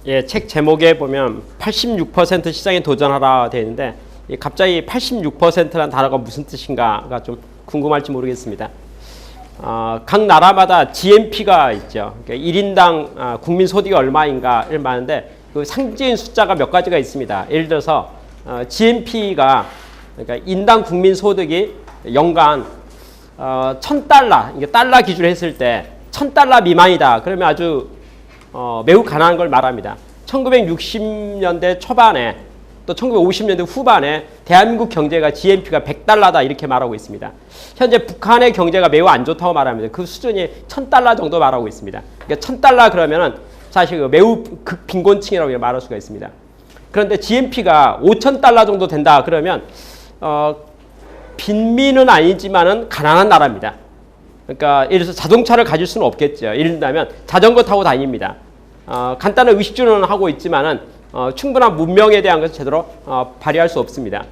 예, 책 제목에 보면 86% 시장에 도전하라 되어 있는데 갑자기 86%라는 단어가 무슨 뜻인가가 좀 궁금할지 모르겠습니다. 각 나라마다 GNP가 있죠. 그러니까 1인당 국민 소득이 얼마인가를 말하는데 그 상징적인 숫자가 몇 가지가 있습니다. 예를 들어서 GNP가 그러니까 인당 국민 소득이 연간 1,000달러, 이게 달러 기준으로 했을 때 1,000달러 미만이다. 그러면 아주 매우 가난한 걸 말합니다. 1960년대 초반에 또 1950년대 후반에 대한민국 경제가 GNP가 100달러다 이렇게 말하고 있습니다. 현재 북한의 경제가 매우 안 좋다고 말합니다. 그 수준이 1,000달러 정도 말하고 있습니다. 그러니까 1,000달러 그러면은 사실 매우 극빈곤층이라고 말할 수가 있습니다. 그런데 GNP가 5,000달러 정도 된다 그러면 빈민은 아니지만은 가난한 나라입니다. 그러니까 예를 들어서 자동차를 가질 수는 없겠죠. 예를 들면 자전거 타고 다닙니다. 간단한 의식주는 하고 있지만은 충분한 문명에 대한 것을 제대로 발휘할 수 없습니다.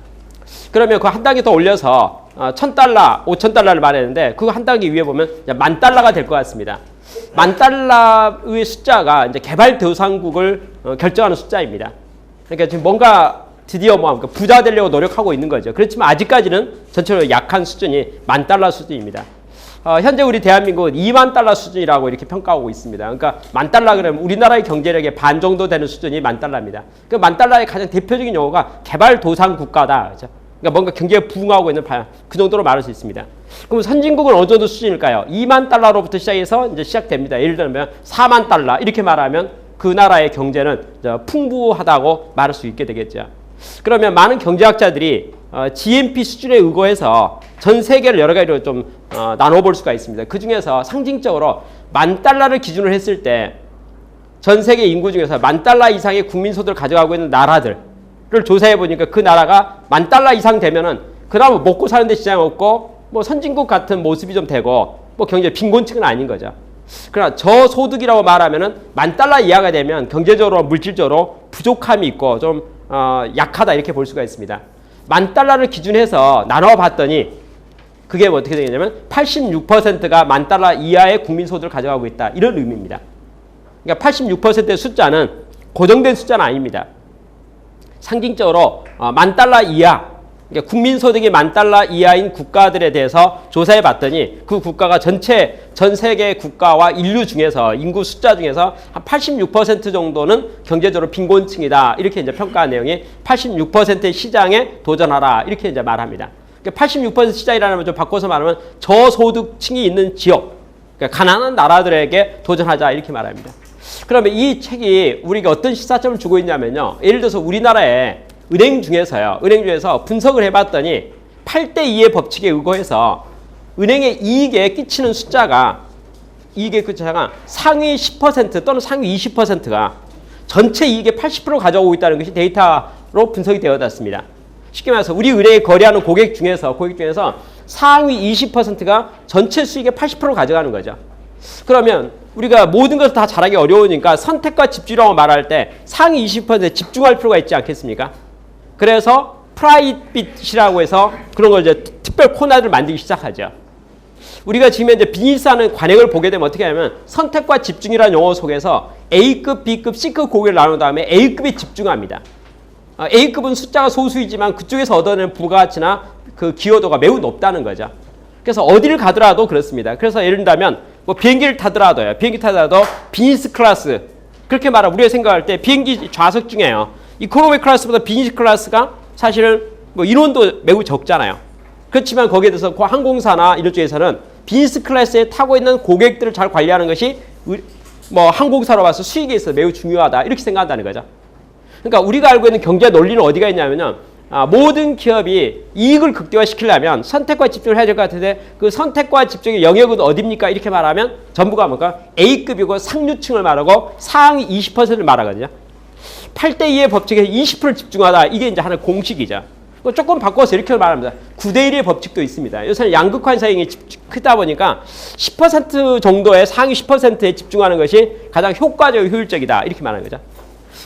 그러면 그 한 단계 더 올려서 1,000달러, 5,000달러를 말했는데 그거 한 단계 위에 보면 10,000달러가 될 것 같습니다. 10,000달러의 숫자가 이제 개발도상국을 결정하는 숫자입니다. 그러니까 지금 뭔가 드디어 부자 되려고 노력하고 있는 거죠. 그렇지만 아직까지는 전체적으로 약한 수준이 10,000달러 수준입니다. 현재 우리 대한민국은 20,000달러 수준이라고 이렇게 평가하고 있습니다. 그러니까 10,000달러 그러면 우리나라의 경제력의 반 정도 되는 수준이 10,000달러입니다. 그 10,000달러의 가장 대표적인 용어가 개발도상 국가다. 그렇죠? 그러니까 뭔가 경제가 부흥하고 있는 그 정도로 말할 수 있습니다. 그럼 선진국은 어느 정도 수준일까요? 20,000달러로부터 시작해서 이제 시작됩니다. 예를 들면 40,000달러 이렇게 말하면 그 나라의 경제는 풍부하다고 말할 수 있게 되겠죠. 그러면 많은 경제학자들이 GNP 수준에 의거해서 전 세계를 여러 가지로 좀 나눠볼 수가 있습니다. 그 중에서 상징적으로 10,000달러를 기준으로 했을 때 전 세계 인구 중에서 10,000달러 이상의 국민소득을 가져가고 있는 나라들을 조사해 보니까 그 나라가 10,000달러 이상 되면은 그나마 먹고 사는데 지장 없고 뭐 선진국 같은 모습이 좀 되고 뭐 경제 빈곤층은 아닌 거죠. 그러나 저소득이라고 말하면은 10,000달러 이하가 되면 경제적으로 물질적으로 부족함이 있고 좀 약하다 이렇게 볼 수가 있습니다. 10,000달러를 기준해서 나눠봤더니 그게 어떻게 되냐면 86%가 10,000달러 이하의 국민소득을 가져가고 있다. 이런 의미입니다. 그러니까 86%의 숫자는 고정된 숫자는 아닙니다. 상징적으로 10,000달러 이하, 그러니까 국민소득이 10,000달러 이하인 국가들에 대해서 조사해봤더니 그 국가가 전체 전 세계 국가와 인류 중에서 인구 숫자 중에서 한 86% 정도는 경제적으로 빈곤층이다. 이렇게 이제 평가한 내용이 86%의 시장에 도전하라. 이렇게 이제 말합니다. 그러니까 86% 시장이라는 좀 바꿔서 말하면 저소득층이 있는 지역, 그러니까 가난한 나라들에게 도전하자. 이렇게 말합니다. 그러면 이 책이 우리가 어떤 시사점을 주고 있냐면요. 예를 들어서 우리나라의 은행 중에서 분석을 해봤더니 8대2의 법칙에 의거해서 은행의 이익에 끼치는 숫자가 상위 10% 또는 상위 20%가 전체 이익의 80%를 가져오고 있다는 것이 데이터로 분석이 되어졌습니다. 쉽게 말해서 우리 은행에 거래하는 고객 중에서 상위 20%가 전체 수익의 80%를 가져가는 거죠. 그러면 우리가 모든 것을 다 잘하기 어려우니까 선택과 집중이라고 말할 때 상위 20%에 집중할 필요가 있지 않겠습니까? 그래서 프라이빗이라고 해서 그런 걸 이제 특별 코너를 만들기 시작하죠. 우리가 지금 이제 비즈니스하는 관행을 보게 되면 어떻게 하냐면 선택과 집중이라는 용어 속에서 A급, B급, C급 고객을 나눈 다음에 A급에 집중합니다. A급은 숫자가 소수이지만 그쪽에서 얻어내는 부가가치나 그 기여도가 매우 높다는 거죠. 그래서 어디를 가더라도 그렇습니다. 그래서 예를 들면 뭐 비행기를 타더라도 비즈니스 클래스 그렇게 말하면 우리가 생각할 때 비행기 좌석 중에요. 이코노미 클래스보다 비즈니스 클래스가 사실은 뭐 인원도 매우 적잖아요. 그렇지만 거기에 대해서 항공사나 이런 쪽에서는 비즈니스 클래스에 타고 있는 고객들을 잘 관리하는 것이 뭐 항공사로 봐서 수익에 있어서 매우 중요하다 이렇게 생각한다는 거죠. 그러니까 우리가 알고 있는 경제 논리는 어디가 있냐면요. 모든 기업이 이익을 극대화시키려면 선택과 집중을 해야 될 것 같은데 그 선택과 집중의 영역은 어디입니까? 이렇게 말하면 전부가 뭔가 A급이고 상류층을 말하고 상위 20%를 말하거든요. 8대2의 법칙에 20%를 집중하다. 이게 이제 하나의 공식이죠. 조금 바꿔서 이렇게 말합니다. 9대1의 법칙도 있습니다. 요새는 양극화 사용이 크다 보니까 10% 정도의 상위 10%에 집중하는 것이 가장 효과적이고 효율적이다. 이렇게 말하는 거죠.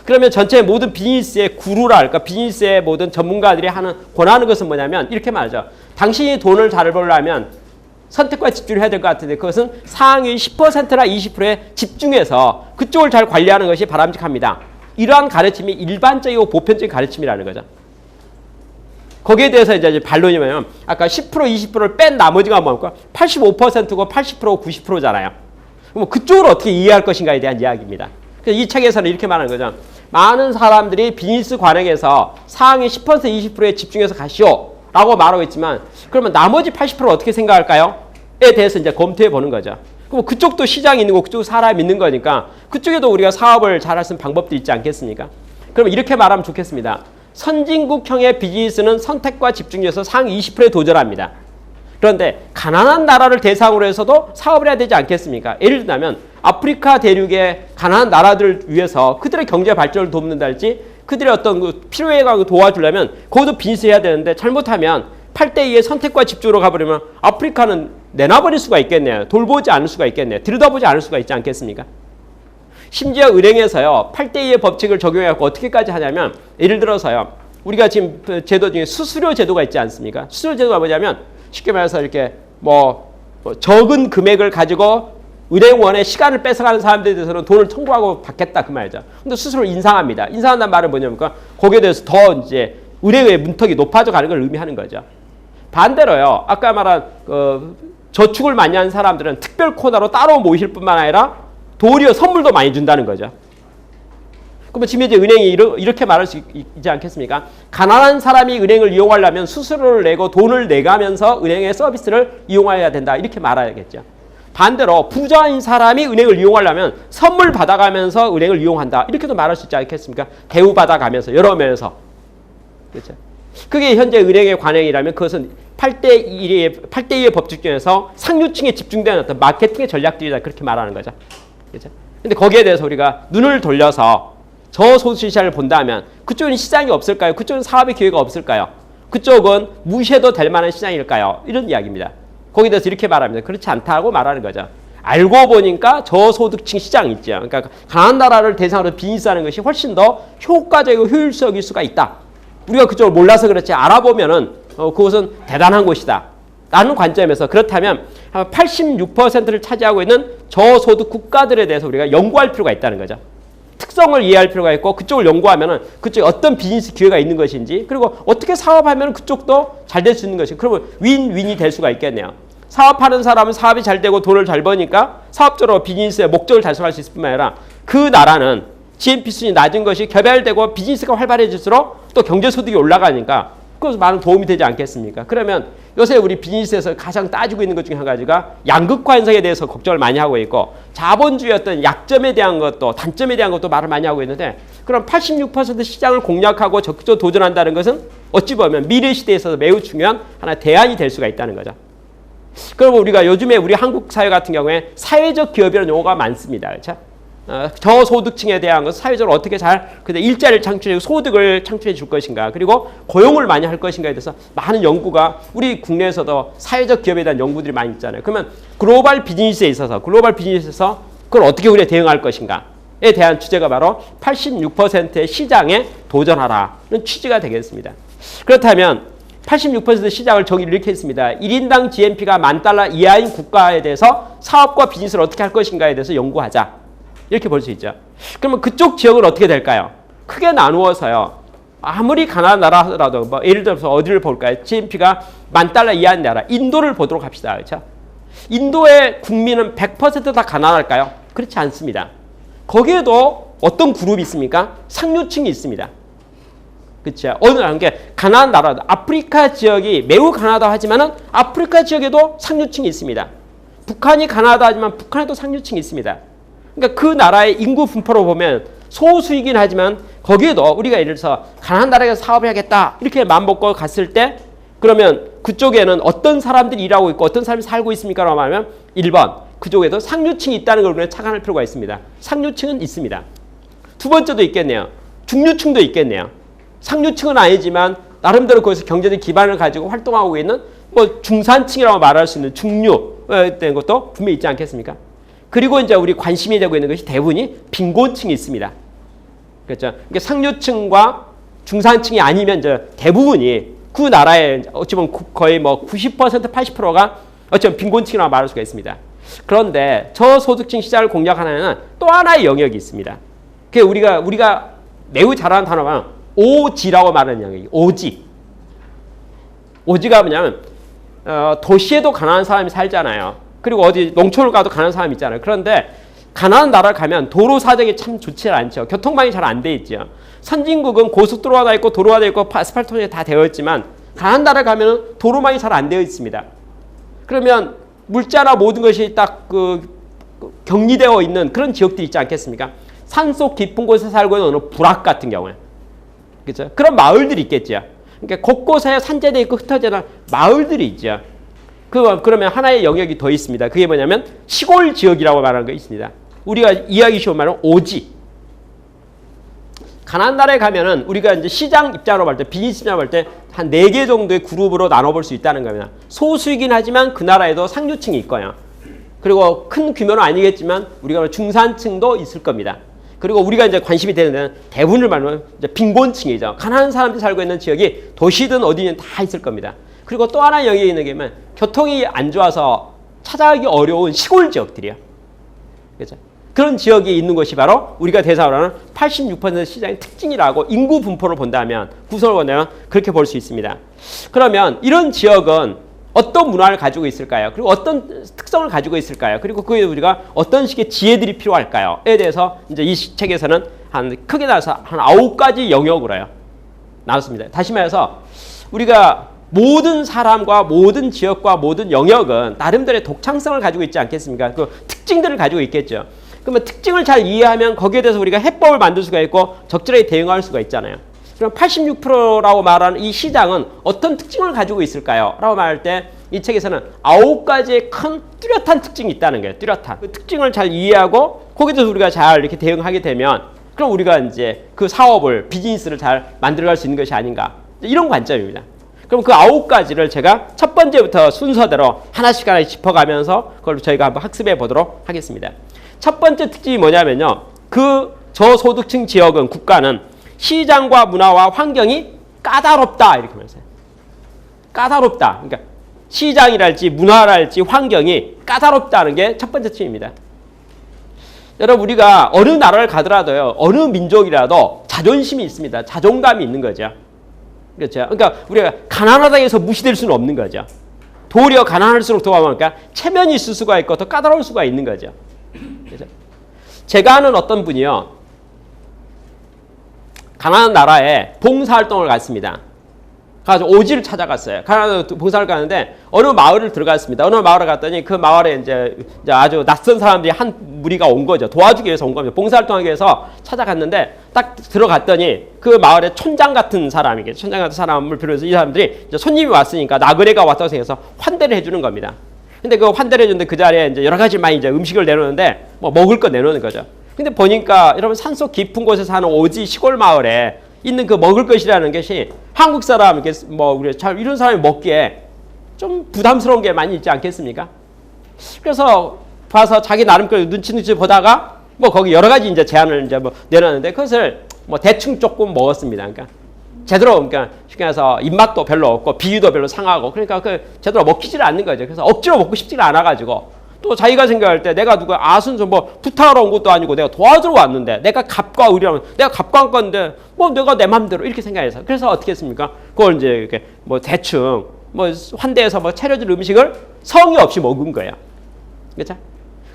그러면 전체 모든 비즈니스의 그러니까 비즈니스의 모든 전문가들이 권하는 것은 뭐냐면 이렇게 말하죠. 당신이 돈을 잘 벌려면 선택과 집중을 해야 될 것 같은데 그것은 상위 10%나 20%에 집중해서 그쪽을 잘 관리하는 것이 바람직합니다. 이러한 가르침이 일반적이고 보편적인 가르침이라는 거죠. 거기에 대해서 이제 반론이 뭐냐면 아까 10% 20%를 뺀 나머지가 뭡니까? 85%고 80%고 90%잖아요. 그럼 그쪽을 어떻게 이해할 것인가에 대한 이야기입니다. 그래서 이 책에서는 이렇게 말하는 거죠. 많은 사람들이 비즈니스 관행에서 상위 10% 20%에 집중해서 가시오 라고 말하고 있지만 그러면 나머지 80%를 어떻게 생각할까요? 에 대해서 이제 검토해 보는 거죠. 그럼 그쪽도 시장이 있는 거고 그쪽 사람이 있는 거니까 그쪽에도 우리가 사업을 잘할 수 있는 방법도 있지 않겠습니까? 그럼 이렇게 말하면 좋겠습니다. 선진국형의 비즈니스는 선택과 집중해서 상위 20%에 도전합니다. 그런데 가난한 나라를 대상으로 해서도 사업을 해야 되지 않겠습니까? 예를 들면 아프리카 대륙의 가난한 나라들을 위해서 그들의 경제 발전을 돕는달지 그들의 어떤 그 필요에 가고 도와주려면 거기도 비즈니스 해야 되는데 잘못하면 8대2의 선택과 집중으로 가버리면 아프리카는 내놔버릴 수가 있겠네요. 돌보지 않을 수가 있겠네요. 들여다보지 않을 수가 있지 않겠습니까? 심지어 은행에서요. 8대2의 법칙을 적용해서 어떻게까지 하냐면 예를 들어서요. 우리가 지금 제도 중에 수수료 제도가 있지 않습니까? 수수료 제도가 뭐냐면 쉽게 말해서 이렇게 적은 금액을 가지고 은행원의 시간을 뺏어가는 사람들에 대해서는 돈을 청구하고 받겠다 그 말이죠. 근데 수수료를 인상합니다. 인상한다는 말은 뭐냐면 거기에 대해서 더 이제 은행의 문턱이 높아져 가는 걸 의미하는 거죠. 반대로요. 아까 말한 저축을 많이 하는 사람들은 특별 코너로 따로 모실 뿐만 아니라 도리어 선물도 많이 준다는 거죠. 그러면 지금 이제 은행이 이렇게 말할 수 있지 않겠습니까? 가난한 사람이 은행을 이용하려면 수수료를 내고 돈을 내가면서 은행의 서비스를 이용해야 된다. 이렇게 말해야겠죠. 반대로 부자인 사람이 은행을 이용하려면 선물 받아가면서 은행을 이용한다. 이렇게도 말할 수 있지 않겠습니까? 대우받아가면서 여러 면에서. 그렇죠? 그게 현재 은행의 관행이라면 그것은 8대2의 법칙 중에서 상류층에 집중되는 어떤 마케팅의 전략들이다. 그렇게 말하는 거죠. 그렇죠? 근데 거기에 대해서 우리가 눈을 돌려서 저소득 시장을 본다면 그쪽은 시장이 없을까요? 그쪽은 사업의 기회가 없을까요? 그쪽은 무시해도 될 만한 시장일까요? 이런 이야기입니다. 거기에 대해서 이렇게 말합니다. 그렇지 않다고 말하는 거죠. 알고 보니까 저소득층 시장이 있죠. 그러니까 가난한 나라를 대상으로 비즈니스하는 것이 훨씬 더 효과적이고 효율적일 수가 있다. 우리가 그쪽을 몰라서 그렇지 알아보면은 그것은 대단한 곳이다. 라는 관점에서 그렇다면 86%를 차지하고 있는 저소득 국가들에 대해서 우리가 연구할 필요가 있다는 거죠. 특성을 이해할 필요가 있고 그쪽을 연구하면은 그쪽에 어떤 비즈니스 기회가 있는 것인지 그리고 어떻게 사업하면 그쪽도 잘 될 수 있는 것인지 그러면 윈윈이 될 수가 있겠네요. 사업하는 사람은 사업이 잘 되고 돈을 잘 버니까 사업적으로 비즈니스의 목적을 달성할 수 있을 뿐만 아니라 그 나라는 GNP 수준이 낮은 것이 개발되고 비즈니스가 활발해질수록 또 경제소득이 올라가니까 그것은 많은 도움이 되지 않겠습니까? 그러면 요새 우리 비즈니스에서 가장 따지고 있는 것 중에 한 가지가 양극화 현상에 대해서 걱정을 많이 하고 있고 자본주의 어떤 약점에 대한 것도 단점에 대한 것도 말을 많이 하고 있는데 그럼 86% 시장을 공략하고 적극적으로 도전한다는 것은 어찌 보면 미래 시대에 있어서 매우 중요한 하나의 대안이 될 수가 있다는 거죠. 그러면 우리가 요즘에 우리 한국 사회 같은 경우에 사회적 기업이라는 용어가 많습니다. 그렇죠? 저소득층에 대한 것은 사회적으로 어떻게 근데 일자리를 창출해 소득을 창출해 줄 것인가 그리고 고용을 많이 할 것인가에 대해서 많은 연구가 우리 국내에서도 사회적 기업에 대한 연구들이 많이 있잖아요. 그러면 글로벌 비즈니스에서 그걸 어떻게 우리가 대응할 것인가에 대한 주제가 바로 86%의 시장에 도전하라는 취지가 되겠습니다. 그렇다면 86% 시장을 정의를 이렇게 했습니다. 1인당 GNP가 $10,000 이하인 국가에 대해서 사업과 비즈니스를 어떻게 할 것인가에 대해서 연구하자. 이렇게 볼 수 있죠. 그러면 그쪽 지역은 어떻게 될까요? 크게 나누어서요. 아무리 가난한 나라 하더라도 예를 들어서 어디를 볼까요? GNP가 $10,000 이하인 나라 인도를 보도록 합시다. 그렇죠? 인도의 국민은 100% 다 가난할까요? 그렇지 않습니다. 거기에도 어떤 그룹이 있습니까? 상류층이 있습니다. 그렇죠? 어느 나라 가난한 나라도 아프리카 지역이 매우 가난하다 하지만은 아프리카 지역에도 상류층이 있습니다. 북한이 가난하다 하지만 북한에도 상류층이 있습니다. 그러니까 그 나라의 인구 분포로 보면 소수이긴 하지만 거기에도 우리가 예를 들어서 가난한 나라에서 사업을 해야겠다 이렇게 마음먹고 갔을 때 그러면 그쪽에는 어떤 사람들이 일하고 있고 어떤 사람이 살고 있습니까? 라고 하면 1번 그쪽에도 상류층이 있다는 걸 우리가 착안할 필요가 있습니다. 상류층은 있습니다. 두 번째도 있겠네요. 중류층도 있겠네요. 상류층은 아니지만 나름대로 거기서 경제적 기반을 가지고 활동하고 있는 중산층이라고 말할 수 있는 중류된 것도 분명히 있지 않겠습니까? 그리고 이제 우리 관심이 되고 있는 것이 대부분이 빈곤층이 있습니다. 그렇죠? 그러니까 상류층과 중산층이 아니면 이제 대부분이 그 나라의 어찌 보면 거의 90% 80%가 어쩌면 빈곤층이라고 말할 수가 있습니다. 그런데 저소득층 시장을 공략하는 또 하나의 영역이 있습니다. 그게 우리가 매우 잘하는 단어가 오지라고 말하는 영역이 오지. 오지가 뭐냐면 도시에도 가난한 사람이 살잖아요. 그리고 어디 농촌을 가도 가난한 사람이 있잖아요. 그런데 가난한 나라를 가면 도로 사정이 참 좋지 않죠. 교통망이 잘 안 돼 있죠. 선진국은 고속도로가 다 있고 도로가 돼 있고 아스팔트가 다 되어 있지만 가난한 나라를 가면 도로망이 잘 안 되어 있습니다. 그러면 물자나 모든 것이 딱 격리되어 있는 그런 지역들이 있지 않겠습니까? 산속 깊은 곳에 살고 있는 어느 부락 같은 경우에. 그렇죠? 그런 마을들이 있겠죠. 그러니까 곳곳에 산재되어 있고 흩어지는 마을들이 있죠. 그러면 하나의 영역이 더 있습니다. 그게 뭐냐면 시골 지역이라고 말하는 거 있습니다. 우리가 이해하기 쉬운 말은 오지. 가난한 나라에 가면은 우리가 이제 시장 입장으로 볼 때, 비즈니스 입장으로 볼 때 한 4개 정도의 그룹으로 나눠볼 수 있다는 겁니다. 소수이긴 하지만 그 나라에도 상류층이 있고요. 그리고 큰 규모는 아니겠지만 우리가 중산층도 있을 겁니다. 그리고 우리가 이제 관심이 되는 데는 대부분을 말하면 이제 빈곤층이죠. 가난한 사람들이 살고 있는 지역이 도시든 어디든 다 있을 겁니다. 그리고 또 하나 영역이 있는 게 뭐냐면 교통이 안 좋아서 찾아가기 어려운 시골 지역들이요. 그렇죠? 그런 지역이 있는 곳이 바로 우리가 대상으로 하는 86% 시장의 특징이라고 인구 분포를 본다면, 구성을 본다면 그렇게 볼 수 있습니다. 그러면 이런 지역은 어떤 문화를 가지고 있을까요? 그리고 어떤 특성을 가지고 있을까요? 그리고 그에 우리가 어떤 식의 지혜들이 필요할까요?에 대해서 이제 이 책에서는 크게 나눠서 한 9가지 영역으로요. 나눴습니다. 다시 말해서 우리가 모든 사람과 모든 지역과 모든 영역은 나름대로의 독창성을 가지고 있지 않겠습니까? 그 특징들을 가지고 있겠죠. 그러면 특징을 잘 이해하면 거기에 대해서 우리가 해법을 만들 수가 있고 적절하게 대응할 수가 있잖아요. 그럼 86%라고 말하는 이 시장은 어떤 특징을 가지고 있을까요? 라고 말할 때 이 책에서는 9가지의 큰 뚜렷한 특징이 있다는 거예요. 뚜렷한. 그 특징을 잘 이해하고 거기에 대해서 우리가 잘 이렇게 대응하게 되면 그럼 우리가 이제 그 사업을, 비즈니스를 잘 만들어갈 수 있는 것이 아닌가. 이런 관점입니다. 그럼 그 9가지를 제가 첫 번째부터 순서대로 하나씩 짚어가면서 그걸 저희가 한번 학습해 보도록 하겠습니다. 첫 번째 특징이 뭐냐면요. 그 저소득층 지역은, 국가는 시장과 문화와 환경이 까다롭다. 이렇게 말해요. 까다롭다. 그러니까 시장이랄지 문화랄지 환경이 까다롭다는 게 첫 번째 특징입니다. 여러분, 우리가 어느 나라를 가더라도요. 어느 민족이라도 자존심이 있습니다. 자존감이 있는 거죠. 그렇죠. 그러니까 우리가 가난하다 해서 무시될 수는 없는 거죠. 도리어 가난할수록 더 보니까 체면이 있을 수가 있고 더 까다로울 수가 있는 거죠. 그렇죠? 제가 아는 어떤 분이요. 가난한 나라에 봉사활동을 갔습니다. 가서 오지를 찾아갔어요. 가난한 봉사를 가는데 어느 마을을 들어갔습니다. 어느 마을을 갔더니 그 마을에 이제 아주 낯선 사람들이 한 무리가 온 거죠. 도와주기 위해서 온 겁니다. 봉사활동하기 위해서 찾아갔는데 딱 들어갔더니 그 마을에 촌장 같은 사람이겠죠. 촌장 같은 사람을 비롯해서 이 사람들이 이제 손님이 왔으니까 나그네가 왔다고 생각해서 환대를 해주는 겁니다. 근데 그 환대를 해주는데 그 자리에 이제 여러 가지 많이 이제 음식을 내놓는데 뭐 먹을 거 내놓는 거죠. 근데 보니까 여러분 산속 깊은 곳에 사는 오지 시골 마을에 있는 그 먹을 것이라는 것이 한국 사람, 이렇게 뭐 우리 잘 이런 사람이 먹기에 좀 부담스러운 게 많이 있지 않겠습니까? 그래서 봐서 자기 나름대로 눈치 보다가 뭐 거기 여러 가지 이제 제안을 이제 뭐 내놨는데 그것을 뭐 대충 조금 먹었습니다. 그러니까 제대로, 그러니까 쉽게 해서 입맛도 별로 없고 비위도 별로 상하고 그러니까 그 제대로 먹히지를 않는 거죠. 그래서 억지로 먹고 싶지가 않아가지고. 또 자기가 생각할 때 내가 누가 아순 뭐 부탁하러 온 것도 아니고 내가 도와주러 왔는데 내가 갑과 의리라면 내가 갑과 한 건데 뭐 내가 내 맘대로 이렇게 생각해서 그래서 어떻게 했습니까? 그걸 이제 이렇게 뭐 대충 뭐 환대해서 뭐 차려줄 음식을 성의 없이 먹은 거야. 그렇죠?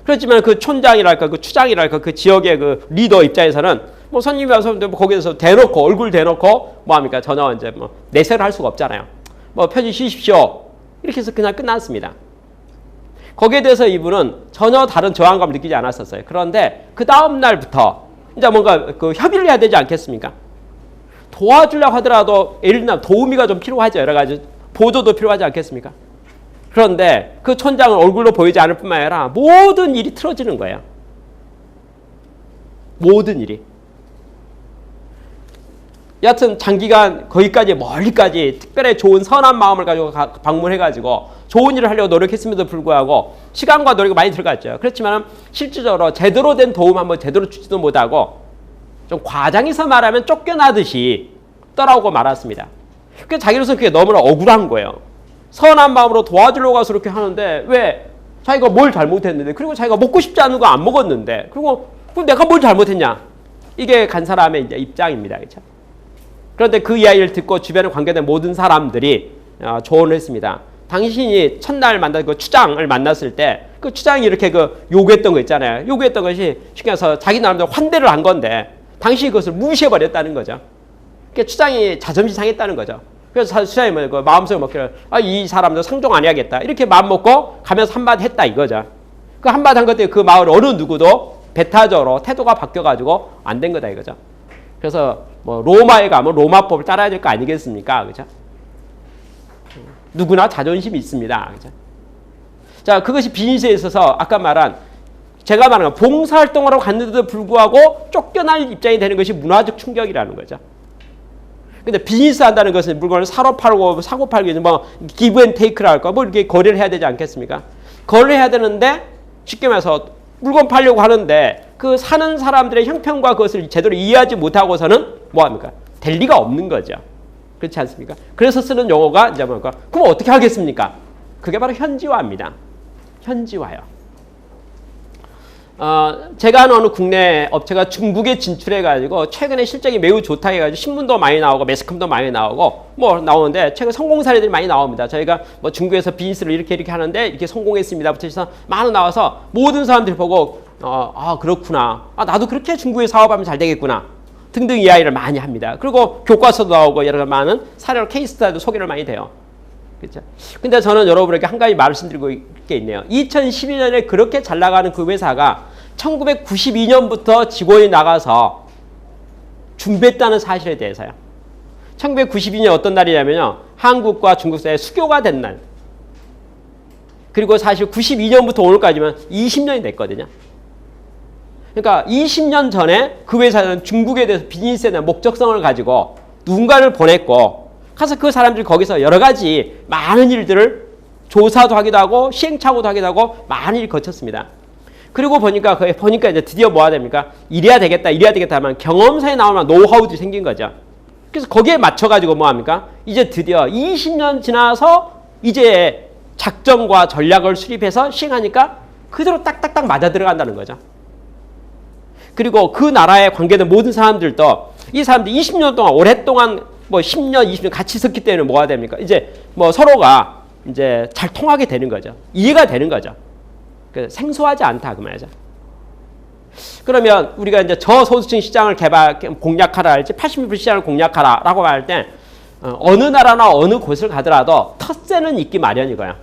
그렇지만 그 촌장이랄까 그 추장이랄까 그 지역의 그 리더 입장에서는 뭐 손님이 와서 뭐 거기에서 대놓고 얼굴 대놓고 뭐 합니까? 전혀 이제 뭐 내세를 할 수가 없잖아요. 뭐 편히 쉬십시오. 이렇게 해서 그냥 끝났습니다. 거기에 대해서 이분은 전혀 다른 저항감을 느끼지 않았었어요. 그런데 그 다음 날부터 이제 뭔가 그 협의를 해야 되지 않겠습니까? 도와주려고 하더라도 예를 들면 도우미가 좀 필요하죠. 여러 가지 보조도 필요하지 않겠습니까? 그런데 그 촌장은 얼굴로 보이지 않을 뿐만 아니라 모든 일이 틀어지는 거예요. 모든 일이. 여하튼 장기간 거기까지 멀리까지 특별히 좋은 선한 마음을 가지고 방문해가지고 좋은 일을 하려고 노력했음에도 불구하고 시간과 노력이 많이 들어갔죠. 그렇지만 실질적으로 제대로 된 도움 한번 제대로 주지도 못하고 좀 과장해서 말하면 쫓겨나듯이 떠나오고 말았습니다. 그래서 자기로서는 그게 너무나 억울한 거예요. 선한 마음으로 도와주려고 가서 그렇게 하는데 왜 자기가 뭘 잘못했는데 그리고 자기가 먹고 싶지 않은 거 안 먹었는데 그리고 내가 뭘 잘못했냐. 이게 간 사람의 이제 입장입니다. 그렇죠? 그런데 그 이야기를 듣고 주변에 관계된 모든 사람들이 조언을 했습니다. 당신이 첫날 만난 그 추장을 만났을 때 그 추장이 이렇게 그 요구했던 거 있잖아요. 요구했던 것이 쉽게 해서 자기 나름대로 환대를 한 건데 당신이 그것을 무시해버렸다는 거죠. 그러니까 추장이 자존심 상했다는 거죠. 그래서 추장이 그 마음속에 먹기를 이 사람도 상종 안 해야겠다. 이렇게 마음 먹고 가면서 한마디 했다 이거죠. 그 한마디 한 것 때문에 그 마을 어느 누구도 배타적으로 태도가 바뀌어가지고 안 된 거다 이거죠. 그래서 뭐 로마에 가면 로마법을 따라야 될 거 아니겠습니까? 그죠? 누구나 자존심이 있습니다. 그죠? 자, 그것이 비즈니스에 있어서 아까 말한 제가 말한 봉사활동을 하고 갔는데도 불구하고 쫓겨날 입장이 되는 것이 문화적 충격이라는 거죠. 근데 비즈니스 한다는 것은 물건을 사러 팔고 사고 팔고 뭐 기브 앤 테이크라 할까 뭐 이렇게 거래를 해야 되지 않겠습니까? 거래를 해야 되는데 쉽게 말해서 물건 팔려고 하는데 그 사는 사람들의 형편과 그것을 제대로 이해하지 못하고서는 뭐 합니까? 될 리가 없는 거죠. 그렇지 않습니까? 그래서 쓰는 용어가 이제 뭐랄까? 그럼 어떻게 하겠습니까? 그게 바로 현지화입니다. 현지화요. 제가 아는 어느 국내 업체가 중국에 진출해가지고 최근에 실적이 매우 좋다 해가지고 신문도 많이 나오고 매스컴도 많이 나오고 뭐 나오는데 최근 성공 사례들이 많이 나옵니다. 저희가 뭐 중국에서 비즈니스를 이렇게 하는데 이렇게 성공했습니다부터 해서 많이 나와서 모든 사람들이 보고 그렇구나. 나도 그렇게 중국에 사업하면 잘 되겠구나. 등등 이야기를 많이 합니다. 그리고 교과서도 나오고 여러 많은 사례로 케이스 스타디도 소개를 많이 돼요. 그렇죠? 근데 저는 여러분에게 한 가지 말씀드리고 게 있네요. 2012년에 그렇게 잘 나가는 그 회사가 1992년부터 직원이 나가서 준비했다는 사실에 대해서요. 1992년 어떤 날이냐면요. 한국과 중국 사이에 수교가 된 날. 그리고 사실 92년부터 오늘까지면 20년이 됐거든요. 그러니까 20년 전에 그 회사는 중국에 대해서 비즈니스에 대한 목적성을 가지고 누군가를 보냈고 가서 그 사람들이 거기서 여러 가지 많은 일들을 조사도 하기도 하고 시행착오도 하기도 하고 많은 일을 거쳤습니다. 그리고 보니까 이제 드디어 뭐가 됩니까? 이래야 되겠다 하면 경험사에 나오면 노하우들이 생긴 거죠. 그래서 거기에 맞춰가지고 뭐 합니까? 이제 드디어 20년 지나서 이제 작전과 전략을 수립해서 시행하니까 그대로 딱딱딱 맞아 들어간다는 거죠. 그리고 그 나라에 관계된 모든 사람들도 이 사람들이 20년 동안 오랫동안 뭐 10년, 20년 같이 있었기 때문에 뭐가 됩니까? 이제 뭐 서로가 이제 잘 통하게 되는 거죠. 이해가 되는 거죠. 생소하지 않다 그 말이죠. 그러면 우리가 이제 저소득층 시장을 공략하라 할지 80% 시장을 공략하라라고 말할 때 어느 나라나 어느 곳을 가더라도 텃세는 있기 마련이고요.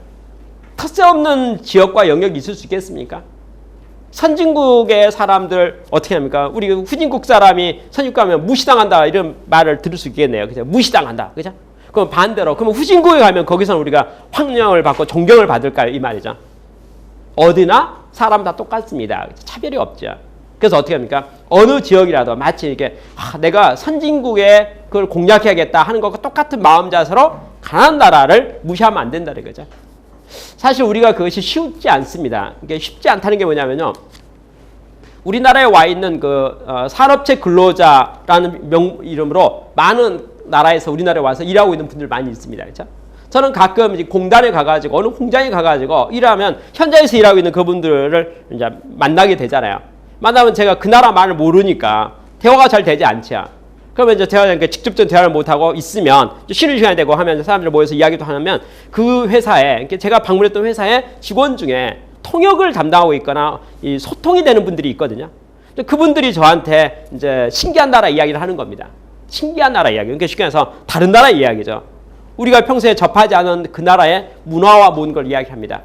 텃세 없는 지역과 영역이 있을 수 있겠습니까? 선진국의 사람들 어떻게 합니까? 우리 후진국 사람이 선진국 가면 무시당한다 이런 말을 들을 수 있겠네요. 그죠? 무시당한다. 그죠? 그럼 반대로 그러면 후진국에 가면 거기서는 우리가 환영을 받고 존경을 받을까요? 이 말이죠. 어디나 사람 다 똑같습니다. 차별이 없죠. 그래서 어떻게 합니까? 어느 지역이라도 마치 이렇게 내가 선진국에 그걸 공략해야겠다 하는 것과 똑같은 마음 자세로 가난한 나라를 무시하면 안 된다는 거죠. 사실 우리가 그것이 쉽지 않습니다. 이게 쉽지 않다는 게 뭐냐면요. 우리나라에 와 있는 그 산업체 근로자라는 이름으로 많은 나라에서 우리나라에 와서 일하고 있는 분들 많이 있습니다. 그렇죠? 저는 가끔 이제 공단에 가가지고 어느 공장에 가가지고 일하면 현장에서 일하고 있는 그분들을 이제 만나게 되잖아요. 만나면 제가 그 나라 말을 모르니까 대화가 잘 되지 않죠. 그러면 이제 제가 직접적인 대화를 못하고 있으면 쉬는 시간이 되고 하면 사람들 모여서 이야기도 하면 그 회사에 제가 방문했던 회사의 직원 중에 통역을 담당하고 있거나 이 소통이 되는 분들이 있거든요. 그분들이 저한테 이제 신기한 나라 이야기를 하는 겁니다. 신기한 나라 이야기. 그러니까 쉽게 해서 다른 나라 이야기죠. 우리가 평소에 접하지 않은 그 나라의 문화와 모든 걸 이야기합니다.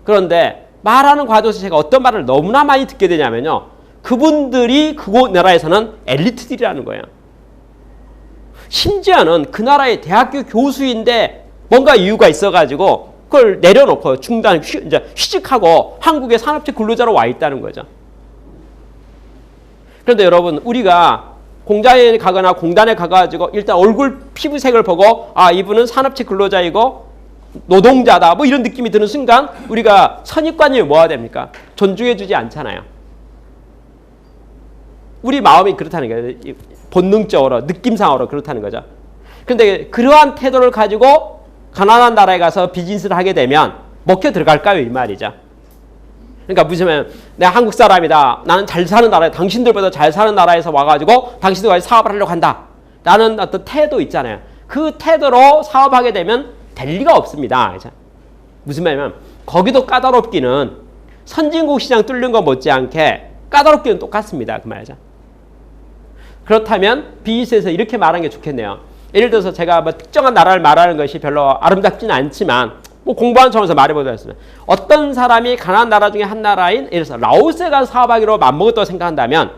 그런데 말하는 과정에서 제가 어떤 말을 너무나 많이 듣게 되냐면요. 그분들이 그곳 나라에서는 엘리트들이라는 거예요. 심지어는 그 나라의 대학교 교수인데 뭔가 이유가 있어가지고 그걸 내려놓고 이제 휴직하고 한국의 산업체 근로자로 와 있다는 거죠. 그런데 여러분 우리가 공장에 가거나 공단에 가가지고 일단 얼굴 피부색을 보고 이분은 산업체 근로자이고 노동자다 뭐 이런 느낌이 드는 순간 우리가 선입관념이 뭐가 됩니까? 존중해주지 않잖아요. 우리 마음이 그렇다는 거예요. 본능적으로 느낌상으로 그렇다는 거죠. 그런데 그러한 태도를 가지고 가난한 나라에 가서 비즈니스를 하게 되면 먹혀 들어갈까요? 이 말이죠. 그러니까 무슨 내가 한국 사람이다. 나는 잘 사는 나라에 당신들보다 잘 사는 나라에서 와가지고 당신들과 사업을 하려고 한다. 라는 어떤 태도 있잖아요. 그 태도로 사업하게 되면 될 리가 없습니다. 무슨 말이냐면 거기도 까다롭기는 선진국 시장 뚫는 거 못지않게 까다롭기는 똑같습니다. 그 말이죠. 그렇다면 비즈니스에서 이렇게 말하는 게 좋겠네요. 예를 들어서 제가 뭐 특정한 나라를 말하는 것이 별로 아름답지는 않지만 뭐 공부하는 차원에서 말해보자 했으면 어떤 사람이 가난한 나라 중에 한 나라인 예를 들어서 라오스에 가서 사업하기로 맘먹었다고 생각한다면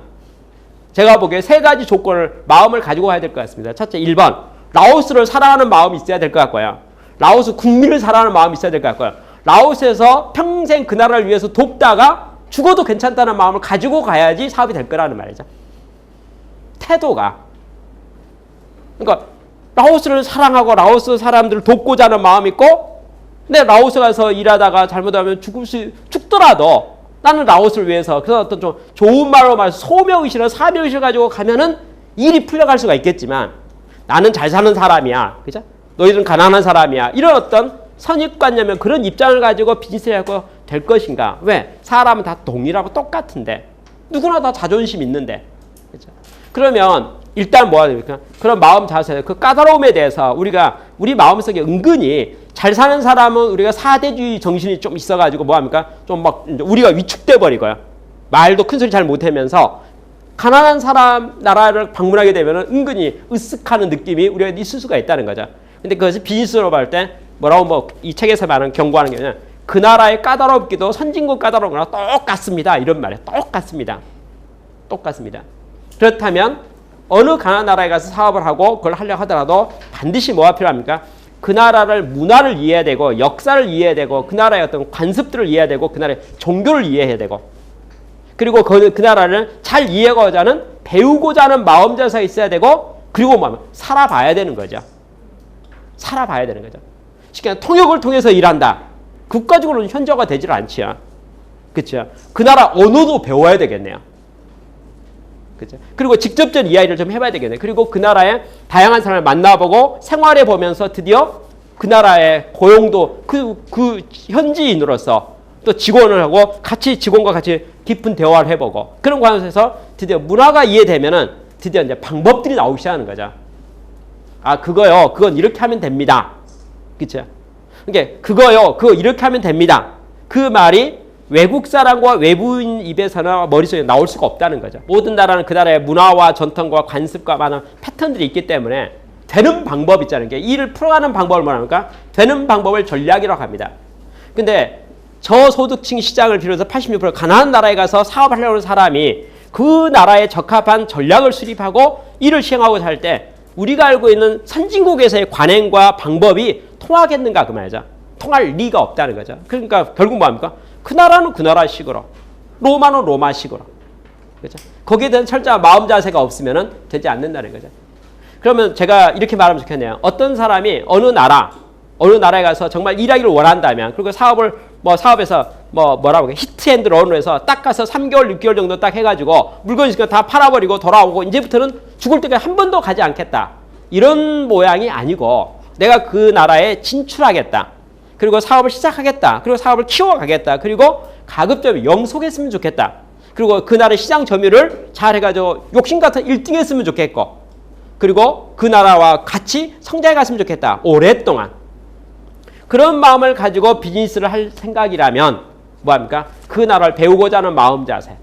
제가 보기에 세 가지 조건을 마음을 가지고 가야 될 것 같습니다. 첫째 1번 라오스를 사랑하는 마음이 있어야 될 것 같고요. 라오스 국민을 사랑하는 마음이 있어야 될 것 같고요. 라오스에서 평생 그 나라를 위해서 돕다가 죽어도 괜찮다는 마음을 가지고 가야지 사업이 될 거라는 말이죠. 태도가. 그러니까 라오스를 사랑하고 라오스 사람들을 돕고자 하는 마음이 있고 근데 라오스 가서 일하다가 잘못하면 죽더라도 나는 라오스를 위해서 그래서 어떤 좀 좋은 말로 말해서 소명의식이나 사명의식을 가지고 가면은 일이 풀려갈 수가 있겠지만 나는 잘 사는 사람이야. 그죠? 너희들은 가난한 사람이야. 이런 어떤 선입관념은 그런 입장을 가지고 비즈니스를 하고 될 것인가? 왜? 사람은 다 동일하고 똑같은데 누구나 다 자존심 있는데 그죠? 그러면 일단 뭐가 됩니까? 그런 마음 자세, 그 까다로움에 대해서 우리 마음속에 은근히 잘 사는 사람은 우리가 사대주의 정신이 좀 있어가지고 뭐합니까? 좀 막 우리가 위축돼 버리고요. 말도 큰 소리 잘 못하면서 가난한 사람 나라를 방문하게 되면 은근히 으쓱하는 느낌이 우리가 있을 수가 있다는 거죠. 근데 그것이 비즈니스로 볼 때 뭐라고 뭐 이 책에서 말하는 경고하는 게 뭐냐면 그 나라의 까다롭기도 선진국 까다로운 거랑 똑같습니다. 이런 말이에요. 똑같습니다. 똑같습니다. 그렇다면 어느 가난한 나라에 가서 사업을 하고 그걸 하려고 하더라도 반드시 뭐가 필요합니까? 그 나라를 문화를 이해해야 되고 역사를 이해해야 되고 그 나라의 어떤 관습들을 이해해야 되고 그 나라의 종교를 이해해야 되고 그리고 그 나라를 잘 이해하고자 하는 배우고자 하는 마음 자세가 있어야 되고 그리고 뭐 살아봐야 되는 거죠. 살아봐야 되는 거죠. 쉽게 말해 통역을 통해서 일한다. 국가적으로는 현저가 되질 않지요. 그렇죠? 그 나라 언어도 배워야 되겠네요. 그렇죠? 그리고 직접적인 이야기를 좀 해봐야 되겠네요. 그리고 그 나라의 다양한 사람을 만나보고 생활해 보면서 드디어 그 나라의 고용도 그 현지인으로서 또 직원을 하고 직원과 같이 깊은 대화를 해보고 그런 과정에서 드디어 문화가 이해되면은 드디어 이제 방법들이 나오기 시작하는 거죠. 아, 그거요. 그건 이렇게 하면 됩니다. 그렇죠? 그러니까 그거요. 그거 이렇게 하면 됩니다. 그 말이 외국 사람과 외부인 입에서나 머릿속에 나올 수가 없다는 거죠. 모든 나라는 그 나라의 문화와 전통과 관습과 많은 패턴들이 있기 때문에 되는 방법 있잖아요. 일을 풀어가는 방법을 뭐랍니까? 되는 방법을 전략이라고 합니다. 근데 저소득층 시장을 비롯해서 86% 가난한 나라에 가서 사업을 하려는 사람이 그 나라에 적합한 전략을 수립하고 일을 시행하고 살 때 우리가 알고 있는 선진국에서의 관행과 방법이 통하겠는가 그 말이죠. 통할 리가 없다는 거죠. 그러니까 결국 뭐합니까? 그 나라는 그 나라식으로, 로마는 로마식으로. 그렇죠? 거기에 대한 철저한 마음 자세가 없으면 되지 않는다는 거죠. 그러면 제가 이렇게 말하면 좋겠네요. 어떤 사람이 어느 나라에 가서 정말 일하기를 원한다면, 그리고 사업에서 뭐라고 히트앤드런으로 해서 딱 가서 3개월, 6개월 정도 딱 해가지고 물건 있으니까 다 팔아버리고 돌아오고 이제부터는 죽을 때까지 한 번도 가지 않겠다. 이런 모양이 아니고 내가 그 나라에 진출하겠다. 그리고 사업을 시작하겠다. 그리고 사업을 키워가겠다. 그리고 가급적 영속했으면 좋겠다. 그리고 그 나라의 시장 점유율을 잘 해가지고 욕심 같은 1등 했으면 좋겠고 그리고 그 나라와 같이 성장해 갔으면 좋겠다. 오랫동안. 그런 마음을 가지고 비즈니스를 할 생각이라면 뭐합니까? 그 나라를 배우고자 하는 마음 자세.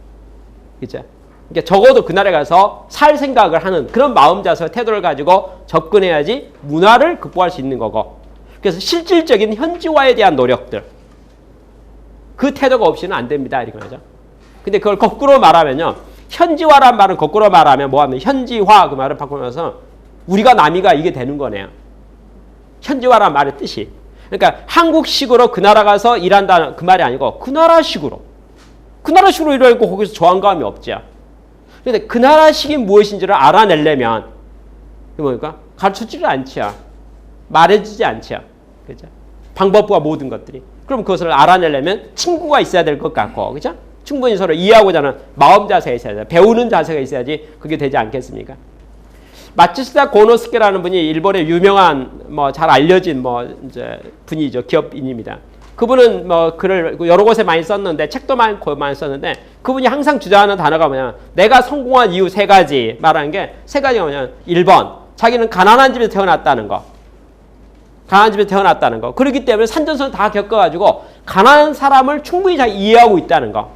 그죠? 그러니까 적어도 그 나라에 가서 살 생각을 하는 그런 마음 자세와 태도를 가지고 접근해야지 문화를 극복할 수 있는 거고. 그래서 실질적인 현지화에 대한 노력들. 그 태도가 없이는 안 됩니다. 이런 거죠. 근데 그걸 거꾸로 말하면요. 현지화란 말은 거꾸로 말하면 뭐하면 현지화 그 말을 바꾸면서 우리가 남이가 이게 되는 거네요. 현지화란 말의 뜻이. 그러니까 한국식으로 그 나라 가서 일한다는 그 말이 아니고 그 나라식으로. 그 나라식으로 일하고 거기서 저항감이 없죠. 그런데 그 나라식이 무엇인지를 알아내려면 뭡니까? 가르쳐주지 않죠. 말해주지 않죠. 그죠? 방법과 모든 것들이. 그럼 그것을 알아내려면 친구가 있어야 될 것 같고, 그죠? 충분히 서로 이해하고자 하는 마음 자세가 있어야 돼요. 배우는 자세가 있어야지 그게 되지 않겠습니까? 마츠시다 고노스케라는 분이 일본의 유명한 잘 알려진 이제 분이죠. 기업인입니다. 그분은 뭐 글을 여러 곳에 많이 썼는데 책도 많이 썼는데 그분이 항상 주장하는 단어가 뭐냐면 내가 성공한 이유 세 가지 말하는 게 세 가지가 뭐냐면 1번 자기는 가난한 집에서 태어났다는 거. 가난한 집에서 태어났다는 거. 그렇기 때문에 산전수전 다 겪어가지고 가난한 사람을 충분히 잘 이해하고 있다는 거.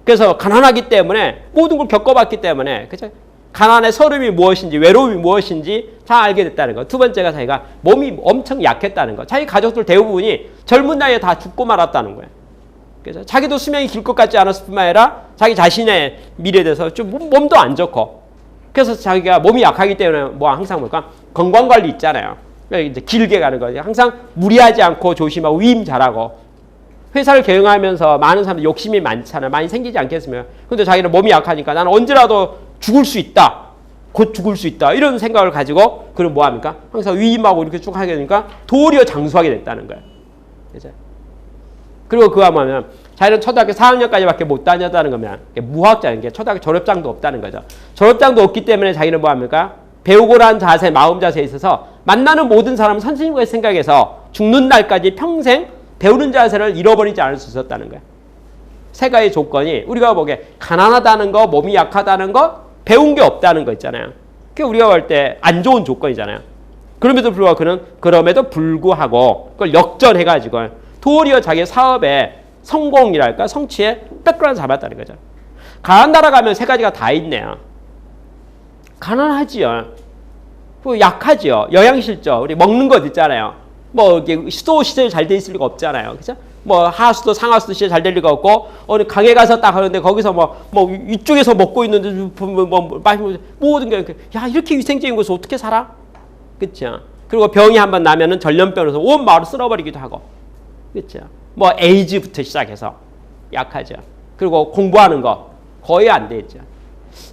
그래서 가난하기 때문에 모든 걸 겪어봤기 때문에 그죠? 가난의 서름이 무엇인지 외로움이 무엇인지 다 알게 됐다는 거. 두 번째가 자기가 몸이 엄청 약했다는 거. 자기 가족들 대부분이 젊은 나이에 다 죽고 말았다는 거예요. 그래서 자기도 수명이 길 것 같지 않았을 뿐만 아니라 자기 자신의 미래에 대해서 좀 몸도 안 좋고 그래서 자기가 몸이 약하기 때문에 뭐 항상 뭘까 건강관리 있잖아요. 이제 길게 가는 거죠. 항상 무리하지 않고 조심하고 위임 잘하고 회사를 경영하면서 많은 사람들 욕심이 많잖아요. 많이 생기지 않겠으면. 근데 자기는 몸이 약하니까 나는 언제라도 죽을 수 있다. 곧 죽을 수 있다. 이런 생각을 가지고 그럼 뭐 합니까? 항상 위임하고 이렇게 쭉 하게 되니까 도리어 장수하게 됐다는 거예요. 그죠? 그리고 그가 뭐냐면 자기는 초등학교 4학년까지밖에 못 다녔다는 거면 무학자인 게 초등학교 졸업장도 없다는 거죠. 졸업장도 없기 때문에 자기는 뭐 합니까? 배우고란 자세, 마음 자세에 있어서 만나는 모든 사람은 선생님과 생각해서 죽는 날까지 평생 배우는 자세를 잃어버리지 않을 수 있었다는 거예요. 세 가지 조건이 우리가 보기에 가난하다는 거, 몸이 약하다는 거, 배운 게 없다는 거 있잖아요. 그게 우리가 볼 때 안 좋은 조건이잖아요. 그럼에도 불구하고 그걸 역전해가지고 도리어 자기 사업의 성공이랄까 성취에 백그라운드 잡았다는 거죠. 가난한 나라 가면 세 가지가 다 있네요. 가난하지요. 약하지요. 영양실조. 우리 먹는 것 있잖아요. 뭐 수도 시설이 잘 돼 있을 리가 없잖아요. 그죠? 뭐 하수도 상하수도 시설 잘 될 리가 없고 어느 강에 가서 딱 하는데 거기서 뭐 이쪽에서 먹고 있는데 모든 게 야 이렇게 위생적인 곳에서 어떻게 살아? 그렇죠? 그리고 병이 한번 나면은 전염병으로서 온 마을을 쓸어버리기도 하고, 그렇죠? 뭐 에이즈부터 시작해서 약하죠. 그리고 공부하는 거 거의 안 돼 있죠.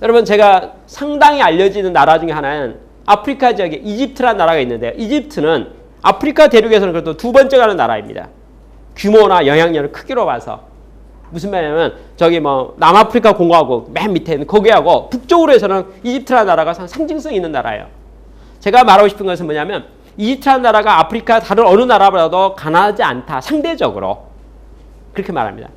여러분 제가 상당히 알려지는 나라 중에 하나는 아프리카 지역에 이집트라는 나라가 있는데요. 이집트는 아프리카 대륙에서는 그래도 두 번째 가는 나라입니다. 규모나 영향력을 크기로 봐서. 무슨 말이냐면 저기 뭐 남아프리카 공화국 맨 밑에 있는 거기하고 북쪽으로 해서는 이집트라는 나라가 상징성 있는 나라예요. 제가 말하고 싶은 것은 뭐냐면 이집트라는 나라가 아프리카 다른 어느 나라보다도 가난하지 않다. 상대적으로. 그렇게 말합니다.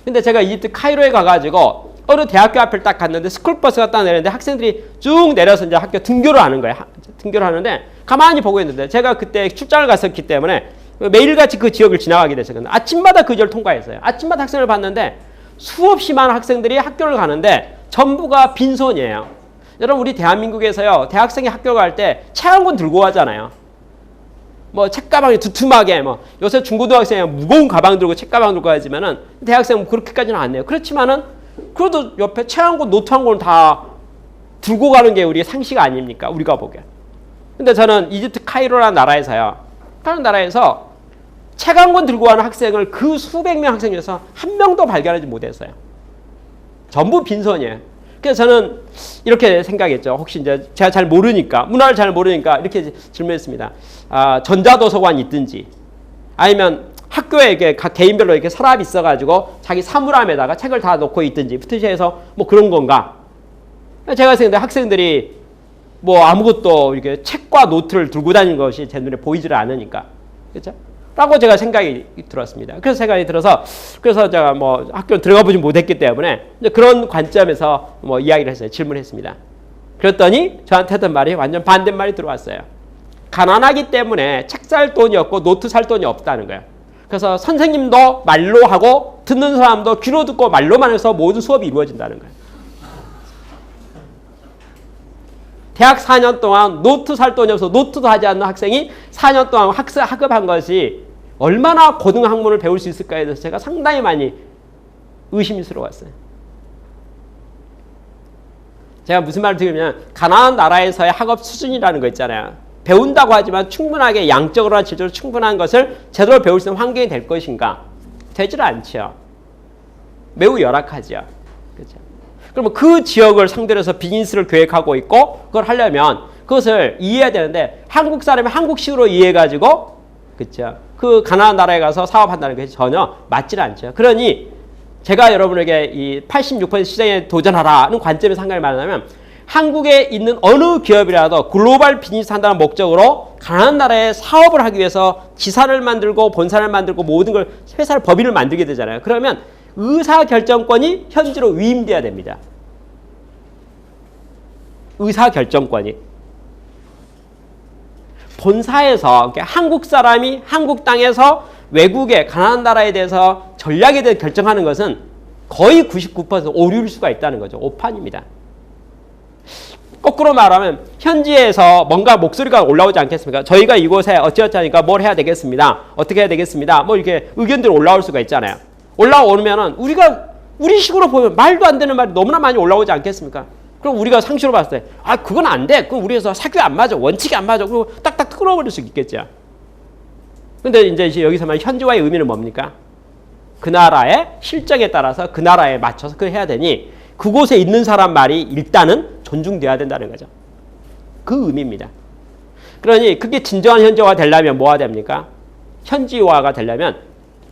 근데 제가 이집트 카이로에 가가지고 어느 대학교 앞을 딱 갔는데 스쿨버스가 딱 내렸는데 학생들이 쭉 내려서 이제 학교 등교를 하는 거예요. 등교를 하는데 가만히 보고 있는데 제가 그때 출장을 갔었기 때문에 매일같이 그 지역을 지나가게 됐어요. 아침마다 그 지역을 통과했어요. 아침마다 학생을 봤는데 수없이 많은 학생들이 학교를 가는데 전부가 빈손이에요. 여러분 우리 대한민국에서요. 대학생이 학교 갈 때 책 한 권 들고 가잖아요. 뭐 책가방이 두툼하게 뭐 요새 중고등학생이 무거운 가방 들고 책가방 들고 가지만은 대학생은 그렇게까지는 안 해요. 그렇지만은 그래도 옆에 책 한 권, 노트 한 권 다 들고 가는 게 우리의 상식 아닙니까? 우리가 보기에. 근데 저는 이집트 카이로라는 나라에서요. 다른 나라에서 책 한 권 들고 가는 학생을 그 수백 명 학생 중에서 한 명도 발견하지 못했어요. 전부 빈손이에요. 그래서 저는 이렇게 생각했죠. 혹시 이제 제가 잘 모르니까, 문화를 잘 모르니까 이렇게 질문했습니다. 전자도서관 있든지 아니면 학교에 이렇게 각 개인별로 이렇게 서랍이 있어가지고 자기 사물함에다가 책을 다 놓고 있든지 부트시에서 뭐 그런 건가? 제가 생각했는데 학생들이 뭐 아무것도 이렇게 책과 노트를 들고 다니는 것이 제 눈에 보이지를 않으니까. 그렇죠? 라고 제가 생각이 들었습니다. 그래서 생각이 들어서 그래서 제가 뭐 학교 들어가 보지 못했기 때문에 이제 그런 관점에서 뭐 이야기를 했어요. 질문했습니다. 그랬더니 저한테 하던 말이 완전 반대말이 들어왔어요. 가난하기 때문에 책 살 돈이 없고 노트 살 돈이 없다는 거예요. 그래서 선생님도 말로 하고 듣는 사람도 귀로 듣고 말로만 해서 모든 수업이 이루어진다는 거예요. 대학 4년 동안 노트 살 돈이 없어서 노트도 하지 않는 학생이 4년 동안 학업한 것이 얼마나 고등학문을 배울 수 있을까에 대해서 제가 상당히 많이 의심스러웠어요. 제가 무슨 말을 드리냐면 가난한 나라에서의 학업 수준이라는 거 있잖아요. 배운다고 하지만 충분하게 양적으로나 질적으로 충분한 것을 제대로 배울 수 있는 환경이 될 것인가? 되질 않죠. 매우 열악하죠. 그렇죠? 그러면 그 지역을 상대로 해서 비즈니스를 계획하고 있고 그걸 하려면 그것을 이해해야 되는데 한국 사람이 한국식으로 이해해가지고 그렇죠? 그 가난한 나라에 가서 사업한다는 것이 전혀 맞질 않죠. 그러니 제가 여러분에게 이 86% 시장에 도전하라는 관점에서 한 가지 말하자면 한국에 있는 어느 기업이라도 글로벌 비즈니스 한다는 목적으로 가난한 나라에 사업을 하기 위해서 지사를 만들고 본사를 만들고 모든 걸 회사를 법인을 만들게 되잖아요. 그러면 의사결정권이 현지로 위임돼야 됩니다. 의사결정권이. 본사에서 한국 사람이 한국 땅에서 외국의 가난한 나라에 대해서 전략에 대해 결정하는 것은 거의 99% 오류일 수가 있다는 거죠. 오판입니다. 거꾸로 말하면 현지에서 뭔가 목소리가 올라오지 않겠습니까? 저희가 이곳에 어찌어찌하니까 뭘 해야 되겠습니다. 어떻게 해야 되겠습니다. 뭐 이렇게 의견들이 올라올 수가 있잖아요. 올라오면은 우리 식으로 보면 말도 안 되는 말이 너무나 많이 올라오지 않겠습니까? 그럼 우리가 상식으로 봤을 때 그건 안 돼. 그럼 우리에서 사규 안 맞아. 원칙이 안 맞아. 그리고 딱딱 끊어버릴 수 있겠죠. 근데 이제 여기서 말 현지화의 의미는 뭡니까? 그 나라의 실정에 따라서 그 나라에 맞춰서 그걸 해야 되니 그곳에 있는 사람 말이 일단은 존중돼야 된다는 거죠. 그 의미입니다. 그러니 그게 진정한 현지화가 되려면 뭐가 됩니까? 현지화가 되려면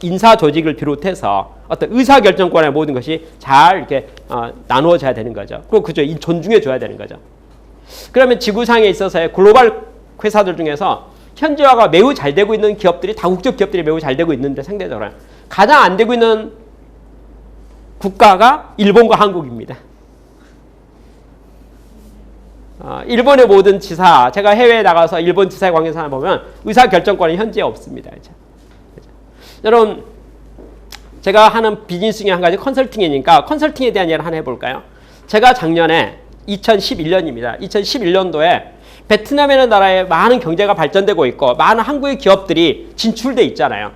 인사 조직을 비롯해서 어떤 의사결정권의 모든 것이 잘 이렇게 나누어져야 되는 거죠. 그리고 그죠, 존중해줘야 되는 거죠. 그러면 지구상에 있어서의 글로벌 회사들 중에서 현지화가 매우 잘 되고 있는 기업들이 다국적 기업들이 매우 잘 되고 있는데 상대적으로 가장 안 되고 있는 국가가 일본과 한국입니다. 일본의 모든 지사, 제가 해외에 나가서 일본 지사의 관계사를 보면 의사결정권은 현지에 없습니다. 이제. 여러분, 제가 하는 비즈니스 중에 한 가지 컨설팅이니까 컨설팅에 대한 얘기를 하나 해볼까요? 제가 작년에 2011년입니다. 2011년도에 베트남이라는 나라에 많은 경제가 발전되고 있고 많은 한국의 기업들이 진출돼 있잖아요.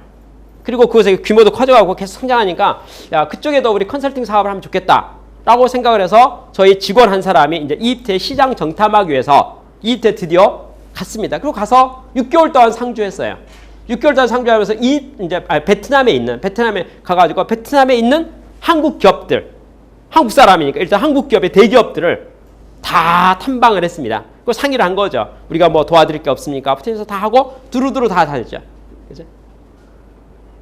그리고 그것의 규모도 커져가고 계속 성장하니까 야, 그쪽에도 우리 컨설팅 사업을 하면 좋겠다라고 생각을 해서 저희 직원 한 사람이 이제 이집트의 시장 정탐하기 위해서 이집트에 드디어 갔습니다. 그리고 가서 6개월 동안 상주했어요. 6개월 동안 상주하면서 베트남에 가가지고 베트남에 있는 한국 기업들, 한국 사람이니까 일단 한국 기업의 대기업들을 다 탐방을 했습니다. 그 상의를 한 거죠. 우리가 뭐 도와드릴 게 없습니까? 그래서 다 하고 두루두루 다 다녔죠. 그죠?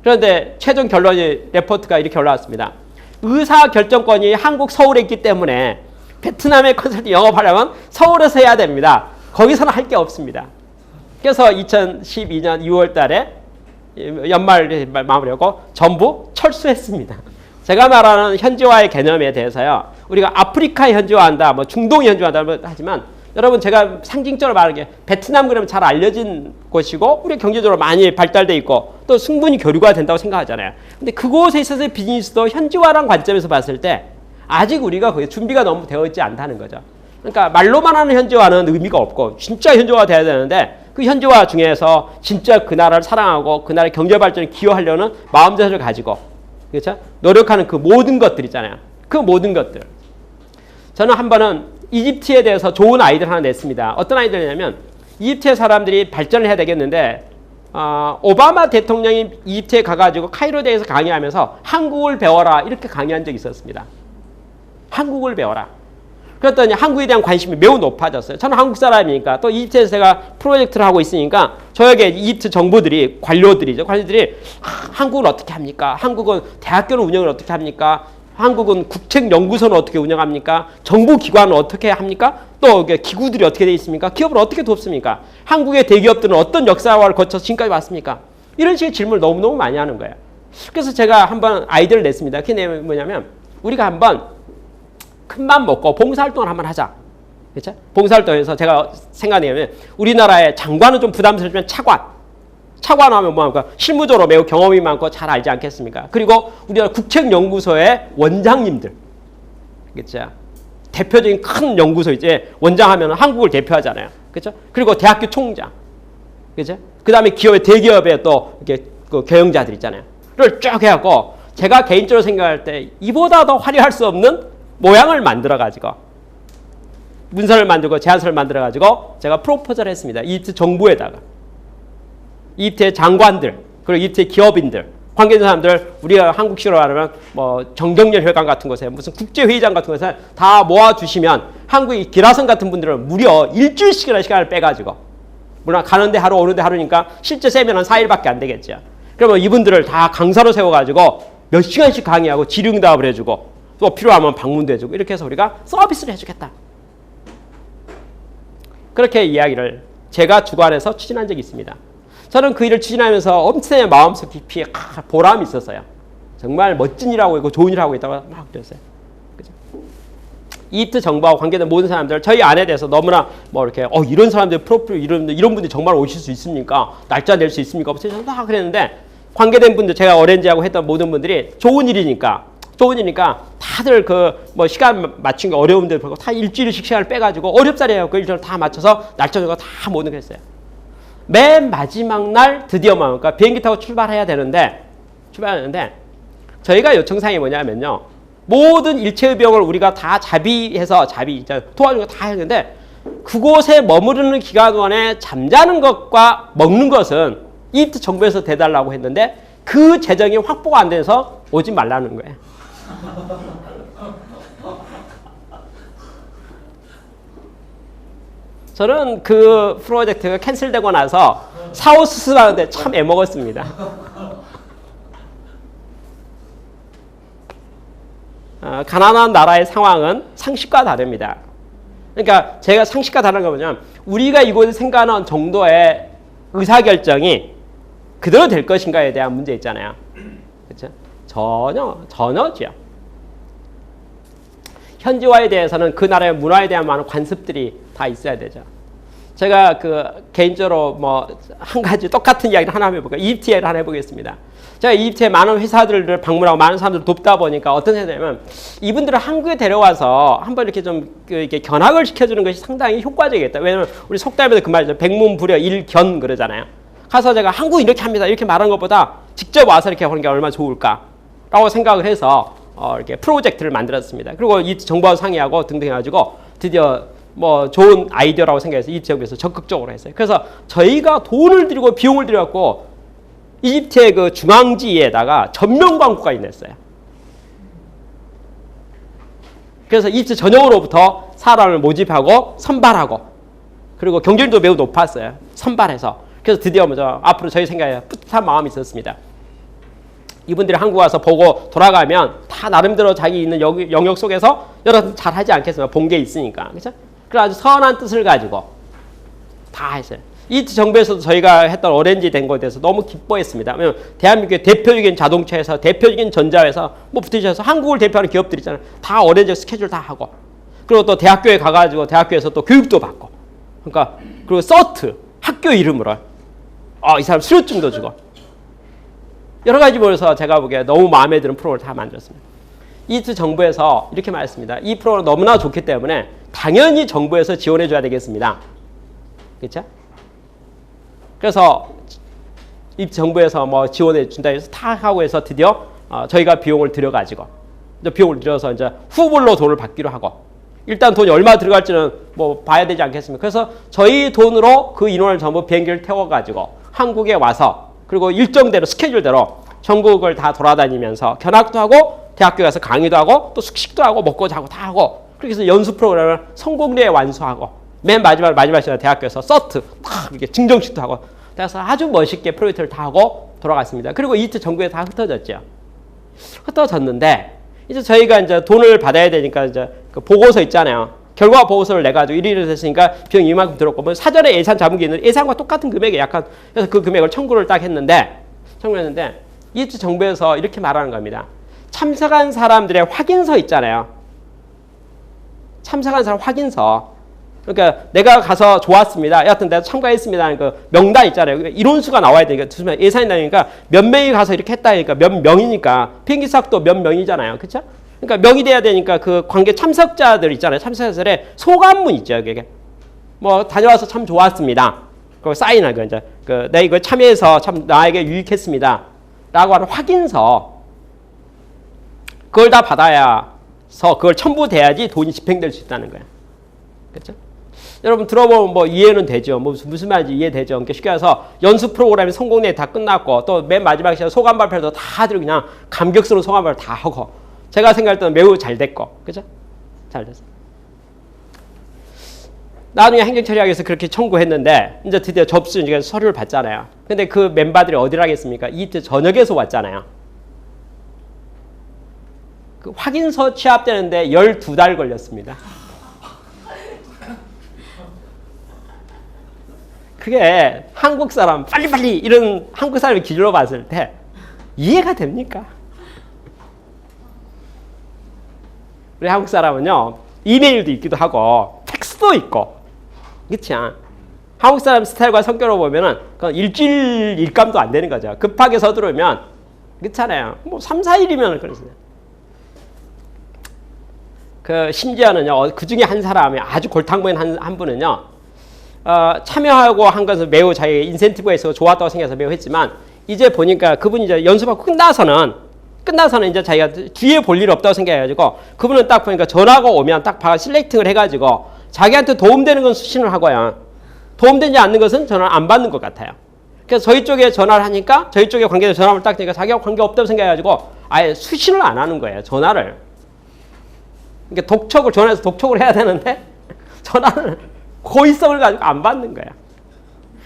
그런데 최종 결론이 레포트가 이렇게 올라왔습니다. 의사결정권이 한국 서울에 있기 때문에 베트남의 컨설팅 영업하려면 서울에서 해야 됩니다. 거기서는 할 게 없습니다. 그래서 2012년 2월 달에 연말 마무리하고 전부 철수했습니다. 제가 말하는 현지화의 개념에 대해서요. 우리가 아프리카에 현지화한다, 뭐 중동에 현지화한다 하지만 여러분 제가 상징적으로 말하는 게 베트남 그러면 잘 알려진 곳이고 우리 경제적으로 많이 발달돼 있고 또 충분히 교류가 된다고 생각하잖아요. 근데 그곳에 있어서의 비즈니스도 현지화라는 관점에서 봤을 때 아직 우리가 거기 준비가 너무 되어 있지 않다는 거죠. 그러니까 말로만 하는 현지화는 의미가 없고 진짜 현지화가 돼야 되는데 그 현지화 중에서 진짜 그 나라를 사랑하고 그 나라의 경제 발전에 기여하려는 마음자세를 가지고 그렇죠? 노력하는 그 모든 것들 있잖아요. 그 모든 것들. 저는 한 번은 이집트에 대해서 좋은 아이디어를 하나 냈습니다. 어떤 아이디어냐면 이집트의 사람들이 발전을 해야 되겠는데 오바마 대통령이 이집트에 가가지고 카이로에 대해서 강의하면서 한국을 배워라 이렇게 강의한 적이 있었습니다. 한국을 배워라. 그랬더니 한국에 대한 관심이 매우 높아졌어요. 저는 한국 사람이니까 또 이집트에서 제가 프로젝트를 하고 있으니까 저에게 이집트 정부들이 관료들이 한국은 어떻게 합니까? 한국은 대학교는 운영을 어떻게 합니까? 한국은 국책연구소는 어떻게 운영합니까? 정부기관은 어떻게 합니까? 또 기구들이 어떻게 되어 있습니까? 기업을 어떻게 돕습니까? 한국의 대기업들은 어떤 역사화를 거쳐서 지금까지 왔습니까? 이런 식의 질문을 너무너무 많이 하는 거예요. 그래서 제가 한번 아이디어를 냈습니다. 그게 뭐냐면 우리가 한번 큰맘 먹고 봉사활동을 한번 하자. 그렇죠? 봉사활동에서 제가 생각하면 우리나라의 장관은 좀 부담스럽지만 차관 하면 뭐합니까? 실무적으로 매우 경험이 많고 잘 알지 않겠습니까? 그리고 우리나라 국책연구소의 원장님들. 그렇죠? 대표적인 큰 연구소 이제 원장 하면 한국을 대표하잖아요. 그렇죠? 그리고 대학교 총장. 그렇죠? 그다음에 기업의 대기업의 또 이렇게 그 경영자들 있잖아요. 를 쭉 해갖고 제가 개인적으로 생각할 때 이보다 더 화려할 수 없는 모양을 만들어가지고 문서를 만들고 제안서를 만들어가지고 제가 프로포즈를 했습니다. 이집트 정부에다가. 이집트의 장관들, 그리고 이집트의 기업인들, 관계된 사람들, 우리가 한국식으로 말하면 뭐 정경련 회관 같은 곳에 무슨 국제회의장 같은 곳에 다 모아주시면 한국의 기라성 같은 분들은 무려 일주일씩이나 시간을 빼가지고 물론 가는데 하루 오는데 하루니까 실제 세미나는 4일밖에 안 되겠죠. 그러면 이분들을 다 강사로 세워가지고 몇 시간씩 강의하고 질의응답을 해주고 또 필요하면 방문도 해주고 이렇게 해서 우리가 서비스를 해주겠다. 그렇게 이야기를 제가 주관해서 추진한 적이 있습니다. 저는 그 일을 추진하면서 엄청나게 마음속 깊이 보람이 있었어요. 정말 멋진 일하고 있고 좋은 일하고 있다고 막 그랬어요. 그죠? 이집트 정부와 관계된 모든 사람들, 저희 안에 대해서 너무나 뭐 이렇게 이런 사람들 프로필 이런 분들이 정말 오실 수 있습니까? 날짜 낼 수 있습니까? 저는 막 그랬는데 관계된 분들, 제가 어렌지하고 했던 모든 분들이 좋은 일이니까 다들 그 뭐 시간 맞춘 게 어려운데 그렇고 다 일주일씩 시간을 빼가지고 어렵사리해요. 그 일정을 다 맞춰서 날짜 정도 다 모든 거 했어요. 맨 마지막 날 드디어 그러니까 비행기 타고 출발하는데 저희가 요청사항이 뭐냐면요. 모든 일체의 비용을 우리가 다 자비해서 도와준 거 다 했는데 그곳에 머무르는 기간 동안에 잠자는 것과 먹는 것은 이집트 정부에서 대달라고 했는데 그 재정이 확보가 안 돼서 오지 말라는 거예요. 저는 그 프로젝트가 캔슬되고 나서 사후 수습하는데 참 애먹었습니다. 가난한 나라의 상황은 상식과 다릅니다. 그러니까 제가 상식과 다른 거 뭐냐면 우리가 이곳에 생각하는 정도의 의사결정이 그대로 될 것인가에 대한 문제 있잖아요. 그렇죠? 전혀죠. 현지화에 대해서는 그 나라의 문화에 대한 많은 관습들이 다 있어야 되죠. 제가 개인적으로 한 가지 똑같은 이야기를 하나 해볼까요? 이집트 이야기를 하나 해보겠습니다. 제가 이집트의 많은 회사들을 방문하고 많은 사람들을 돕다 보니까 어떤 회사냐면 이분들을 한국에 데려와서 한번 이렇게 좀 이렇게 견학을 시켜주는 것이 상당히 효과적이겠다. 왜냐면 우리 속담에도 그 말이죠. 백문불여 일견 그러잖아요. 가서 제가 한국 이렇게 합니다. 이렇게 말한 것보다 직접 와서 이렇게 하는 게 얼마나 좋을까라고 생각을 해서 이렇게 프로젝트를 만들었습니다. 그리고 이 정부와 상의하고 등등 해가지고 드디어 좋은 아이디어라고 생각해서 이집트 정부에서 적극적으로 했어요. 그래서 저희가 돈을 들이고 비용을 들여갖고 이집트의 그 중앙지에다가 전면 광고가 있냈어요. 그래서 이집트 전역으로부터 사람을 모집하고 선발하고 그리고 경쟁률도 매우 높았어요. 선발해서. 그래서 드디어 앞으로 저희 생각에 뿌듯한 마음이 있었습니다. 이분들이 한국 와서 보고 돌아가면 다 나름대로 자기 있는 영역 속에서 여러 잘 하지 않겠습니까? 본 게 있으니까. 그렇죠? 그래서 아주 선한 뜻을 가지고 다 했어요. 이집트 정부에서도 저희가 했던 어렌지 된 것에 대해서 너무 기뻐했습니다. 왜냐면 대한민국의 대표적인 자동차회사, 대표적인 전자회사, 붙으셔서 한국을 대표하는 기업들 있잖아요. 다 어렌지 스케줄 다 하고. 그리고 또 대학교에 가가지고 대학교에서 또 교육도 받고. 그러니까, 그리고 서트, 학교 이름으로. 이 사람 수료증도 주고. 여러 가지 모여서 제가 보기에 너무 마음에 드는 프로를 다 만들었습니다. 이집트 정부에서 이렇게 말했습니다. 이 프로가 너무나 좋기 때문에 당연히 정부에서 지원해 줘야 되겠습니다. 그렇죠? 그래서 이집트 정부에서 지원해 준다 해서 다 하고 해서 드디어 저희가 비용을 들여가지고 비용을 들여서 이제 후불로 돈을 받기로 하고 일단 돈이 얼마 들어갈지는 봐야 되지 않겠습니까? 그래서 저희 돈으로 그 인원을 전부 비행기를 태워가지고 한국에 와서 그리고 일정대로 스케줄대로 전국을 다 돌아다니면서 견학도 하고 대학교 가서 강의도 하고 또 숙식도 하고 먹고 자고 다 하고 그렇게 해서 연수 프로그램을 성공리에 완수하고 맨 마지막 시간에 대학교에서 서트 딱 이렇게 증정식도 하고 그래서 아주 멋있게 프로젝트를 다 하고 돌아갔습니다. 그리고 이집트 전국에 다 흩어졌죠. 흩어졌는데 이제 저희가 이제 돈을 받아야 되니까 이제 그 보고서 있잖아요. 결과 보고서를 내가지고 일일이 됐으니까 비용 이만큼 들었고 사전에 예산 잡은 게 있는데 예산과 똑같은 금액이 약간 그래서 그 금액을 청구를 딱 했는데 이집트 정부에서 이렇게 말하는 겁니다. 참석한 사람들의 확인서 있잖아요. 참석한 사람 확인서. 그러니까 내가 가서 좋았습니다. 여하튼 내가 참가했습니다 하는 그 명단 있잖아요. 인원수가 나와야 되니까 예산이 나니까 몇 명이 가서 이렇게 했다 하니까 몇 명이니까 비행기 싹도 몇 명이잖아요. 그렇죠? 그러니까 명이 돼야 되니까 그 관계 참석자들 있잖아요. 참석자들의 소감문 있죠. 그게 다녀와서 참 좋았습니다. 그리고 사인하고 이제 내가 이거 참여해서 참 나에게 유익했습니다. 라고 하는 확인서. 그걸 다 받아야서 그걸 첨부돼야지 돈이 집행될 수 있다는 거예요. 그렇죠? 여러분 들어보면 이해는 되죠. 무슨 말인지 이해되죠. 그러니까 쉽게 해서 연수 프로그램이 성공리에 다 끝났고 또 맨 마지막 시간에 소감 발표도 다들 그냥 감격스러운 소감 발표 다 하고 제가 생각할 때는 매우 잘 됐고 그죠? 잘 됐어. 나중에 행정처리하기 위해서 그렇게 청구했는데 이제 드디어 접수 이제 서류를 받잖아요. 근데 그 멤버들이 어디를 하겠습니까? 이집트 전역에서 왔잖아요. 그 확인서 취합되는데 12달 걸렸습니다. 그게 한국 사람 빨리빨리 이런 한국 사람의 기준으로 봤을 때 이해가 됩니까? 우리 한국 사람은요 이메일도 있기도 하고 팩스도 있고 그렇지? 한국 사람 스타일과 성격으로 보면은 그건 일주일 일감도 안 되는 거죠. 급하게 서두르면 그렇잖아요. 뭐 3, 4일이면 그러세요. 그 심지어는요 그 중에 한 사람이 아주 골탕먹인 한 분은요 참여하고 한 것은 매우 자기 인센티브가 있어서 좋았다고 생각해서 매우 했지만 이제 보니까 그분이 이제 연습하고 끝나서는 이제 자기가 뒤에 볼 일 없다고 생각해가지고 그분은 딱 보니까 전화가 오면 딱 실렉팅을 해가지고 자기한테 도움되는 건 수신을 하고요. 도움되지 않는 것은 전화를 안 받는 것 같아요. 그래서 저희 쪽에 전화를 하니까 저희 쪽에 관계자 전화를 딱 되니까 자기하고 관계 없다고 생각해가지고 아예 수신을 안 하는 거예요. 전화를. 그러니까 전화해서 독촉을 해야 되는데 전화를 고의성을 가지고 안 받는 거야.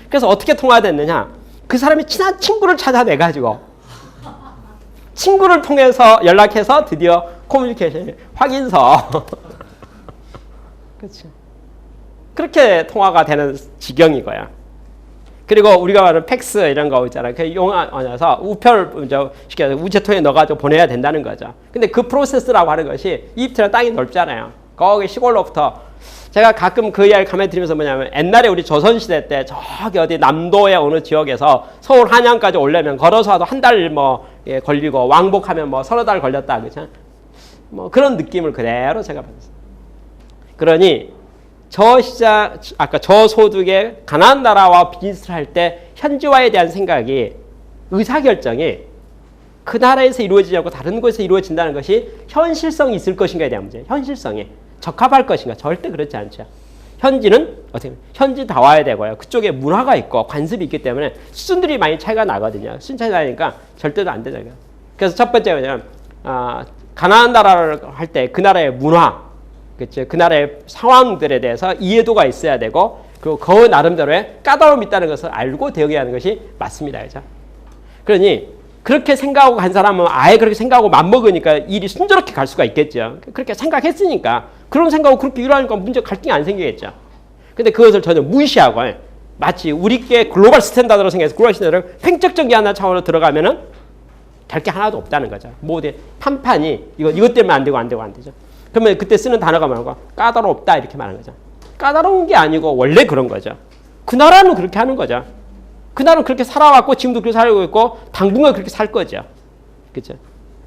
그래서 어떻게 통화가 됐느냐. 그 사람이 친한 친구를 찾아내가지고 친구를 통해서 연락해서 드디어 커뮤니케이션 확인서 그렇죠. 그렇게 통화가 되는 지경이고요. 그리고 우리가 말하는 팩스 이런 거 있잖아요. 그 용어서 우표를 시켜서 우체통에 넣어가지고 보내야 된다는 거죠. 근데 그 프로세스라고 하는 것이 이집트는 땅이 넓잖아요. 거기 시골로부터 제가 가끔 그 이야기를 가만히 들으면서 뭐냐면 옛날에 우리 조선시대 때 저기 어디 남도의 어느 지역에서 서울 한양까지 오려면 걸어서 와도 한 달 걸리고 왕복하면 뭐 서너 달 걸렸다. 그렇죠? 뭐 그런 느낌을 그대로 제가 받았어요. 그러니 아까 저소득의 가난한 나라와 비즈니스를 할 때 현지화에 대한 생각이 의사결정이 그 나라에서 이루어지지 않고 다른 곳에서 이루어진다는 것이 현실성이 있을 것인가에 대한 문제예요. 현실성이. 적합할 것인가? 절대 그렇지 않죠. 현지는 어떻게 현지다워야 되고요. 그쪽에 문화가 있고 관습이 있기 때문에 수준들이 많이 차이가 나거든요. 수준 차이 나니까 절대로 안 되죠. 그래서 첫 번째가 뭐냐면 가난한 나라를 할 때 그 나라의 문화, 그렇죠? 그 나라의 상황들에 대해서 이해도가 있어야 되고 그리고 그 나름대로의 까다로움이 있다는 것을 알고 대응해야 하는 것이 맞습니다. 그렇죠? 그러니 그렇게 생각하고 간 사람은 아예 그렇게 생각하고 맘먹으니까 일이 순조롭게 갈 수가 있겠죠. 그렇게 생각했으니까 그런 생각하고 그렇게 일하니까 문제 갈등이 안 생기겠죠. 근데 그것을 전혀 무시하고 마치 우리께 글로벌 스탠다드로 생각해서 글로벌 스탠다드를 횡격적인 하나 차원으로 들어가면은 될 게 하나도 없다는 거죠. 뭐 판판이 이것 때문에 안 되죠. 그러면 그때 쓰는 단어가 뭐라고? 까다롭다 이렇게 말하는 거죠. 까다로운 게 아니고 원래 그런 거죠. 그 나라는 그렇게 하는 거죠. 그 나라는 그렇게 살아왔고 지금도 그렇게 살고 있고 당분간 그렇게 살 거죠. 그렇죠?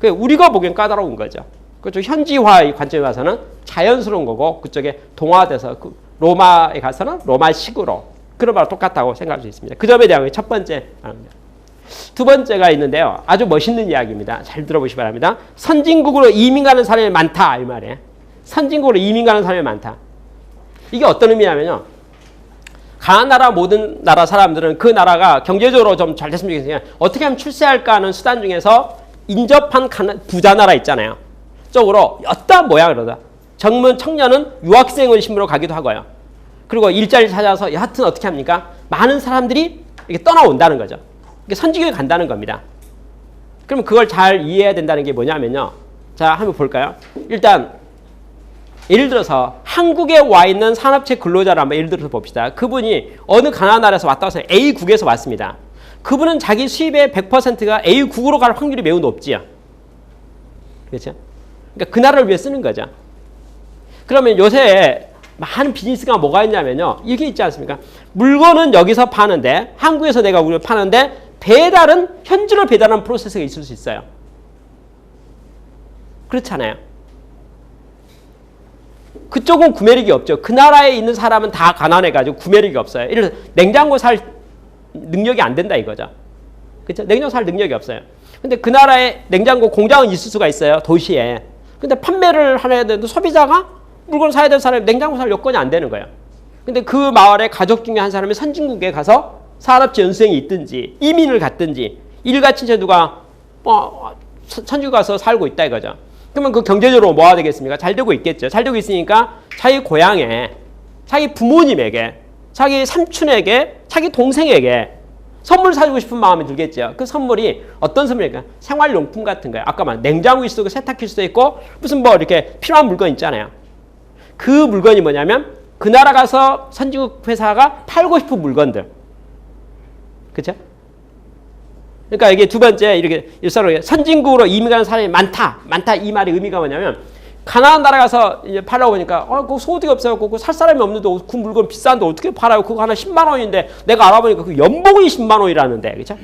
우리가 보기엔 까다로운 거죠. 그쪽 현지화의 관점에 와서는 자연스러운 거고 그쪽에 동화돼서 로마에 가서는 로마식으로 그런 말과 똑같다고 생각할 수 있습니다. 그 점에 대한 게 첫 번째 말입니다. 두 번째가 있는데요. 아주 멋있는 이야기입니다. 잘 들어보시기 바랍니다. 선진국으로 이민 가는 사람이 많다 이 말이에요. 선진국으로 이민 가는 사람이 많다. 이게 어떤 의미냐면요. 가난한 나라 모든 나라 사람들은 그 나라가 경제적으로 좀 잘 됐으면 좋겠으니까 어떻게 하면 출세할까 하는 수단 중에서 인접한 부자 나라 있잖아요. 쪽으로 어떠한 모양으로다. 젊은 청년은 유학생을 심으러 가기도 하고요. 그리고 일자리를 찾아서 여하튼 어떻게 합니까? 많은 사람들이 이렇게 떠나온다는 거죠. 이게 선진국에 간다는 겁니다. 그럼 그걸 잘 이해해야 된다는 게 뭐냐면요. 자, 한번 볼까요? 일단 예를 들어서 한국에 와 있는 산업체 근로자를 한번 예를 들어서 봅시다. 그분이 어느 가난한 나라에서 왔다 와서 A국에서 왔습니다. 그분은 자기 수입의 100%가 A국으로 갈 확률이 매우 높지요. 그렇죠? 그러니까 그 나라를 위해 쓰는 거죠. 그러면 요새 많은 비즈니스가 뭐가 있냐면요. 이게 있지 않습니까? 물건은 여기서 파는데 한국에서 내가 우리를 파는데 배달은 현지로 배달하는 프로세스가 있을 수 있어요. 그렇잖아요. 그쪽은 구매력이 없죠. 그 나라에 있는 사람은 다 가난해가지고 구매력이 없어요. 예를 들어서 냉장고 살 능력이 안 된다 이거죠. 그렇죠? 냉장고 살 능력이 없어요. 근데 그 나라에 냉장고 공장은 있을 수가 있어요. 도시에. 근데 판매를 해야 되는데 소비자가 물건을 사야 될 사람이 냉장고 살 여건이 안 되는 거예요. 근데 그 마을의 가족 중에 한 사람이 선진국에 가서 산업체 연수생이 있든지 이민을 갔든지 일가 친척 누가 선진국 가서 살고 있다 이거죠. 그러면 그 경제적으로 뭐가 되겠습니까? 잘 되고 있겠죠. 잘 되고 있으니까 자기 고향에, 자기 부모님에게, 자기 삼촌에게, 자기 동생에게 선물 사주고 싶은 마음이 들겠죠. 그 선물이 어떤 선물일까? 생활용품 같은 거예요. 아까 말한 냉장고일 수도 있고 세탁기일 수도 있고 무슨 뭐 이렇게 필요한 물건 있잖아요. 그 물건이 뭐냐면 그 나라 가서 선진국 회사가 팔고 싶은 물건들. 그렇죠? 그러니까 이게 두 번째 이렇게 일사로 선진국으로 이민 가는 사람이 많다 이 말의 의미가 뭐냐면 가난한 나라 가서 이제 팔라고 보니까 그거 소득이 없어요. 그거 살 사람이 없는데 그 물건 비싼데 어떻게 팔아요? 그거 하나 10만 원인데 내가 알아보니까 그 연봉이 10만 원이라는데 그렇죠?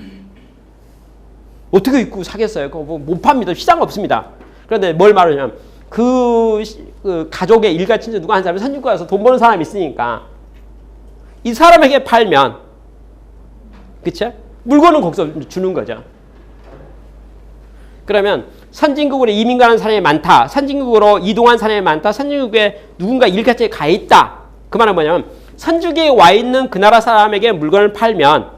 어떻게 입고 사겠어요? 그거 못 팝니다. 시장 없습니다. 그런데 뭘 말하냐면 그 가족의 일가 친척 누가 한 사람이 선진국 가서 돈 버는 사람이 있으니까 이 사람에게 팔면 그쵸? 물건은 거기서 주는 거죠. 그러면 선진국으로 이민 가는 사람이 많다. 선진국으로 이동한 사람이 많다. 선진국에 누군가 일가처에 가 있다. 그 말은 뭐냐면 선진국에 와 있는 그 나라 사람에게 물건을 팔면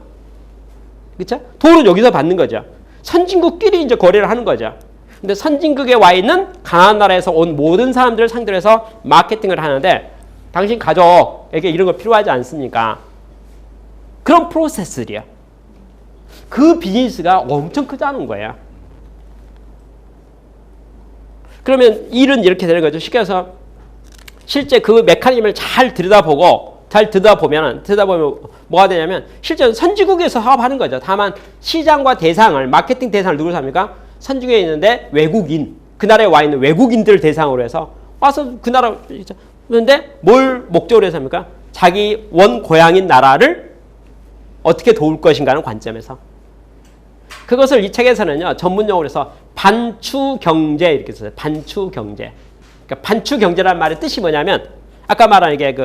그쵸? 돈은 여기서 받는 거죠. 선진국끼리 이제 거래를 하는 거죠. 근데 선진국에 와 있는 가난한 나라에서 온 모든 사람들을 상대로 해서 마케팅을 하는데 당신 가족에게 이런 거 필요하지 않습니까? 그런 프로세스들이야. 그 비즈니스가 엄청 크다는 거야. 그러면 일은 이렇게 되는 거죠. 쉽게 해서 실제 그 메커니즘을 잘 들여다보면 뭐가 되냐면 실제 선진국에서 사업하는 거죠. 다만 시장과 대상을 마케팅 대상을 누구로 삽니까? 선진국에 있는데 외국인 그 나라에 와 있는 외국인들을 대상으로 해서 와서 그 나라 그런데 뭘 목적으로 해서 합니까? 자기 원 고향인 나라를 어떻게 도울 것인가 하는 관점에서 그것을 이 책에서는요 전문 용어로 해서 반추경제 이렇게 써요. 반추경제. 그러니까 반추경제라는 말의 뜻이 뭐냐면 아까 말한 이게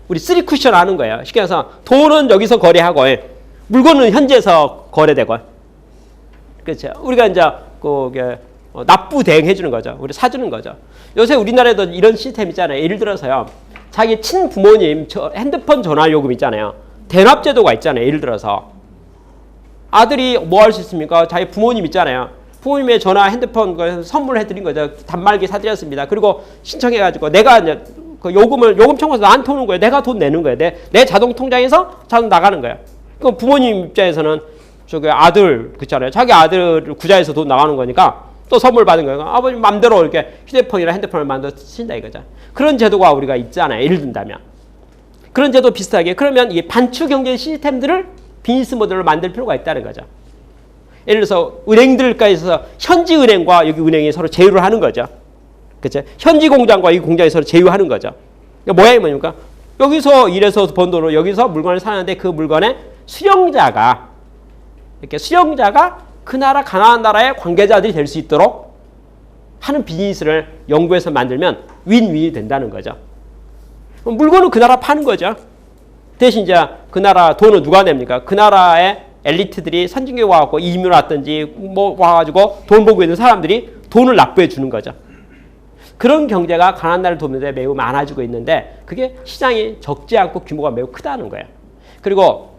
우리 3쿠션 하는 거예요. 쉽게 해서 돈은 여기서 거래하고 물건은 현지에서 거래되고 그렇죠. 우리가 이제 납부 대행해 주는 거죠. 우리 사주는 거죠. 요새 우리나라에도 이런 시스템 있잖아요. 예를 들어서요. 자기 친부모님 핸드폰 전화 요금 있잖아요. 대납 제도가 있잖아요. 예를 들어서 아들이 뭐 할 수 있습니까? 자기 부모님 있잖아요. 부모님의 전화 핸드폰 선물해 드린 거죠. 단말기 사드렸습니다. 그리고 신청해 가지고 내가 이제 그 요금 청구서 나한테 오는 거예요. 내가 돈 내는 거예요. 내 자동 통장에서 자동 나가는 거예요. 그럼 부모님 입장에서는 저기 아들 그렇잖아요. 자기 아들 구자에서 돈 나가는 거니까 또 선물 받은 거예요. 아버님 맘대로 이렇게 휴대폰이나 핸드폰을 만들어 쓰신다 이거죠. 그런 제도가 우리가 있잖아요. 예를 든다면. 그런 제도 비슷하게 그러면 이 반추 경제 시스템들을 비즈니스 모델로 만들 필요가 있다는 거죠. 예를 들어서 은행들까지서 현지 은행과 여기 은행이 서로 제휴를 하는 거죠. 그렇죠? 현지 공장과 이 공장이 서로 제휴하는 거죠. 그러니까 모양이 뭐니까 여기서 일해서 번 돈으로 여기서 물건을 사는데 그 물건의 수령자가 그 나라 가난한 나라의 관계자들이 될 수 있도록 하는 비즈니스를 연구해서 만들면 윈윈이 된다는 거죠. 물건은 그 나라 파는 거죠. 대신 이제 그 나라 돈은 누가 냅니까? 그 나라의 엘리트들이 선진국에 와갖고 이민 왔든지 뭐 와가지고 돈 벌고 있는 사람들이 돈을 납부해 주는 거죠. 그런 경제가 가난한 나라를 돕는 데 매우 많아지고 있는데 그게 시장이 적지 않고 규모가 매우 크다는 거예요. 그리고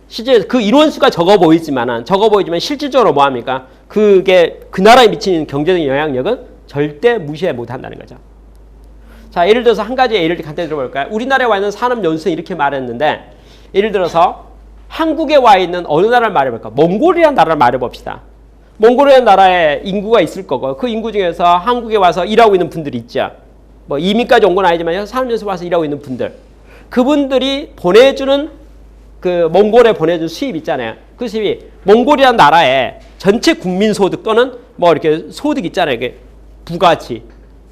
실제 그 인원수가 적어 보이지만 실질적으로 뭐 합니까? 그게 그 나라에 미치는 경제적인 영향력은 절대 무시해 못 한다는 거죠. 자, 예를 들어서 한 가지 예를 간단히 들어볼까요? 우리나라에 와 있는 산업 연수생 이렇게 말했는데 예를 들어서 한국에 와 있는 어느 나라를 말해볼까? 몽골이라는 나라를 말해봅시다. 몽골이라는 나라에 인구가 있을 거고 그 인구 중에서 한국에 와서 일하고 있는 분들이 있죠. 뭐 이민까지 온 건 아니지만 산업 연수 와서 일하고 있는 분들. 그분들이 보내주는 그 몽골에 보내준 수입 있잖아요. 그 수입이 몽골이라는 나라의 전체 국민 소득 또는 뭐 이렇게 소득 있잖아요. 이게 부가치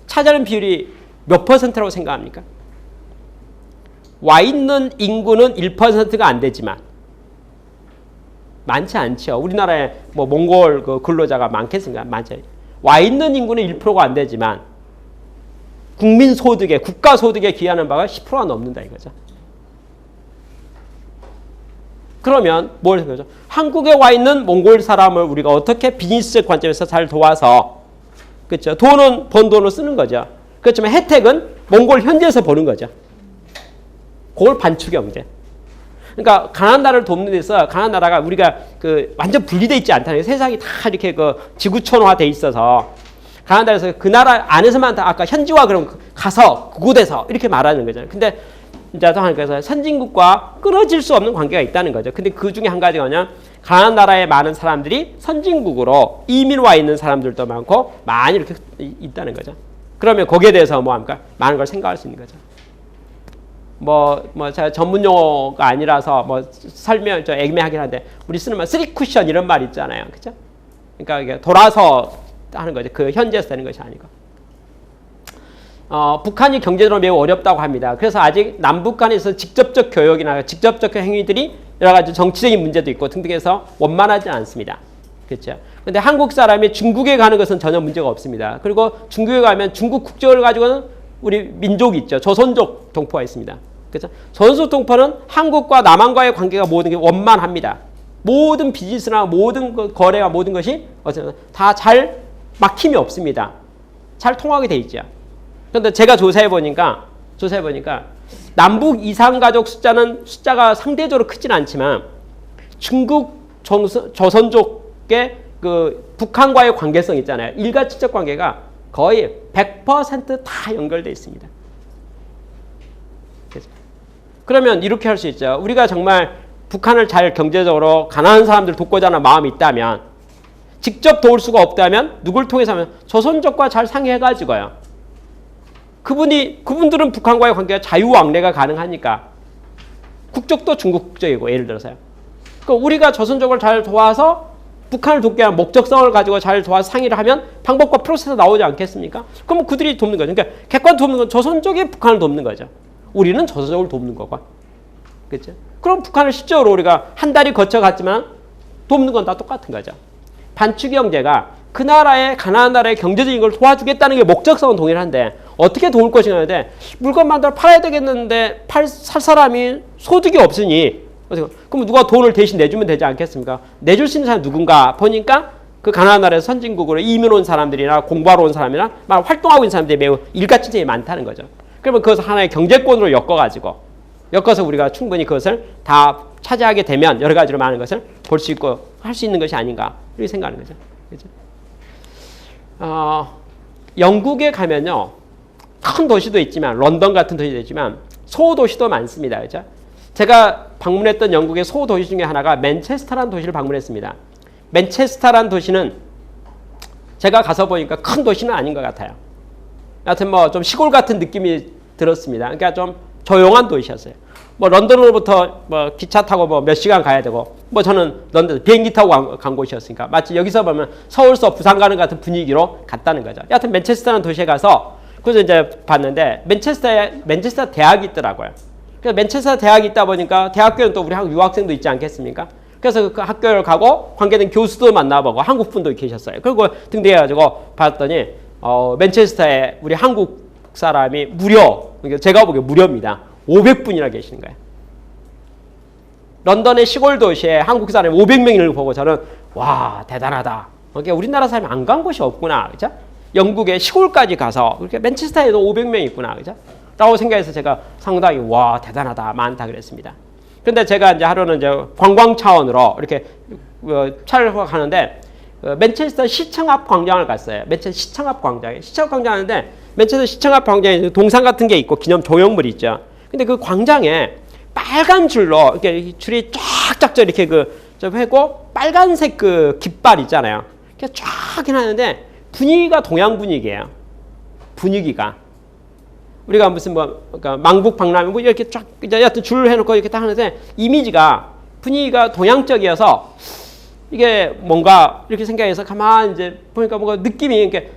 차지하는 비율이 몇 %라고 생각합니까? 와 있는 인구는 1%가 안 되지만 많지 않죠. 우리나라에 뭐 몽골 그 근로자가 많겠습니까? 많죠. 와 있는 인구는 1%가 안 되지만 국민 소득에 국가 소득에 기여하는 바가 10%가 넘는다 이거죠. 그러면 뭘 생각하죠? 한국에 와 있는 몽골 사람을 우리가 어떻게 비즈니스 관점에서 잘 도와서 그렇죠? 번 돈을 쓰는 거죠. 그렇지만 혜택은 몽골 현지에서 버는 거죠. 그걸 반추 경제. 그러니까 가난한 나라를 돕는 데서 가난한 나라가 우리가 그 완전 분리돼 있지 않다는 세상이 다 이렇게 그 지구촌화돼 있어서 가난한 나라에서 그 나라 안에서만 다 아까 현지화 그럼 가서 그곳에서 이렇게 말하는 거잖아요. 근데 이제 또 하니까 선진국과 끊어질 수 없는 관계가 있다는 거죠. 근데 그 중에 한 가지가 뭐냐 가난한 나라에 많은 사람들이 선진국으로 이민 와 있는 사람들도 많고 많이 이렇게 있다는 거죠. 그러면 거기에 대해서 뭐 합니까? 많은 걸 생각할 수 있는 거죠. 제가 전문 용어가 아니라서 애매하긴 한데, 우리 쓰는 말, 쓰리 쿠션 이런 말 있잖아요. 그죠? 그러니까 이게 돌아서 하는 거죠. 그 현지에서 되는 것이 아니고. 북한이 경제적으로 매우 어렵다고 합니다. 그래서 아직 남북 간에서 직접적 교역이나 직접적 행위들이 여러 가지 정치적인 문제도 있고 등등해서 원만하지 않습니다. 그렇죠? 근데 한국 사람이 중국에 가는 것은 전혀 문제가 없습니다. 그리고 중국에 가면 중국 국적을 가지고는 우리 민족이 있죠. 조선족 동포가 있습니다. 그렇죠? 조선족 동포는 한국과 남한과의 관계가 모든 게 원만합니다. 모든 비즈니스나 모든 거래가 모든 것이 다 잘 막힘이 없습니다. 잘 통하게 돼 있죠. 그런데 제가 조사해 보니까 남북 이산 가족 숫자가 상대적으로 크진 않지만 중국 조선족의 그 북한과의 관계성 있잖아요. 일가친척 관계가 거의 100%다 연결되어 있습니다. 그러면 이렇게 할 수 있죠. 우리가 정말 북한을 잘 경제적으로 가난한 사람들 돕고자 하는 마음이 있다면, 직접 도울 수가 없다면 누굴 통해서 하면 조선족과 잘 상의해가지고요. 그분들은 북한과의 관계가 자유왕래가 가능하니까 국적도 중국 국적이고, 예를 들어서요. 그러니까 우리가 조선족을 잘 도와서 북한을 돕게 하는 목적성을 가지고 잘 도와서 상의를 하면 방법과 프로세스가 나오지 않겠습니까? 그럼 그들이 돕는 거죠. 그러니까 객관 돕는 건 조선족이 북한을 돕는 거죠. 우리는 조선족을 돕는 거고. 그렇죠? 그럼 북한을 실제로 우리가 한 달이 거쳐갔지만 돕는 건 다 똑같은 거죠. 반축 경제가 그 나라의 가난한 나라의 경제적인 걸 도와주겠다는 게 목적성은 동일한데 어떻게 도울 것인가 하는데, 물건 만들어 팔아야 되겠는데 살 사람이 소득이 없으니 그럼 누가 돈을 대신 내주면 되지 않겠습니까? 내줄 수 있는 사람이 누군가 보니까 그 가난한 나라의 선진국으로 이민 온 사람들이나 공부하러 온 사람이나 활동하고 있는 사람들이 매우 일가친척이 많다는 거죠. 그러면 그것을 하나의 경제권으로 엮어서 우리가 충분히 그것을 다 차지하게 되면 여러 가지로 많은 것을 볼 수 있고 할 수 있는 것이 아닌가 이렇게 생각하는 거죠. 그렇죠? 영국에 가면요, 큰 도시도 있지만 런던 같은 도시도 있지만 소도시도 많습니다. 그렇죠? 제가 방문했던 영국의 소도시 중에 하나가 맨체스터라는 도시를 방문했습니다. 맨체스터라는 도시는 제가 가서 보니까 큰 도시는 아닌 것 같아요. 하여튼 좀 시골 같은 느낌이 들었습니다. 그러니까 좀 조용한 도시였어요. 런던으로부터 기차 타고 몇 시간 가야 되고, 저는 런던 비행기 타고 간 곳이었으니까 마치 여기서 보면 서울서 부산 가는 같은 분위기로 갔다는 거죠. 여하튼 맨체스터라는 도시에 가서 그래서 이제 봤는데 맨체스터 대학이 있더라고요. 그래서 맨체스터 대학이 있다 보니까 대학교는 또 우리 한국 유학생도 있지 않겠습니까? 그래서 그 학교를 가고 관계된 교수도 만나보고 한국 분도 계셨어요. 그리고 등대해가지고 봤더니 맨체스터에 우리 한국 사람이 제가 보기에 무려입니다. 500분이나 계시는 거예요. 런던의 시골 도시에 한국 사람이 500명을 보고 저는 와, 대단하다. 그러니까 우리나라 사람이 안 간 곳이 없구나. 그죠? 영국의 시골까지 가서 이렇게 맨체스터에도 500명이 있구나. 그죠? 라고 생각해서 제가 상당히 와, 대단하다, 많다 그랬습니다. 근데 제가 이제 하루는 이제 관광 차원으로 이렇게 차를 가는데 맨체스터 시청 앞 광장을 갔어요. 맨체스터 시청 앞 광장에. 시청 앞 광장 하는데 맨체스터 시청 앞 광장에 동상 같은 게 있고 기념 조형물이 있죠. 근데 그 광장에 빨간 줄로 이렇게 줄이 쫙쫙 이렇게 회고 빨간색 그 깃발 있잖아요. 이렇게 쫙 하는데 분위기가 동양 분위기예요. 분위기가. 우리가 무슨 그러니까 망국 박람회 이렇게 쫙 여하튼 줄 해놓고 이렇게 딱 하는데 이미지가 분위기가 동양적이어서 이게 뭔가 이렇게 생각해서 가만히 이제 보니까 뭔가 느낌이 이렇게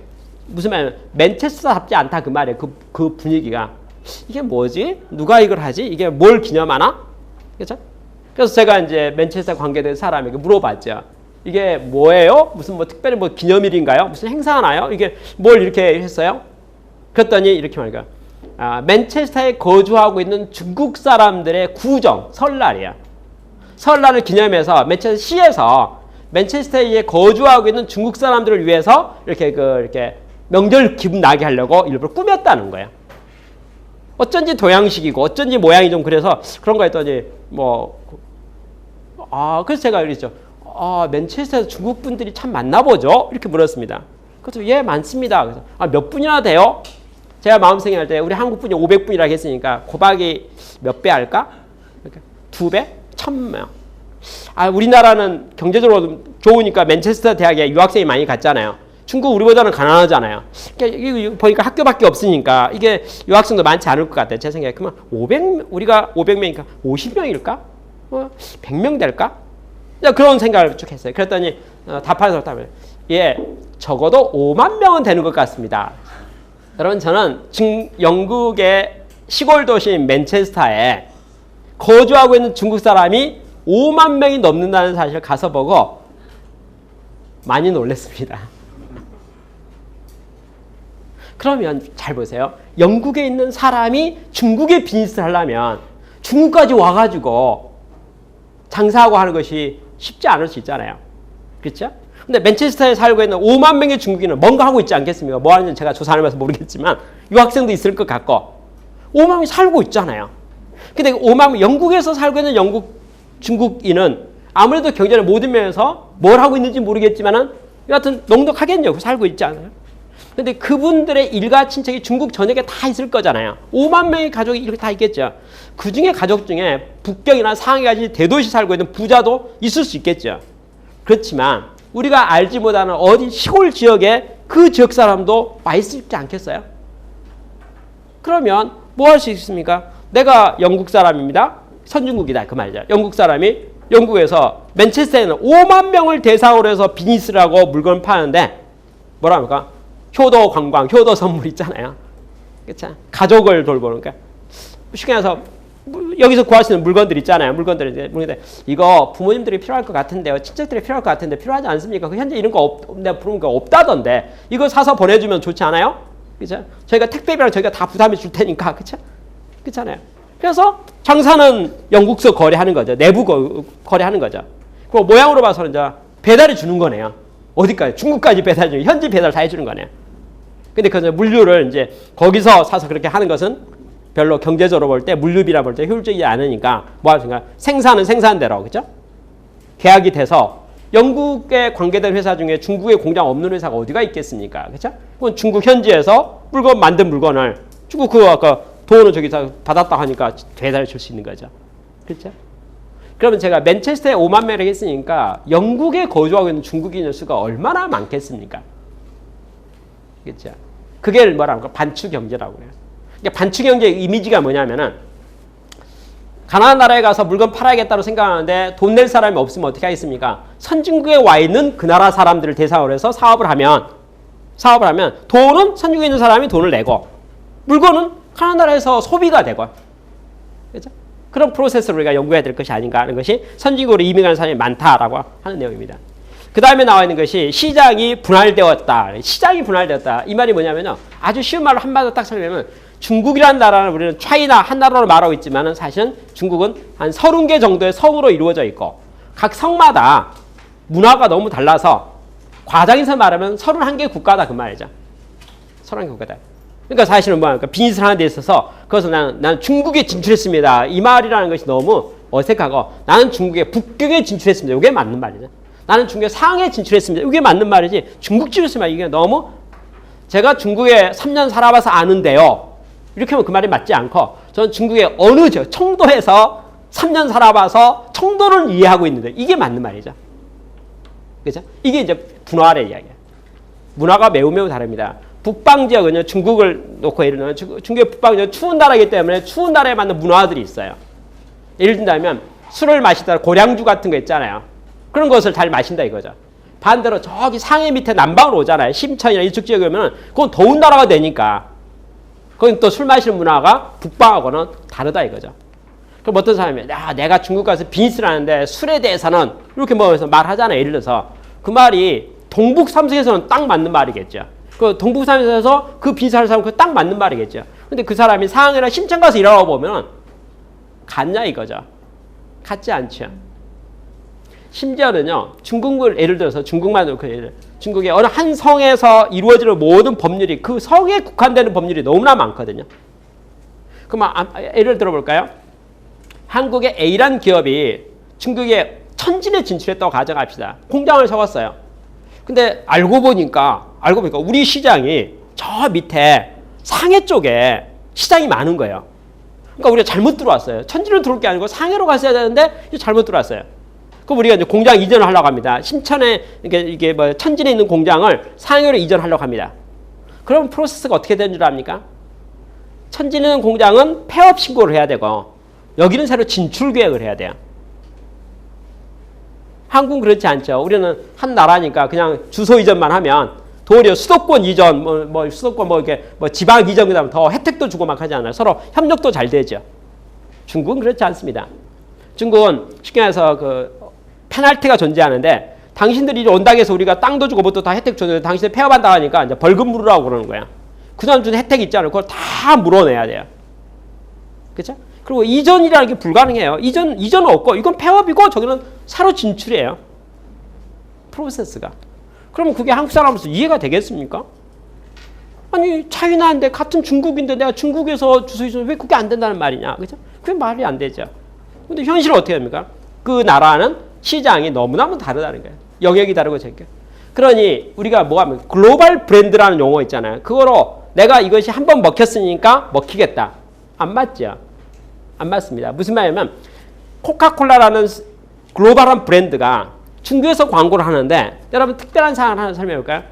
무슨 말이냐면 맨체스터답지 않다 그 말이에요. 그 분위기가. 이게 뭐지? 누가 이걸 하지? 이게 뭘 기념하나? 그렇죠? 그래서 제가 이제 맨체스터 관계된 사람에게 물어봤죠. 이게 뭐예요? 무슨 특별히 기념일인가요? 무슨 행사하나요? 이게 뭘 이렇게 했어요? 그랬더니 이렇게 말해요. 맨체스터에 거주하고 있는 중국 사람들의 구정, 설날이에요. 설날을 기념해서 맨체스터 시에서 맨체스터에 거주하고 있는 중국 사람들을 위해서 이렇게 명절 기분 나게 하려고 일부러 꾸몄다는 거예요. 어쩐지 동양식이고 어쩐지 모양이 좀 그래서 그런 거 했더니 그래서 제가 그랬죠. 맨체스터에서 중국 분들이 참 많나 보죠? 이렇게 물었습니다. 그래서 예, 많습니다. 그래서 몇 분이나 돼요? 제가 마음생각 할 때 우리 한국 분이 500분이라고 했으니까 곱하기 몇 배 할까? 2배? 1000명. 우리나라는 경제적으로 좋으니까 맨체스터 대학에 유학생이 많이 갔잖아요. 중국 우리보다는 가난하잖아요. 그러니까 이거 보니까 학교밖에 없으니까 이게 유학생도 많지 않을 것 같아요. 제 생각에. 그러면 우리가 500명이니까 50명일까? 100명 될까? 그런 생각을 쭉 했어요. 그랬더니 답하는 사람이 예, 적어도 5만 명은 되는 것 같습니다. 여러분 저는 영국의 시골 도시인 맨체스터에 거주하고 있는 중국 사람이 5만 명이 넘는다는 사실을 가서 보고 많이 놀랐습니다. 그러면 잘 보세요. 영국에 있는 사람이 중국에 비즈니스를 하려면 중국까지 와가지고 장사하고 하는 것이 쉽지 않을 수 있잖아요. 그렇죠? 근데 맨체스터에 살고 있는 5만 명의 중국인은 뭔가 하고 있지 않겠습니까? 뭐 하는지 제가 조사 안 해봐서 모르겠지만 유학생도 있을 것 같고 5만 명이 살고 있잖아요. 근데 5만 명, 영국에서 살고 있는 중국인은 아무래도 경제의 모든 면에서 뭘 하고 있는지 모르겠지만은 여하튼 넉넉하겠냐고 살고 있지 않아요? 근데 그분들의 일가 친척이 중국 전역에 다 있을 거잖아요. 5만 명의 가족이 이렇게 다 있겠죠. 그 중에 가족 중에 북경이나 상해까지 대도시 살고 있는 부자도 있을 수 있겠죠. 그렇지만 우리가 알지 못하는 어디 시골 지역에 그 지역 사람도 와 있지 않겠어요? 그러면 뭐 할 수 있습니까? 내가 영국 사람입니다. 선진국이다 그 말이죠. 영국 사람이 영국에서 맨체스터에는 5만 명을 대상으로 해서 비즈니스를 하고 물건을 파는데 뭐라 합니까? 효도 관광, 효도 선물 있잖아요. 그렇죠? 가족을 돌보는 거. 쉽게 말해서 여기서 구할 수 있는 물건들 있잖아요. 물건들 이거 부모님들이 필요할 것 같은데요. 친척들이 필요할 것 같은데 필요하지 않습니까? 그 현재 이런 거 내가 부르는 거 없다던데 이거 사서 보내주면 좋지 않아요? 그렇죠? 저희가 택배비랑 저희가 다 부담해 줄 테니까 그렇죠? 그렇잖아요. 그래서 장사는 영국서 거래하는 거죠. 내부 거래하는 거죠. 그 모양으로 봐서는 이제 배달해 주는 거네요. 어디까지? 중국까지 배달 주는 현지 배달 다 해주는 거네요. 근데 그 물류를 이제 거기서 사서 그렇게 하는 것은 별로 경제적으로 볼 때 물류비라 볼 때 효율적이지 않으니까 뭐 하든가 생산은 생산대로 그죠? 계약이 돼서 영국에 관계된 회사 중에 중국에 공장 없는 회사가 어디가 있겠습니까? 그죠? 그건 중국 현지에서 만든 물건을 중국 그 아까 돈을 저기서 받았다 하니까 배달해 줄 수 있는 거죠. 그렇죠? 그러면 제가 맨체스터에 5만 명을 했으니까 영국에 거주하고 있는 중국인의 수가 얼마나 많겠습니까? 그렇죠? 그게 뭐라고 반추 경제라고 해요. 그러니까 반추 경제의 이미지가 뭐냐면은 가난한 나라에 가서 물건 팔아야겠다고 생각하는데 돈 낼 사람이 없으면 어떻게 하겠습니까? 선진국에 와 있는 그 나라 사람들을 대상으로 해서 사업을 하면 돈은 선진국에 있는 사람이 돈을 내고 물건은 가난한 나라에서 소비가 되고 그렇죠? 그런 프로세스를 우리가 연구해야 될 것이 아닌가 하는 것이 선진국으로 이민하는 사람이 많다라고 하는 내용입니다. 그 다음에 나와 있는 것이 시장이 분할되었다. 시장이 분할되었다. 이 말이 뭐냐면요. 아주 쉬운 말로 한마디로 딱 설명하면 중국이라는 나라는 우리는 차이나 한 나라로 말하고 있지만 사실은 중국은 한 30개 정도의 성으로 이루어져 있고 각 성마다 문화가 너무 달라서 과장해서 말하면 31개 국가다 그 말이죠. 31개 국가다. 그러니까 사실은 뭐야? 비즈니스를 하는 데 있어서 그래서 나는 중국에 진출했습니다. 이 말이라는 것이 너무 어색하고 나는 중국의 북경에 진출했습니다. 이게 맞는 말이죠. 나는 중국의 상해에 진출했습니다. 이게 맞는 말이지. 중국 진출했습니다. 이게 너무 제가 중국에 3년 살아봐서 아는데요. 이렇게 하면 그 말이 맞지 않고 저는 중국의 어느 청도에서 3년 살아봐서 청도를 이해하고 있는데 이게 맞는 말이죠. 그죠? 이게 이제 분화의 이야기예요. 문화가 매우 다릅니다. 북방 지역은요, 중국을 놓고 예를 들면 중국의 북방 지역은 추운 나라이기 때문에 추운 나라에 맞는 문화들이 있어요. 예를 든다면 술을 마시다 고량주 같은 거 있잖아요. 그런 것을 잘 마신다 이거죠. 반대로 저기 상해 밑에 남방으로 오잖아요. 심천이나 이쪽 지역에 오면 그건 더운 나라가 되니까 거긴 또 술 마시는 문화가 북방하고는 다르다 이거죠. 그럼 어떤 사람이 내가 중국 가서 비즈니스를 하는데 술에 대해서는 이렇게 뭐해서 말하잖아요. 예를 들어서 그 말이 동북 삼성에서는 딱 맞는 말이겠죠. 그 동북 삼성에서 그 비즈니스 하는 사람은 딱 맞는 말이겠죠. 근데 그 사람이 상해나 심천 가서 일하고 보면 같냐 이거죠. 같지 않죠. 심지어는요, 중국을 예를 들어서 중국만 놓고 중국의 어느 한 성에서 이루어지는 모든 법률이 그 성에 국한되는 법률이 너무나 많거든요. 그럼 예를 들어볼까요? 한국의 A라는 기업이 중국의 천진에 진출했다고 가정합시다. 공장을 세웠어요. 근데 알고 보니까 우리 시장이 저 밑에 상해 쪽에 시장이 많은 거예요. 그러니까 우리가 잘못 들어왔어요. 천진으로 들어올 게 아니고 상해로 갔어야 되는데 잘못 들어왔어요. 그럼 우리가 이제 공장 이전을 하려고 합니다. 신천에 이게 뭐 천진에 있는 공장을 상해로 이전하려고 합니다. 그럼 프로세스가 어떻게 되는 줄 압니까? 천진에 있는 공장은 폐업 신고를 해야 되고 여기는 새로 진출 계획을 해야 돼요. 한국은 그렇지 않죠. 우리는 한 나라니까 그냥 주소 이전만 하면 도리어 수도권 이전, 수도권 이렇게 지방 이전 그다음 더 혜택도 주고 막 하지 않아요. 서로 협력도 잘 되죠. 중국은 그렇지 않습니다. 중국은 쉽게 말해서 그 페널티가 존재하는데 당신들이 온다고 해서 우리가 땅도 주고 뭣도 다 혜택 줘도 당신들 폐업한다 하니까 이제 벌금 물으라고 그러는 거야. 그 다음 준 혜택 있잖아요. 그걸 다 물어내야 돼요. 그렇죠? 그리고 이전이라는 게 불가능해요. 이전은 없고 이건 폐업이고 저기는 새로 진출이에요. 프로세스가. 그러면 그게 한국 사람으로서 이해가 되겠습니까? 아니 차이나인데 같은 중국인데 내가 중국에서 주소 있으면 왜 그게 안 된다는 말이냐. 그죠? 그게 말이 안 되죠. 근데 현실은 어떻게 됩니까? 그 나라는 시장이 너무너무 다르다는 거예요. 영역이 다르고 저게. 그러니 우리가 뭐 하면 글로벌 브랜드라는 용어 있잖아요. 그거로 내가 이것이 한번 먹혔으니까 먹히겠다. 안 맞죠? 안 맞습니다. 무슨 말이냐면 코카콜라라는 글로벌한 브랜드가 중국에서 광고를 하는데 여러분 특별한 사항을 하나 설명해볼까요?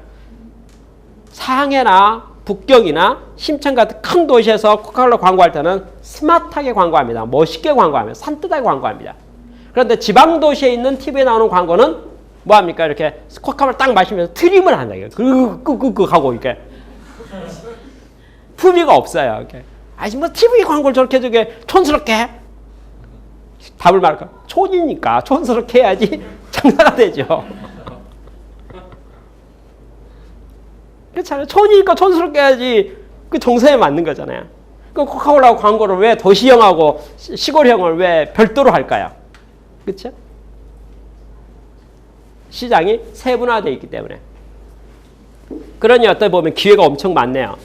상해나 북경이나 심천 같은 큰 도시에서 코카콜라 광고할 때는 스마트하게 광고합니다. 멋있게 광고합니다. 산뜻하게 광고합니다. 그런데 지방 도시에 있는 TV에 나오는 광고는 뭐합니까? 이렇게 코카콜라 딱 마시면서 트림을 한다. 끄끄끄끄 하고 이렇게 품위가 없어요. 이렇게. 아니 뭐 TV 광고를 저렇게 촌스럽게 답을 말할까? 촌이니까 촌스럽게 해야지 장사가 되죠. 그렇잖아요. 촌이니까 촌스럽게 해야지 그 정서에 맞는 거잖아요. 그 코카콜라 광고를 왜 도시형하고 시골형을 왜 별도로 할까요? 그렇죠? 시장이 세분화되어 있기 때문에. 그러니 어떻게 보면 기회가 엄청 많네요.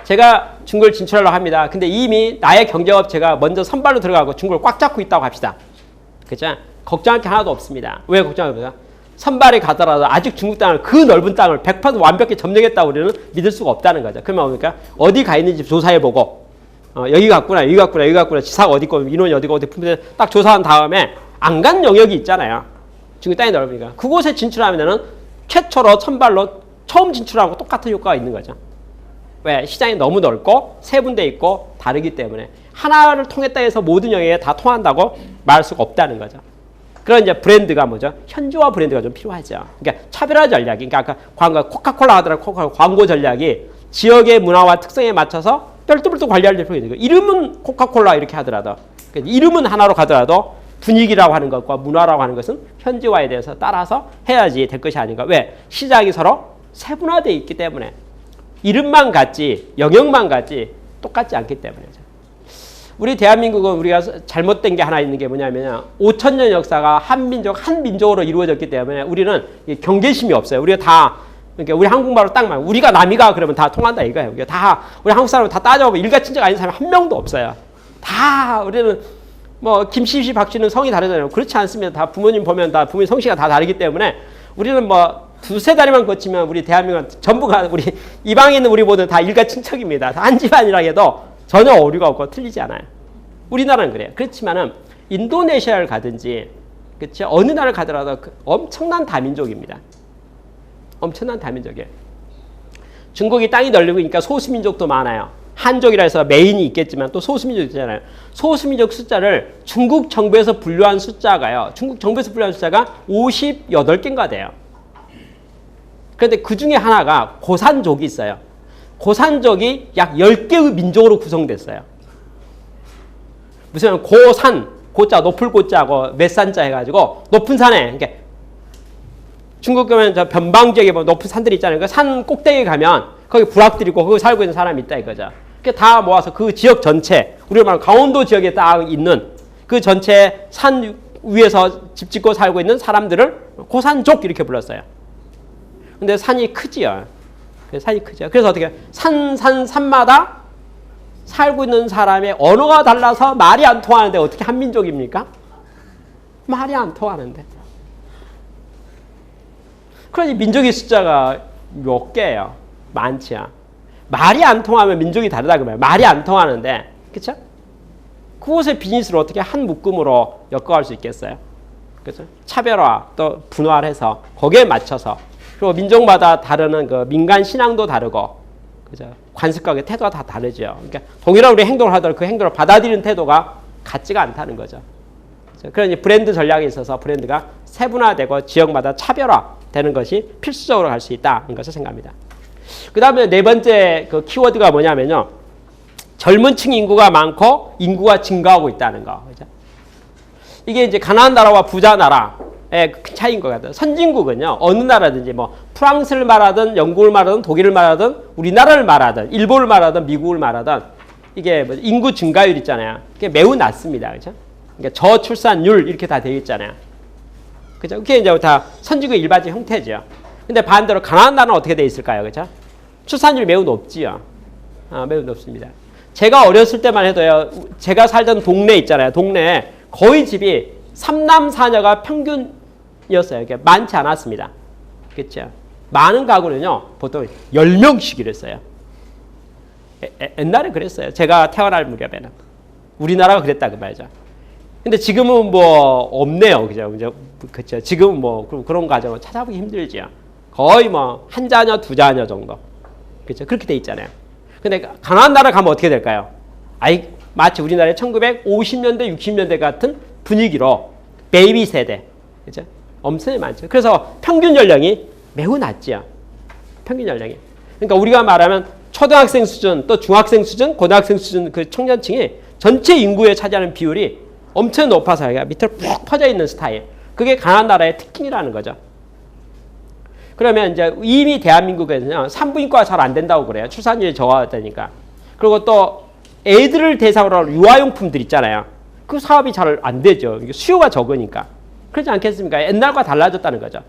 제가 중국을 진출하려고 합니다. 근데 이미 나의 경쟁업체가 먼저 선발로 들어가고 중국을 꽉 잡고 있다고 합시다. 그렇죠? 걱정할 게 하나도 없습니다. 왜 걱정합니까? 선발이 가더라도 아직 중국 땅을 그 넓은 땅을 100% 완벽히 점령했다고 우리는 믿을 수가 없다는 거죠. 그러면 뭡니까? 어디 가 있는지 조사해보고 여기 갔구나, 여기 갔구나, 여기 갔구나, 지사가 어디 있고 인원이 어디고 어디 딱 조사한 다음에 안 간 영역이 있잖아요. 중국 땅이 넓으니까. 그곳에 진출하면은 최초로 선발로 처음 진출하고 똑같은 효과가 있는 거죠. 왜? 시장이 너무 넓고 세분돼 있고 다르기 때문에 하나를 통했다 해서 모든 영역에 다 통한다고 말할 수가 없다는 거죠. 그런 이제 브랜드가 뭐죠? 현지화 브랜드가 좀 필요하죠. 그러니까 차별화 전략이, 그러니까 아까 코카콜라 하더라도 코카콜라 광고 전략이 지역의 문화와 특성에 맞춰서 별도별도 관리할 필요가 있는 거예요. 이름은 코카콜라 이렇게 하더라도, 그러니까 이름은 하나로 가더라도 분위기라고 하는 것과 문화라고 하는 것은 현지화에 대해서 따라서 해야지 될 것이 아닌가. 왜? 시장이 서로 세분화되어 있기 때문에. 이름만 같지 영역만 같지 똑같지 않기 때문이죠. 우리 대한민국은 우리가 잘못된 게 하나 있는 게 뭐냐면 5,000년 역사가 한 민족으로 이루어졌기 때문에 우리는 경계심이 없어요. 우리가 다 그러니까 우리 한국말로 딱 말 우리가 남이가 그러면 다 통한다 이거예요. 우리가 다 우리 한국 사람 다 따져보면 일가친척 아닌 사람 한 명도 없어요. 다 우리는 뭐 김씨 박씨는 성이 다르잖아요. 그렇지 않습니다. 다 부모님 보면 다 부모님 성씨가 다 다르기 때문에 우리는 뭐 두세 다리만 거치면 우리 대한민국은 전부가 우리 이방에 있는 우리보다 다 일가친척입니다. 다 한 집안이라 해도 전혀 오류가 없고 틀리지 않아요. 우리나라는 그래요. 그렇지만은 인도네시아를 가든지 그렇죠? 어느 나라를 가더라도 엄청난 다민족입니다. 엄청난 다민족이에요. 중국이 땅이 넓으니까 소수민족도 많아요. 한족이라 해서 메인이 있겠지만 또 소수민족 있잖아요. 소수민족 숫자를 중국 정부에서 분류한 숫자가요. 중국 정부에서 분류한 숫자가 58개인가 돼요. 그런데 그 중에 하나가 고산족이 있어요. 고산족이 약 10개의 민족으로 구성됐어요. 무슨 고산, 고자, 높을 고자고 맷산자 해가지고 높은 산에, 그러니까 중국 가면 저 변방 지역에 뭐 높은 산들이 있잖아요. 그 산 꼭대기에 가면 거기 부락들이 있고 거기 살고 있는 사람이 있다 이거죠. 그게 다 모아서 그 지역 전체, 우리가 말하는 강원도 지역에 딱 있는 그 전체 산 위에서 집 짓고 살고 있는 사람들을 고산족 이렇게 불렀어요. 근데 산이 크지요. 산이 크죠. 그래서 어떻게 산마다 살고 있는 사람의 언어가 달라서 말이 안 통하는데 어떻게 한민족입니까? 말이 안 통하는데. 그러니 민족의 숫자가 몇 개예요? 많지요. 말이 안 통하면 민족이 다르다 그 말이에요. 말이 안 통하는데, 그렇죠? 그곳의 비즈니스를 어떻게 한 묶음으로 엮어갈 수 있겠어요? 그래서 차별화 또 분화해서 거기에 맞춰서 그리고 민족마다 다르는 그 민간 신앙도 다르고 그죠? 관습과의 태도가 다 다르죠. 그러니까 동일한 우리 행동을 하더라도 그 행동을 받아들이는 태도가 같지가 않다는 거죠. 그러니 브랜드 전략에 있어서 브랜드가 세분화되고 지역마다 차별화되는 것이 필수적으로 갈 수 있다는 것을 생각합니다. 그 다음에 네 번째 그 키워드가 뭐냐면요. 젊은 층 인구가 많고 인구가 증가하고 있다는 거. 그죠? 이게 이제 가난한 나라와 부자 나라의 큰 차이인 것 같아요. 선진국은요, 어느 나라든지 뭐 프랑스를 말하든 영국을 말하든 독일을 말하든 우리나라를 말하든 일본을 말하든 미국을 말하든 이게 뭐 인구 증가율 있잖아요. 이게 매우 낮습니다. 그죠? 그러니까 저출산율 이렇게 다 되어 있잖아요. 그죠? 그게 이제 다 선진국의 일반적 형태죠. 근데 반대로 가난한 나라는 어떻게 되어 있을까요? 그죠? 출산율이 매우 높지요. 매우 높습니다. 제가 어렸을 때만 해도요, 제가 살던 동네 있잖아요. 동네에 거의 집이 3남 4녀가 평균이었어요. 이게 많지 않았습니다. 그렇죠? 많은 가구는요, 보통 10명씩 이랬어요. 옛날에 그랬어요. 제가 태어날 무렵에는. 우리나라가 그랬다 그 말이죠. 근데 지금은 뭐 없네요. 그죠? 그렇죠. 지금은 뭐 그런 가정을 찾아보기 힘들죠. 거의 뭐 한 자녀, 두 자녀 정도. 그렇죠. 그렇게 돼 있잖아요. 근데 가난한 나라 가면 어떻게 될까요? 마치 우리나라의 1950년대, 60년대 같은 분위기로 베이비 세대. 그죠? 엄청 많죠. 그래서 평균 연령이 매우 낮죠. 평균 연령이. 그러니까 우리가 말하면 초등학생 수준, 또 중학생 수준, 고등학생 수준 그 청년층이 전체 인구에 차지하는 비율이 엄청 높아서 밑으로 푹 퍼져 있는 스타일. 그게 가난한 나라의 특징이라는 거죠. 그러면 이제 이미 대한민국에서는 산부인과가 잘 안 된다고 그래요. 출산율이 저하되니까. 그리고 또 애들을 대상으로 하는 유아용품들 있잖아요. 그 사업이 잘 안 되죠. 수요가 적으니까. 그렇지 않겠습니까? 옛날과 달라졌다는 거죠.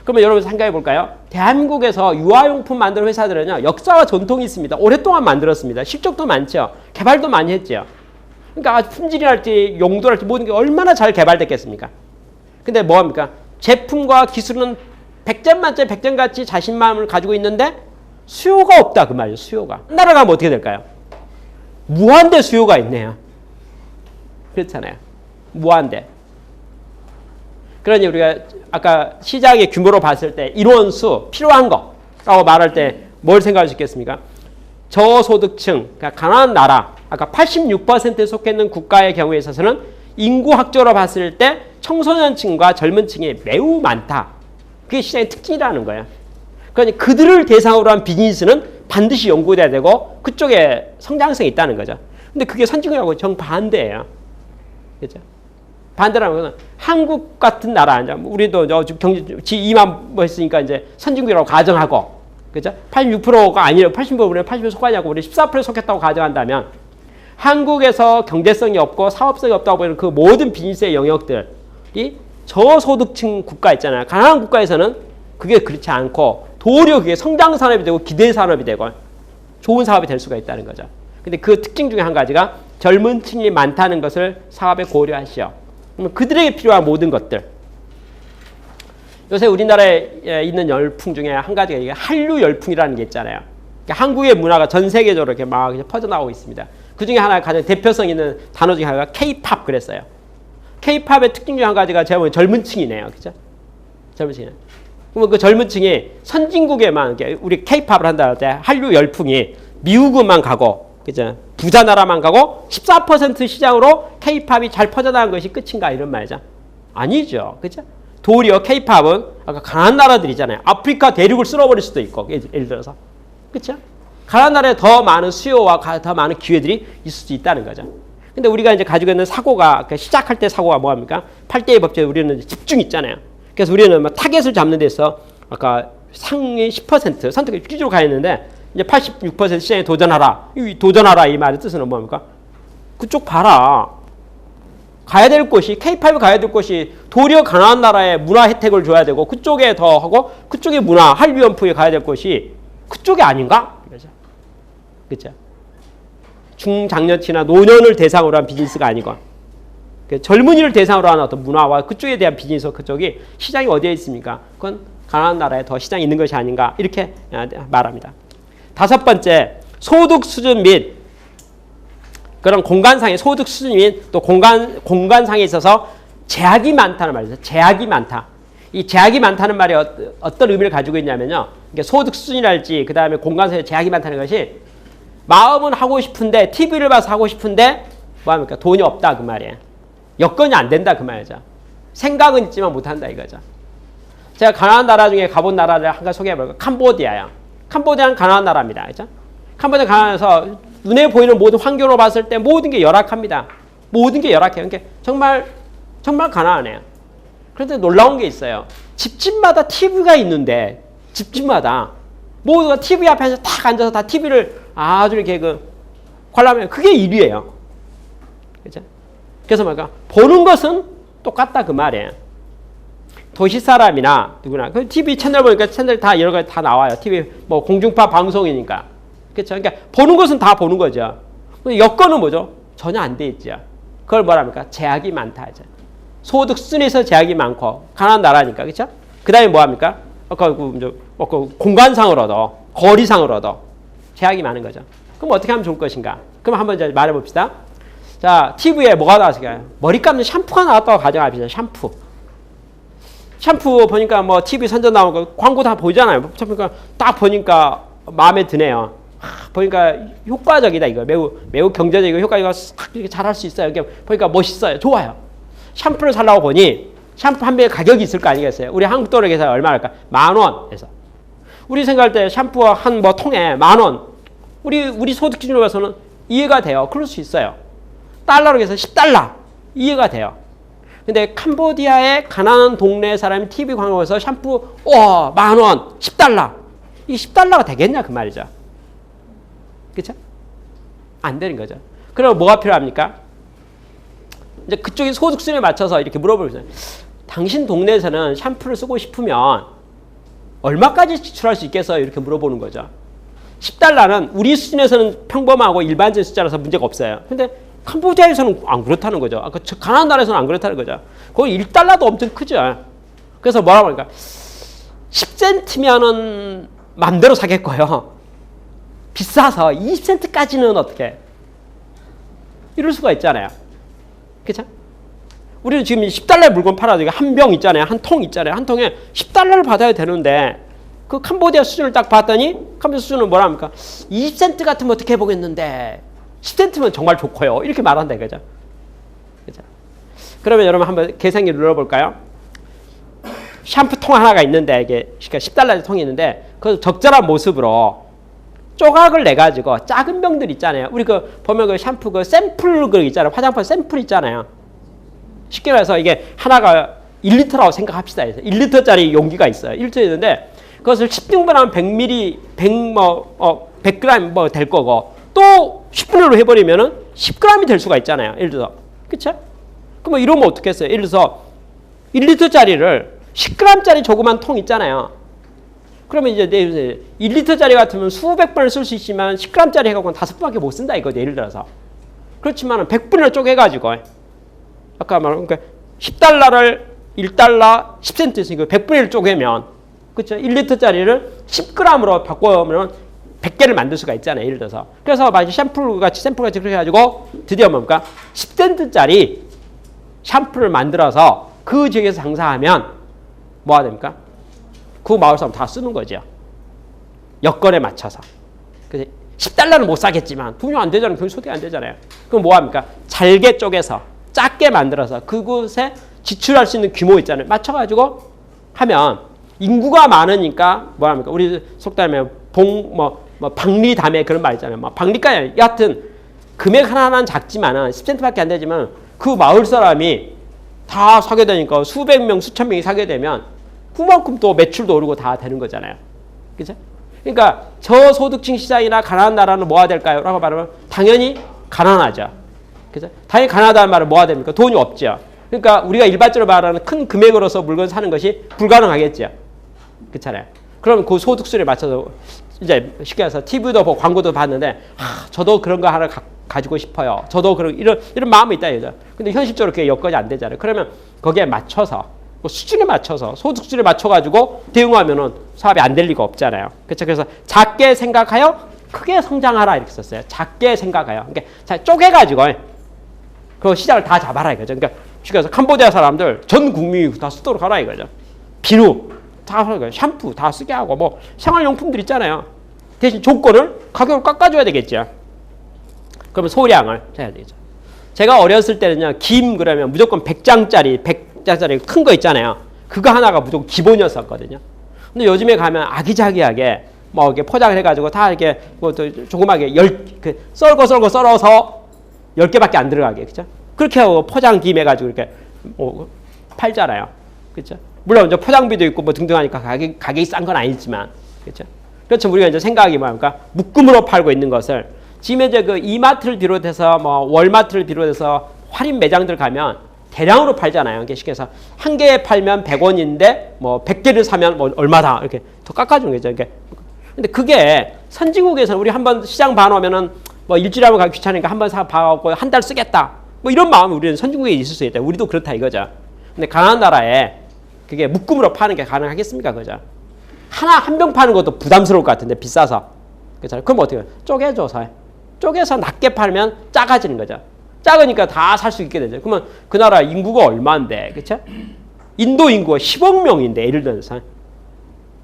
그러면 여러분 생각해 볼까요? 대한민국에서 유아용품 만드는 회사들은요, 역사와 전통이 있습니다. 오랫동안 만들었습니다. 실적도 많죠. 개발도 많이 했죠. 그러니까 품질이랄지 용도랄지 모든 게 얼마나 잘 개발됐겠습니까? 근데 뭐합니까? 제품과 기술은 100점 만점 100점 같이 자신감을 가지고 있는데 수요가 없다 그 말이에요. 수요가. 나라 가면 어떻게 될까요? 무한대 수요가 있네요. 그렇잖아요. 무한대. 그러니 우리가 아까 시장의 규모로 봤을 때 인원수 필요한 거라고 말할 때 뭘 생각할 수 있겠습니까? 저소득층, 그러니까 가난한 나라, 아까 86%에 속해 있는 국가의 경우에 있어서는 인구 학적으로 봤을 때 청소년층과 젊은층이 매우 많다. 그게 시장의 특징이라는 거예요. 그러니 그들을 대상으로 한 비즈니스는 반드시 연구돼야 되고 그쪽에 성장성이 있다는 거죠. 근데 그게 선진국하고 정반대예요. 그렇죠? 반대라는 것은 한국 같은 나라, 우리도 경제 G2만 뭐 했으니까 이제 선진국이라고 가정하고, 그죠? 86%가 아니라 80%에 80% 속하냐고 우리 14%에 속했다고 가정한다면 한국에서 경제성이 없고 사업성이 없다고 보이는 그 모든 비즈니스의 영역들이 저소득층 국가 있잖아요. 가난한 국가에서는 그게 그렇지 않고 도리어 그게 성장 산업이 되고 기대 산업이 되고 좋은 사업이 될 수가 있다는 거죠. 근데 그 특징 중에 한 가지가 젊은 층이 많다는 것을 사업에 고려하시오. 그러면 그들에게 필요한 모든 것들. 요새 우리나라에 있는 열풍 중에 한 가지가 이게 한류 열풍이라는 게 있잖아요. 그러니까 한국의 문화가 전 세계적으로 이렇게 막 퍼져나오고 있습니다. 그 중에 하나 가장 대표성 있는 단어 중에 하나가 K-팝 그랬어요. K-팝의 특징 중 한 가지가 제가 보기엔 젊은 층이네요. 그죠? 젊은 층이네. 그러면 그 젊은 층이 선진국에만 우리 K-팝을 한다 할 때 한류 열풍이 미국만 가고, 그죠? 부자 나라만 가고 14% 시장으로 K-팝이 잘 퍼져나간 것이 끝인가 이런 말이죠. 아니죠. 그죠? 도리어 K-팝은 아까 가난한 나라들이잖아요. 아프리카 대륙을 쓸어버릴 수도 있고, 예를 들어서. 그렇죠? 가난한 나라에 더 많은 수요와 더 많은 기회들이 있을 수 있다는 거죠. 근데 우리가 이제 가지고 있는 사고가, 시작할 때 사고가 뭐합니까? 8대의 법칙에 우리는 집중 있잖아요. 그래서 우리는 막 타겟을 잡는 데서 아까 상위 10% 선택을 위주로 가 있는데 이제 86% 시장에 도전하라. 도전하라 이 말의 뜻은 뭡니까? 그쪽 봐라. 가야 될 곳이, K-팝이 가야 될 곳이 도리어 가난한 나라에 문화 혜택을 줘야 되고 그쪽에 더 하고 그쪽의 문화, 한류연풍에 가야 될 곳이 그쪽이 아닌가? 그렇죠? 중장년층이나 노년을 대상으로 한 비즈니스가 아니고 젊은이를 대상으로 하는 어떤 문화와 그쪽에 대한 비즈니스, 그쪽이 시장이 어디에 있습니까? 그건 가난한 나라에 더 시장이 있는 것이 아닌가 이렇게 말합니다. 다섯 번째, 소득 수준 및 그런 공간상의 소득 수준 및 또 공간상에 있어서 제약이 많다는 말이죠. 제약이 많다. 이 제약이 많다는 말이 어떤 의미를 가지고 있냐면요. 이게 소득 수준이랄지 그 다음에 공간에서 제약이 많다는 것이 마음은 하고 싶은데 TV를 봐서 하고 싶은데 뭐합니까? 돈이 없다 그 말이에요. 여건이 안 된다 그 말이죠. 생각은 있지만 못한다 이거죠. 제가 가난한 나라 중에 가본 나라를 한 가지 소개해볼게요. 캄보디아요. 캄보디아는 가난한 나라입니다. 그죠? 캄보디아 가난해서 눈에 보이는 모든 환경으로 봤을 때 모든 게 열악합니다. 모든 게 열악해요. 그러니까 정말 가난하네요. 그런데 놀라운 게 있어요. 집집마다 TV가 있는데 집집마다 모두가 TV 앞에서 딱 앉아서 다 TV를 아주 이렇게 관람해요. 그게 일이에요. 그죠? 그래서 뭐까 보는 것은 똑같다 그 말이에요. 도시 사람이나 누구나 그 TV 채널 보니까 채널 다 여러 가지 다 나와요. TV 뭐 공중파 방송이니까. 그렇죠? 그러니까 보는 것은 다 보는 거죠. 여건은 뭐죠? 전혀 안 돼 있죠. 그걸 뭐랍니까? 제약이 많다 이제. 소득 순위에서 제약이 많고 가난한 나라니까. 그렇죠? 그다음에 뭐 합니까? 공간상으로도 거리상으로도 제약이 많은 거죠. 그럼 어떻게 하면 좋을 것인가? 그럼 한번 이제 말해 봅시다. 자, TV에 뭐가 나왔을까요? 머리 감는 샴푸가 나왔다고 가정합시다. 샴푸 보니까 뭐 TV 선전 나온 거 광고 다 보이잖아요. 그러니까 딱 보니까 마음에 드네요. 보니까 효과적이다 이거. 매우 경제적이고 효과적이고 싹 이렇게 잘할 수 있어요. 이렇게 보니까 멋있어요. 좋아요. 샴푸를 살라고 보니 샴푸 한 병에 가격이 있을 거 아니겠어요? 우리 한국 돈으로 계산 얼마일까? 10,000원 해서. 우리 생각할 때 샴푸 한 뭐 통에 10,000원. 우리 소득 기준으로 봐서는 이해가 돼요. 그럴 수 있어요. 달러로 해서 10달러. 이해가 돼요. 근데 캄보디아의 가난한 동네 사람이 TV 광고에서 샴푸 10,000원, 10달러. 이 10달러가 되겠냐 그 말이죠. 그렇죠? 안 되는 거죠. 그럼 뭐가 필요합니까? 이제 그쪽이 소득 수준에 맞춰서 이렇게 물어보세요. 당신 동네에서는 샴푸를 쓰고 싶으면 얼마까지 지출할 수 있겠어요? 이렇게 물어보는 거죠. 10달러는 우리 수준에서는 평범하고 일반적인 숫자라서 문제가 없어요. 근데 캄보디아에서는 안 그렇다는 거죠. 아까 가난한 나라에서는 안 그렇다는 거죠. 거기 1달러도 엄청 크죠. 그래서 뭐라고 하니까 10센트면은 맘대로 사겠고요. 비싸서 20센트까지는 어떻게 이럴 수가 있잖아요. 그렇죠? 우리는 지금 10달러에 물건 팔아도 한 병 있잖아요. 한 통 있잖아요. 한 통에 10달러를 받아야 되는데 그 캄보디아 수준을 딱 봤더니 캄보디아 수준은 뭐라 합니까? 20센트 같으면 어떻게 해보겠는데 10센트면 정말 좋고요. 이렇게 말한다 이거죠. 그렇죠? 그러면 여러분 한번 계산기 눌러볼까요? 샴푸통 하나가 있는데 이게 10달러짜리 통이 있는데 그 적절한 모습으로 조각을 내 가지고 작은 병들 있잖아요. 우리 보면 그 샴푸 샘플 있잖아요. 화장품 샘플 있잖아요. 쉽게 말해서 이게 하나가 1리터라고 생각합시다. 1리터짜리 용기가 있어요. 1리터 있는데 그것을 10등분하면 100ml, 100g 뭐 될 거고 또 10분의 1로 해버리면은 10g이 될 수가 있잖아요. 예를 들어서. 그쵸? 그럼 이러면 어떻게 했어요? 예를 들어서 1리터짜리를 10g짜리 조그만 통 있잖아요. 그러면 이제 1리터짜리 같으면 수백 번을 쓸 수 있지만 10g짜리 해갖고는 5번밖에 못 쓴다 이거죠. 예를 들어서. 그렇지만 100분을 쪼개가지고 아까 말한 그러니까 10달러를 1달러 10센트 있으니까 100분의 1 쪼개면 그렇죠? 1리터짜리를 10g으로 바꾸면 100개를 만들 수가 있잖아요. 예를 들어서. 그래서 마치 샘플같이 그렇게 해가지고 드디어 뭡니까? 10센트짜리 샴푸를 만들어서 그 지역에서 장사하면 뭐가 됩니까? 그 마을 사람 다 쓰는 거죠. 여건에 맞춰서. 그래서 10달러는 못 사겠지만 돈이 안 되잖아요. 돈이 소득이 안 되잖아요. 그럼 뭐 합니까? 잘게 쪼개서 작게 만들어서 그곳에 지출할 수 있는 규모 있잖아요. 맞춰가지고 하면 인구가 많으니까 뭐 합니까? 우리 속담에 박리담에 그런 말 있잖아요. 박리까지 여하튼 금액 하나는 작지만은 10센트밖에 안 되지만 그 마을 사람이 다 사게 되니까 수백 명, 수천 명이 사게 되면 그만큼 또 매출도 오르고 다 되는 거잖아요. 그죠? 그러니까 저소득층 시장이나 가난한 나라는 뭐가 될까요? 라고 말하면 당연히 가난하죠. 그죠? 당연히 가난하다는 말은 뭐가 됩니까? 돈이 없죠. 그러니까 우리가 일반적으로 말하는 큰 금액으로서 물건 사는 것이 불가능하겠죠. 그렇잖아요. 그럼 그 소득 수준에 맞춰서 이제 쉽게 해서 TV도 보고 광고도 봤는데 저도 그런 거 하나 가지고 싶어요. 저도 이런 마음이 있다 이거죠. 근데 현실적으로 그게 여건이 안 되잖아요. 그러면 거기에 맞춰서 수준에 맞춰서 소득 수준에 맞춰가지고 대응하면은 사업이 안 될 리가 없잖아요. 그렇죠? 그래서 작게 생각하여 크게 성장하라 이렇게 썼어요. 작게 생각하여. 그러니까 자, 쪼개가지고 그 시장을 다 잡아라 이거죠. 그러니까 쉽게 해서 캄보디아 사람들 전 국민이 다 쓰도록 하라 이거죠. 비누 다 샴푸 다 쓰게 하고 뭐 생활용품들 있잖아요. 대신 조건을 가격을 깎아줘야 되겠죠. 그러면 소량을 해야 되겠죠. 제가 어렸을 때는요, 김 그러면 무조건 100장짜리 큰 거 있잖아요. 그거 하나가 무조건 기본이었었거든요. 근데 요즘에 가면 아기자기하게 뭐 이렇게 포장을 해가지고 다 이렇게 뭐 조그맣게 썰어서 10개밖에 안 들어가게, 그죠? 그렇게 하고 포장 김 해가지고 이렇게 팔잖아요. 그죠? 물론 이제 포장비도 있고 뭐 등등 하니까 가격이 싼 건 아니지만, 그죠? 그렇죠. 우리가 이제 생각이 뭐니까 묶음으로 팔고 있는 것을 지금 이제 그 이마트를 비롯해서 뭐 월마트를 비롯해서 할인 매장들 가면 대량으로 팔잖아요. 이렇게 쉽게 해서 한 개에 팔면 100원인데 뭐 100개를 사면 뭐 얼마다 이렇게 더 깎아주는 거죠. 이렇게. 근데 그게 선진국에서는 우리 한번 시장 봐놓으면은 뭐 일주일에 한번 가기 귀찮으니까 한번 사 봐갖고 한 달 쓰겠다. 뭐 이런 마음이 우리는 선진국에 있을 수 있다. 우리도 그렇다 이거죠. 근데 가난한 나라에 그게 묶음으로 파는 게 가능하겠습니까, 그죠? 한 병 파는 것도 부담스러울 것 같은데 비싸서. 그렇잖아요. 그럼 어떻게 해요? 쪼개서 낮게 팔면 작아지는 거죠. 작으니까 다 살 수 있게 되죠. 그러면 그 나라 인구가 얼마인데, 그렇죠? 인도 인구가 10억 명인데 예를 들어서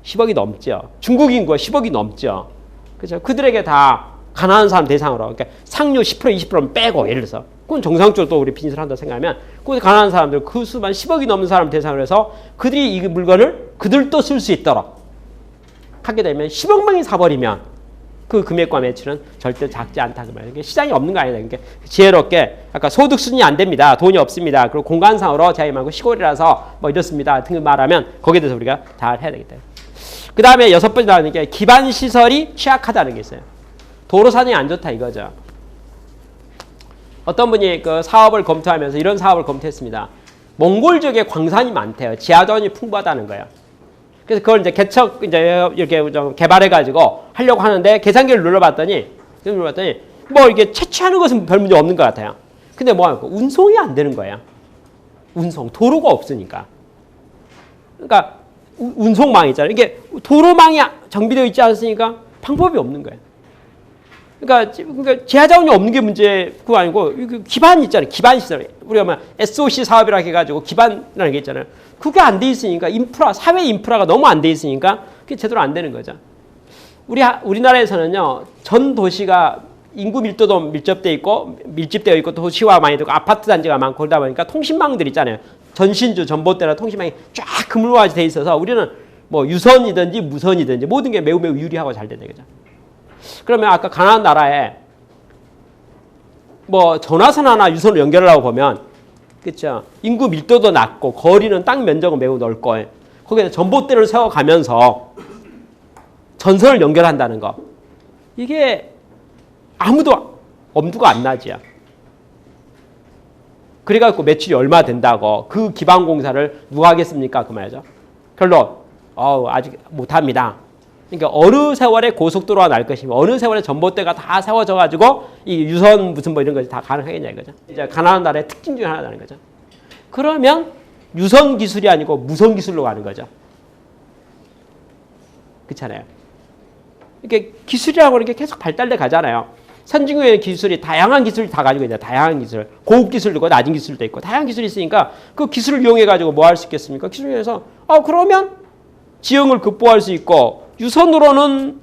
10억이 넘죠. 중국 인구가 10억이 넘죠. 그렇죠? 그들에게 다 가난한 사람 대상으로, 그러니까 상류 10% 20%는 빼고 예를 들어서 그건 정상적으로 또 우리 비즈니스를 한다 생각하면 그 가난한 사람들 그 수만 10억이 넘는 사람 대상으로 해서 그들이 이 물건을 그들도 쓸 수 있도록 하게 되면 10억 명이 사버리면 그 금액과 매출은 절대 작지 않다 그 말이에요. 시장이 없는 거 아니에요. 그러니까 지혜롭게 아까 소득 수준이 안 됩니다. 돈이 없습니다. 그리고 공간상으로 제가 말고 시골이라서 뭐 이렇습니다. 등을 말하면 거기에 대해서 우리가 잘 해야 되겠다. 그 다음에 6번째 나오는 게 기반 시설이 취약하다는 게 있어요. 도로 사정이 안 좋다 이거죠. 어떤 분이 그 사업을 검토하면서 이런 사업을 검토했습니다. 몽골 지역에 광산이 많대요. 지하자원이 풍부하다는 거예요. 그래서 그걸 이제 이제 이렇게 좀 개발해가지고 하려고 하는데 계산기를 눌러봤더니 뭐 이게 채취하는 것은 별 문제 없는 것 같아요. 근데 뭐 운송이 안 되는 거예요. 도로가 없으니까. 그러니까 운송망이 있잖아요. 이게 도로망이 정비되어 있지 않으니까 방법이 없는 거예요. 그러니까 지하자원이 없는 게 문제가 아니고 기반 있잖아요. 기반 시설. 우리가 뭐 SOC 사업이라고 해가지고 기반이라는 게 있잖아요. 그게 안 돼 있으니까 사회 인프라가 너무 안 돼 있으니까 그게 제대로 안 되는 거죠. 우리나라에서는요, 전 도시가 인구 밀도도 밀집되어 있고 도시화 많이 되고 아파트 단지가 많고 그러다 보니까 통신망들 있잖아요. 전신주, 전봇대나 통신망이 쫙 그물화돼 돼 있어서 우리는 뭐 유선이든지 무선이든지 모든 게 매우 유리하고 잘 되는 거죠. 그러면 아까 가난한 나라에 뭐 전화선 하나 유선으로 연결하려고 보면 그렇죠. 인구 밀도도 낮고 거리는 땅 면적은 매우 넓고 거기에 전봇대를 세워가면서 전선을 연결한다는 거. 이게 아무도 엄두가 안 나지요. 그래갖고 매출이 얼마 된다고 그 기반 공사를 누가 하겠습니까? 그 말이죠. 결론 아직 못합니다. 그러니까 어느 세월에 고속도로가 날 것이며 어느 세월에 전봇대가 다 세워져가지고 이 유선 무슨 뭐 이런 것이 다 가능하겠냐 이거죠. 이제 가난한 나라의 특징 중에 하나라는 거죠. 그러면 유선 기술이 아니고 무선 기술로 가는 거죠. 그렇잖아요. 이렇게 기술이라고 하는 게 계속 발달돼 가잖아요. 선진국의 기술이 다양한 기술을 다 가지고 있다. 다양한 기술, 고급 기술도 있고 낮은 기술도 있고 다양한 기술이 있으니까 그 기술을 이용해 가지고 뭐 할 수 있겠습니까? 기술을 이용해서 그러면 지형을 극복할 수 있고 유선으로는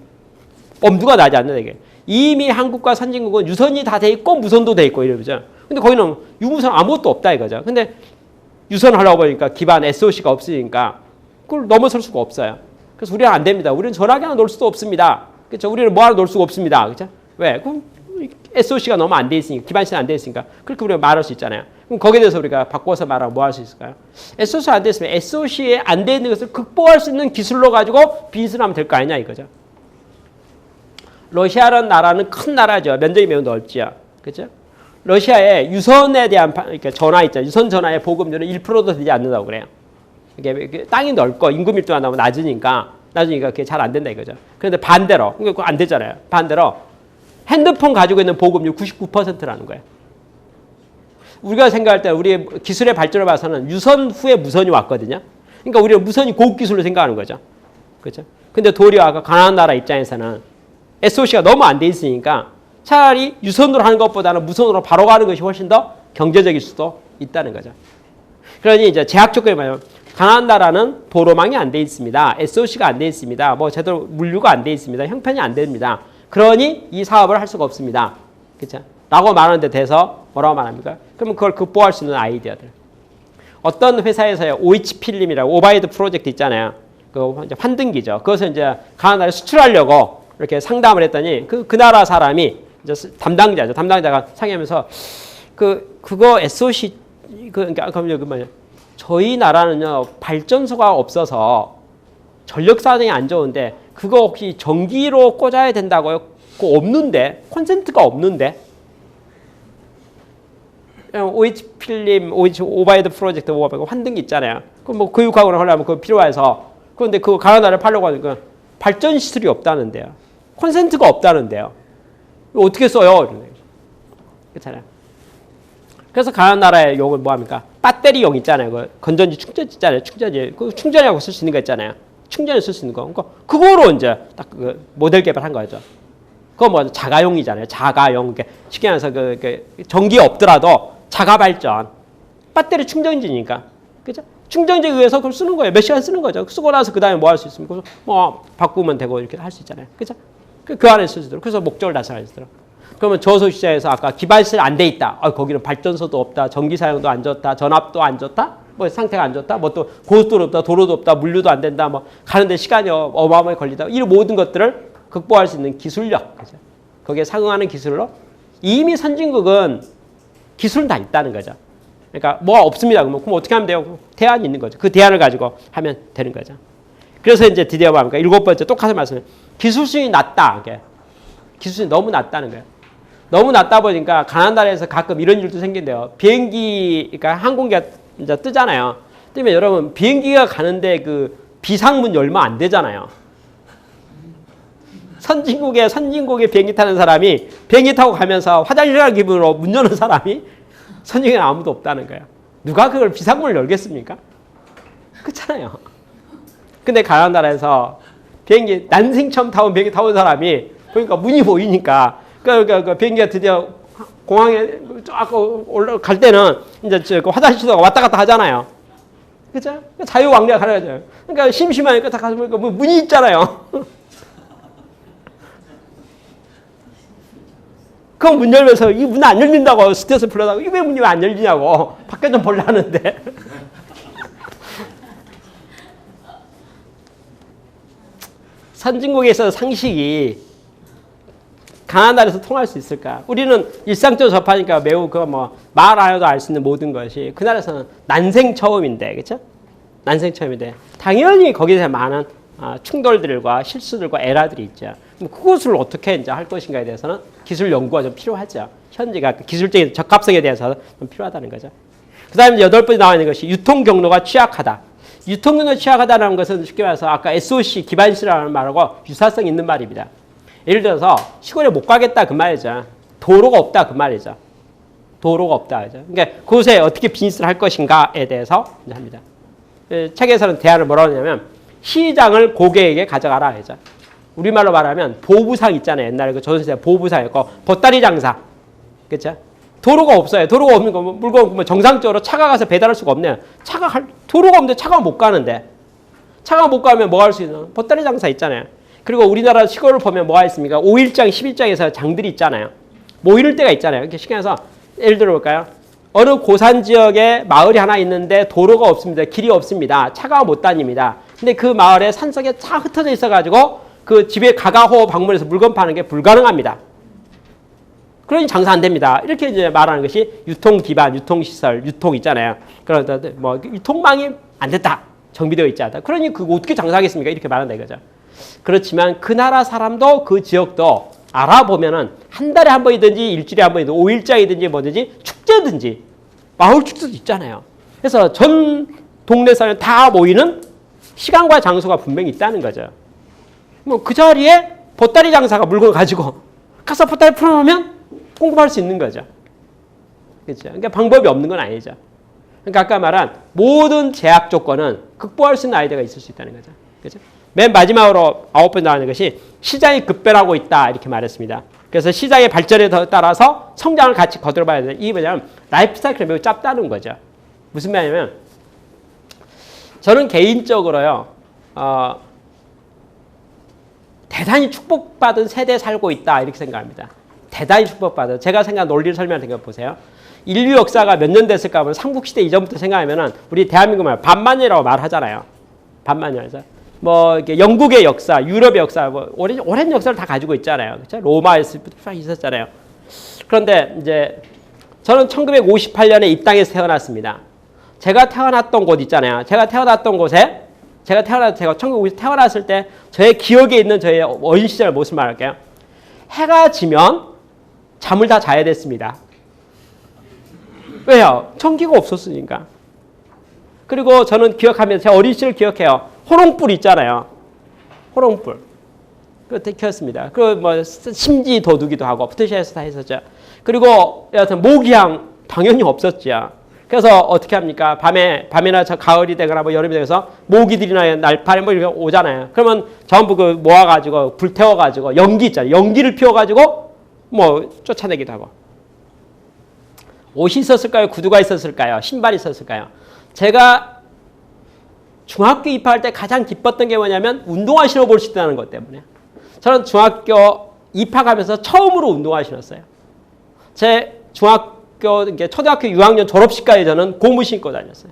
엄두가 나지 않는다 이게. 이미 한국과 선진국은 유선이 다 돼 있고 무선도 돼 있고 이러죠. 근데 거기는 유무선 아무것도 없다 이거죠. 근데 유선 하려고 보니까 기반 SOC가 없으니까 그걸 넘어설 수가 없어요. 그래서 우리는 안 됩니다. 우리는 전화기 하나 놓을 수도 없습니다. 그렇죠? 우리는 뭐 하나 놓을 수가 없습니다. 그렇죠? 왜? 그럼 SOC가 너무 안 돼 있으니까, 기반 시설 안 돼 있으니까 그렇게 우리가 말할 수 있잖아요. 그럼 거기에 대해서 우리가 바꿔서 말하면 뭐 할 수 있을까요? SOC 안 돼 있으면 SOC에 안 돼 있는 것을 극복할 수 있는 기술로 가지고 비즈니스를 하면 될 거 아니냐 이거죠. 러시아라는 나라는 큰 나라죠. 면적이 매우 넓지요. 그렇죠? 러시아에 유선에 대한 이렇게 전화 있잖아요. 유선 전화의 보급률은 1%도 되지 않는다고 그래요. 이게 땅이 넓고 인구 밀도가 너무 낮으니까 그게 잘 안 된다 이거죠. 그런데 반대로 그거 안 되잖아요. 반대로 핸드폰 가지고 있는 보급률 99%라는 거예요. 우리가 생각할 때 우리의 기술의 발전을 봐서는 유선 후에 무선이 왔거든요. 그러니까 우리는 무선이 고급 기술로 생각하는 거죠. 그렇죠? 근데 도리어 아까 가난한 나라 입장에서는 SOC가 너무 안 돼 있으니까 차라리 유선으로 하는 것보다는 무선으로 바로 가는 것이 훨씬 더 경제적일 수도 있다는 거죠. 그러니 이제 제약 조건이 뭐냐면 가난한 나라는 도로망이 안 돼 있습니다. SOC가 안 돼 있습니다. 뭐 제대로 물류가 안 돼 있습니다. 형편이 안 됩니다. 그러니 이 사업을 할 수가 없습니다. 그렇죠? 라고 말하는 데 대해서 뭐라고 말합니까? 그러면 그걸 극복할 수 있는 아이디어들. 어떤 회사에서요, OH 필름이라고 오바이드 프로젝트 있잖아요. 그 이제 환등기죠. 그것을 이제 가난한 나라에 수출하려고 이렇게 상담을 했더니 그 나라 사람이 이제 담당자죠. 담당자가 상의하면서 그거 SOC 그러니까 그 뭐냐? 저희 나라는요 발전소가 없어서 전력 사정이 안 좋은데 그거 혹시 전기로 꽂아야 된다고요? 그거 없는데 콘센트가 없는데 OH 필름, OH 오바이드 프로젝트 환등기 있잖아요. 그럼 뭐 교육학원을 하려면 그거 필요해서 그런데 그 가난한 나라를 팔려고 하니까 발전 시설이 없다는데요. 콘센트가 없다는데요. 어떻게 써요? 그렇잖아요. 그래서 가난한 나라의 용은 뭐합니까? 배터리용 있잖아요. 그 건전지 충전지 있잖아요. 충전지 그 충전하고 쓸 수 있는 거 있잖아요. 충전에 쓸 수 있는 거. 그러니까 그거로 이제 딱 그 모델 개발한 거죠. 그거 뭐 자가용이잖아요. 자가용. 쉽게 말해서 전기 없더라도 자가 발전. 배터리 충전지니까. 그죠? 충전지에 의해서 그걸 쓰는 거예요. 몇 시간 쓰는 거죠. 쓰고 나서 그 다음에 뭐 할 수 있습니까? 뭐 바꾸면 되고 이렇게 할 수 있잖아요. 그죠? 그 안에 쓸 수 있도록. 그래서 목적을 달성하시더라고요. 그러면 저소시장에서 아까 기반시설 안 돼 있다. 거기는 발전소도 없다. 전기 사용도 안 좋다. 전압도 안 좋다. 뭐 상태가 안 좋다. 뭐 또 고속도로 없다. 도로도 없다. 물류도 안 된다. 뭐 가는데 시간이 어마어마하게 걸리다. 이 모든 것들을 극복할 수 있는 기술력. 그죠? 거기에 상응하는 기술로 이미 선진국은 기술은 다 있다는 거죠. 그러니까 뭐가 없습니다. 그럼 어떻게 하면 돼요? 대안이 있는 거죠. 그 대안을 가지고 하면 되는 거죠. 그래서 이제 드디어 뭡니까? 7번째 똑같은 말씀을 기술수준이 낮다. 기술수준이 너무 낮다는 거예요. 너무 낮다 보니까 가난한 나라에서 가끔 이런 일도 생긴대요. 비행기, 그러니까 항공기가 이제 뜨잖아요. 뜨면 여러분 비행기가 가는데 그 비상문 열면 안 되잖아요. 선진국에 비행기 타는 사람이 비행기 타고 가면서 화장실 갈 기분으로 문 여는 사람이 선진국에 아무도 없다는 거예요. 누가 그걸 비상문을 열겠습니까? 그렇잖아요. 근데 가난한 나라에서 비행기 난생 처음 타본 비행기 타본 사람이 보니까 문이 보이니까 그 비행기가 드디어 공항에 쫙 올라갈 때는 이제 그 화장실도 왔다 갔다 하잖아요. 그죠? 자유왕래가 가능하죠. 그러니까 심심하니까 다 가서 보니까 문이 있잖아요. 그 문 열면서 이 문 안 열린다고 스트레스 풀려다고 이게 왜 문이 왜 안 열리냐고 밖에 좀 보려는데. 선진국에 있어서 상식이 가난한 나라에서 통할 수 있을까? 우리는 일상적으로 접하니까 매우 말 안 해도 알 수 있는 모든 것이 그 나라에서는 난생 처음인데, 그렇죠? 난생 처음인데 당연히 거기서 많은 충돌들과 실수들과 에러들이 있죠. 그것을 어떻게 이제 할 것인가에 대해서는 기술 연구가 좀 필요하죠. 현지가 기술적인 적합성에 대해서 좀 필요하다는 거죠. 그 다음에 8번째 나와 있는 것이 유통 경로가 취약하다. 유통 경로가 취약하다는 것은 쉽게 말해서 아까 SOC 기반시설이라는 말하고 유사성 있는 말입니다. 예를 들어서 시골에 못 가겠다 그 말이죠. 도로가 없다 그 말이죠. 도로가 없다. 그죠? 그러니까 그곳에 어떻게 비즈니스를 할 것인가에 대해서 이제 합니다. 책에서는 대안을 뭐라고 하냐면 시장을 고객에게 가져가라. 그죠? 우리말로 말하면 보부상 있잖아요. 옛날에 그 조선시대 보부상이었고 보따리 장사. 그렇죠? 도로가 없어요. 도로가 없는 거 물건 정상적으로 차가 가서 배달할 수가 없네요. 도로가 없는데 차가 못 가는데 차가 못 가면 뭐 할 수 있는 보따리 장사 있잖아요. 그리고 우리나라 시골을 보면 뭐가 있습니까? 5일장, 10일장에서 장들이 있잖아요. 모일 때가 있잖아요. 이렇게 시간에서 예를 들어 볼까요? 어느 고산 지역에 마을이 하나 있는데 도로가 없습니다. 길이 없습니다. 차가 못 다닙니다. 근데 그 마을에 산속에 차 흩어져 있어가지고 그 집에 가가호 방문해서 물건 파는 게 불가능합니다. 그러니 장사 안 됩니다. 이렇게 이제 말하는 것이 유통 기반, 유통 시설, 유통 있잖아요. 그러다 뭐 유통망이 안 됐다. 정비되어 있지 않다. 그러니 그거 어떻게 장사하겠습니까? 이렇게 말한다 이거죠. 그렇지만 그 나라 사람도 그 지역도 알아보면은 한 달에 한 번이든지 일주일에 한 번이든지 5일장이든지 뭐든지 축제든지 마을 축제도 있잖아요. 그래서 전 동네 사람 다 모이는 시간과 장소가 분명히 있다는 거죠. 뭐 그 자리에 보따리 장사가 물건 가지고 가서 보따리 풀어놓으면 공급할 수 있는 거죠. 그렇죠. 그러니까 방법이 없는 건 아니죠. 그러니까 아까 말한 모든 제약 조건은 극복할 수 있는 아이디어가 있을 수 있다는 거죠. 그렇죠. 맨 마지막으로 9번 나오는 것이 시장이 급변하고 있다 이렇게 말했습니다. 그래서 시장의 발전에 따라서 성장을 같이 거들어봐야 돼요. 이게 뭐냐면 라이프 사이클이 매우 짧다는 거죠. 무슨 말이냐면 저는 개인적으로요, 대단히 축복받은 세대에 살고 있다 이렇게 생각합니다. 대단히 축복받은. 제가 생각한 논리를 설명해 보세요. 인류 역사가 몇 년 됐을까 하면 삼국시대 이전부터 생각하면은 우리 대한민국 말 반만년이라고 말하잖아요. 반만년에서 뭐 이게 영국의 역사, 유럽의 역사, 뭐 오랜 역사를 다 가지고 있잖아요. 그렇죠? 로마에서부터 있었잖아요. 그런데 이제 저는 1958년에 이 땅에서 태어났습니다. 제가 태어났던 곳 있잖아요. 제가 태어났던 곳에 제가 1950 태어났을 때 저의 기억에 있는 저의 어린 시절 모습 말할게요. 해가 지면 잠을 다 자야 됐습니다. 왜요? 전기가 없었으니까. 그리고 저는 기억하면서 제 어린 시절 기억해요. 호롱불 있잖아요. 호롱불. 그때 켰습니다. 그 뭐 심지 도두기도 하고 부트시에서 다 했었죠. 그리고 여하튼 모기향 당연히 없었죠. 그래서 어떻게 합니까? 밤이나 저 가을이 되거나 뭐 여름이 되어서 모기들이나 날파리 뭐 이렇게 오잖아요. 그러면 전부 그 모아가지고 불 태워가지고 연기 있잖아요. 연기를 피워가지고 뭐 쫓아내기도 하고. 옷이 있었을까요? 구두가 있었을까요? 신발이 있었을까요? 제가 중학교 입학할 때 가장 기뻤던 게 뭐냐면 운동화 신어볼 수 있다는 것 때문에. 저는 중학교 입학하면서 처음으로 운동화 신었어요. 제 초등학교 6학년 졸업식까지 저는 고무 신고 다녔어요.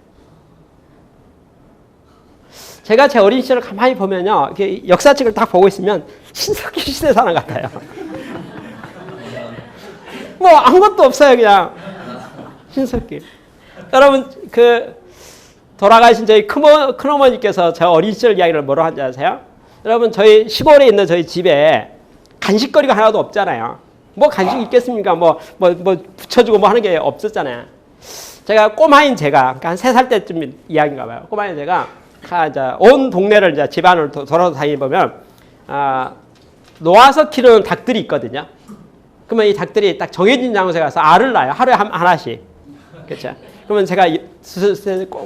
제가 제 어린 시절을 가만히 보면요. 이렇게 역사책을 딱 보고 있으면 신석기 시대 사람 같아요. 뭐 아무것도 없어요. 그냥 신석기. 여러분 그 돌아가신 저희 큰어머니께서 제 어린 시절 이야기를 뭐라고 하는지 아세요? 여러분 저희 시골에 있는 저희 집에 간식거리가 하나도 없잖아요. 뭐 간식이 있겠습니까? 뭐 붙여주고 뭐 하는 게 없었잖아요. 제가 꼬마인 제가 한 3살 때쯤 이야기인가 봐요. 꼬마인 제가 온 동네를 이제 집안을 돌아서 다니보면 놓아서 키우는 닭들이 있거든요. 그러면 이 닭들이 딱 정해진 장소에 가서 알을 낳아요. 하루에 하나씩. 그렇죠. 그러면 제가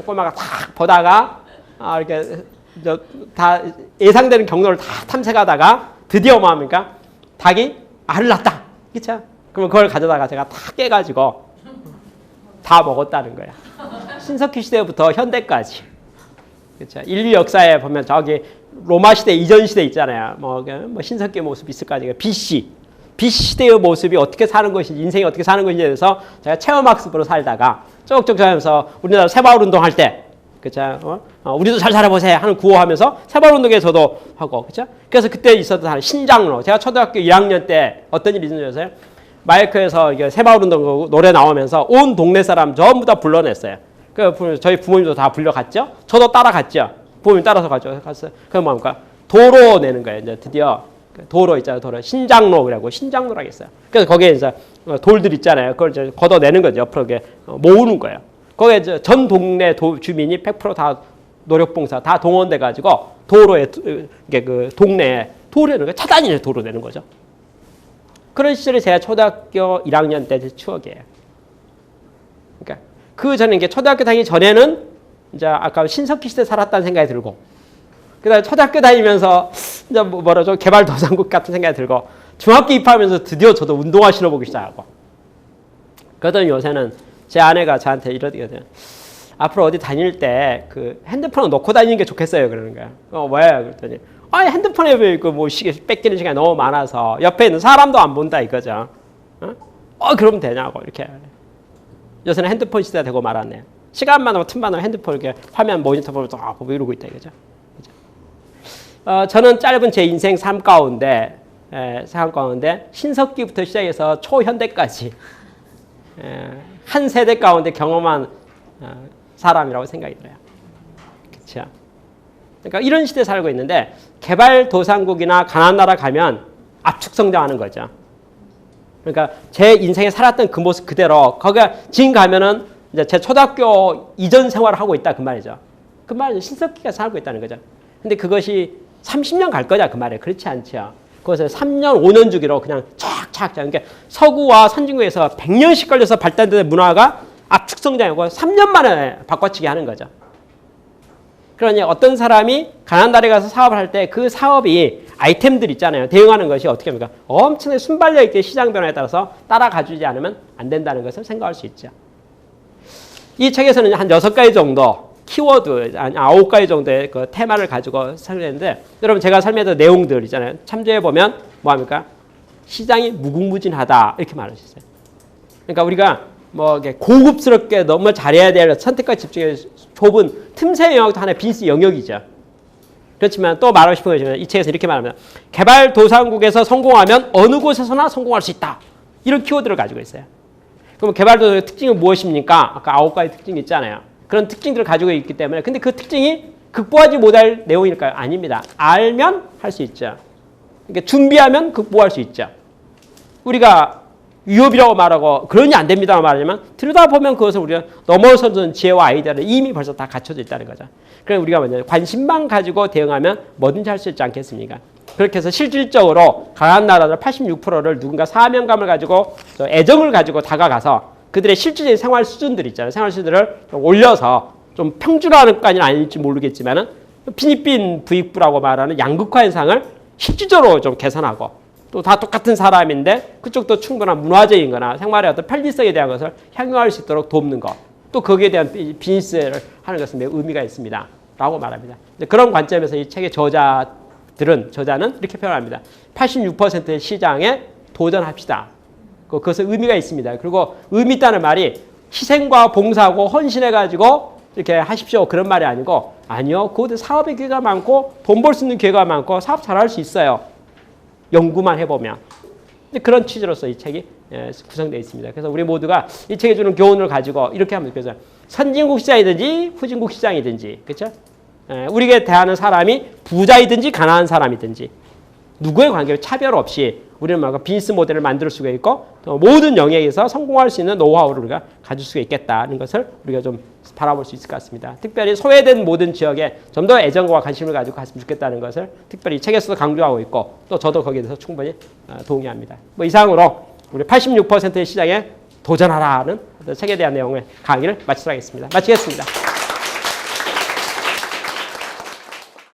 꼬마가 탁 보다가 이렇게 다 예상되는 경로를 다 탐색하다가 드디어 뭐 합니까? 닭이 알을 낳았다. 그렇죠? 그러면 그걸 가져다가 제가 다 깨가지고 다 먹었다는 거야. 신석기 시대부터 현대까지. 그렇죠? 인류 역사에 보면 저기 로마 시대 이전 시대 있잖아요. 뭐 신석기의 모습이 있을 거 아니에요. BC 시대의 모습이 어떻게 사는 것인지, 인생이 어떻게 사는 것인지에 대해서 제가 체험학습으로 살다가 쭉쭉 하면서 우리나라 새마을 운동할 때, 그렇죠? 우리도 잘 살아보세요 하는 구호하면서 새마을 운동에서도 하고, 그렇죠? 그래서 그때 있었던 신장로. 제가 초등학교 1학년 때 어떤 일이 있는지 아세요? 마이크에서 이게 새마을 운동 노래 나오면서 온 동네 사람 전부 다 불러냈어요. 그 저희 부모님도 다 불려갔죠. 저도 따라갔죠. 부모님 따라서 갔어요. 그럼 뭡니까? 도로 내는 거예요. 이제 드디어. 도로 있잖아요. 도로. 신장로라고 신장로라고 했어요. 그래서 거기에 이제 돌들 있잖아요. 그걸 이제 걷어내는 거죠. 옆으로 이렇게 모으는 거예요. 거기에 이제 전 동네 주민이 100% 다 노력봉사 다 동원돼 가지고 도로에 이게 그 동네에 도로를 내는 차단이 도로 내는 거죠. 그런 시절이 제가 초등학교 1학년 때 제 추억이에요. 그러니까 그 전에 이게 초등학교 다니기 전에는 이제 아까 신석기 시대 살았다는 생각이 들고. 그다음에 초등학교 다니면서 이제 뭐라죠 개발도상국 같은 생각이 들고 중학교 입학하면서 드디어 저도 운동화 신어보기 시작하고 그러더니 요새는 제 아내가 저한테 이러거든요. 앞으로 어디 다닐 때 그 핸드폰을 놓고 다니는 게 좋겠어요 그러는 거야. 왜? 그랬더니 핸드폰에 뭐 뺏기는 시간이 너무 많아서 옆에 있는 사람도 안 본다 이거죠. 그러면 되냐고 이렇게. 요새는 핸드폰 시대가 되고 말았네요. 시간만 하면 틈만 하면 핸드폰 이렇게 화면 모니터 보면 딱 보고 이러고 있다 이거죠. 저는 짧은 제 인생 삶 가운데 신석기부터 시작해서 초현대까지 한 세대 가운데 경험한 사람이라고 생각이 들어요. 그렇죠? 그러니까 이런 시대에 살고 있는데 개발도상국이나 가난한 나라 가면 압축 성장하는 거죠. 그러니까 제 인생에 살았던 그 모습 그대로 거기가 지금 가면은 이제 제 초등학교 이전 생활을 하고 있다 그 말이죠. 그 말은 신석기가 살고 있다는 거죠. 근데 그것이 30년 갈 거냐 그 말이에요. 그렇지 않죠. 그것을 3년, 5년 주기로 그냥 쫙. 그러니까 서구와 선진국에서 100년씩 걸려서 발달된 문화가 압축 성장하고 3년 만에 바꿔치기 하는 거죠. 그러니 어떤 사람이 가난한 나라에 가서 사업을 할 때 그 사업이 아이템들 있잖아요. 대응하는 것이 어떻게 합니까? 엄청나게 순발력 있게 시장 변화에 따라서 따라가주지 않으면 안 된다는 것을 생각할 수 있죠. 이 책에서는 한 6가지 정도 키워드 9가지 정도의 그 테마를 가지고 설명했는데 여러분 제가 설명했던 내용들 있잖아요. 참조해 보면 뭐 합니까? 시장이 무궁무진하다 이렇게 말할 수 있어요. 그러니까 우리가 뭐 고급스럽게 너무 잘해야 될 선택과 집중의 좁은 틈새 영역도 하나의 비즈니스 영역이죠. 그렇지만 또 말하고 싶은 것이면 이 책에서 이렇게 말합니다. 개발도상국에서 성공하면 어느 곳에서나 성공할 수 있다. 이런 키워드를 가지고 있어요. 그럼 개발도상국의 특징은 무엇입니까? 아까 9가지 특징이 있잖아요. 그런 특징들을 가지고 있기 때문에 근데 그 특징이 극복하지 못할 내용일까요? 아닙니다. 알면 할 수 있죠. 그러니까 준비하면 극복할 수 있죠. 우리가 위협이라고 말하고 그러니 안 됩니다라고 말하지만 들여다보면 그것을 우리가 넘어서는 지혜와 아이디어를 이미 벌써 다 갖춰져 있다는 거죠. 그래서 우리가 먼저 관심만 가지고 대응하면 뭐든지 할 수 있지 않겠습니까? 그렇게 해서 실질적으로 강한 나라들 86%를 누군가 사명감을 가지고 애정을 가지고 다가가서 그들의 실질적인 생활 수준들 있잖아요. 생활 수준들을 좀 올려서 좀 평준화는까지는 아닐지 모르겠지만은 필리핀 부익부라고 말하는 양극화 현상을 실질적으로 좀 개선하고 또 다 똑같은 사람인데 그쪽도 충분한 문화적인 거나 생활의 어떤 편리성에 대한 것을 향유할 수 있도록 돕는 것. 또 거기에 대한 비즈니스를 하는 것은 매우 의미가 있습니다. 라고 말합니다. 그런 관점에서 이 책의 저자는 이렇게 표현합니다. 86%의 시장에 도전합시다. 그것은 의미가 있습니다. 그리고 의미 있다는 말이 희생과 봉사하고 헌신해가지고 이렇게 하십시오. 그런 말이 아니고 아니요. 그것도 사업의 기회가 많고 돈 벌 수 있는 기회가 많고 사업 잘할 수 있어요. 연구만 해보면. 그런 취지로서 이 책이 구성되어 있습니다. 그래서 우리 모두가 이 책에 주는 교훈을 가지고 이렇게 하면 그래서 선진국 시장이든지 후진국 시장이든지 그렇죠? 우리에게 대하는 사람이 부자이든지 가난한 사람이든지 누구의 관계로 차별 없이 우리는 뭔가 비즈니스 모델을 만들 수가 있고 또 모든 영역에서 성공할 수 있는 노하우를 우리가 가질 수가 있겠다는 것을 우리가 좀 바라볼 수 있을 것 같습니다. 특별히 소외된 모든 지역에 좀 더 애정과 관심을 가지고 갔으면 좋겠다는 것을 특별히 이 책에서도 강조하고 있고 또 저도 거기에 대해서 충분히 동의합니다. 뭐 이상으로 우리 86%의 시장에 도전하라는 책에 대한 내용을 강의를 마치도록 하겠습니다. 마치겠습니다.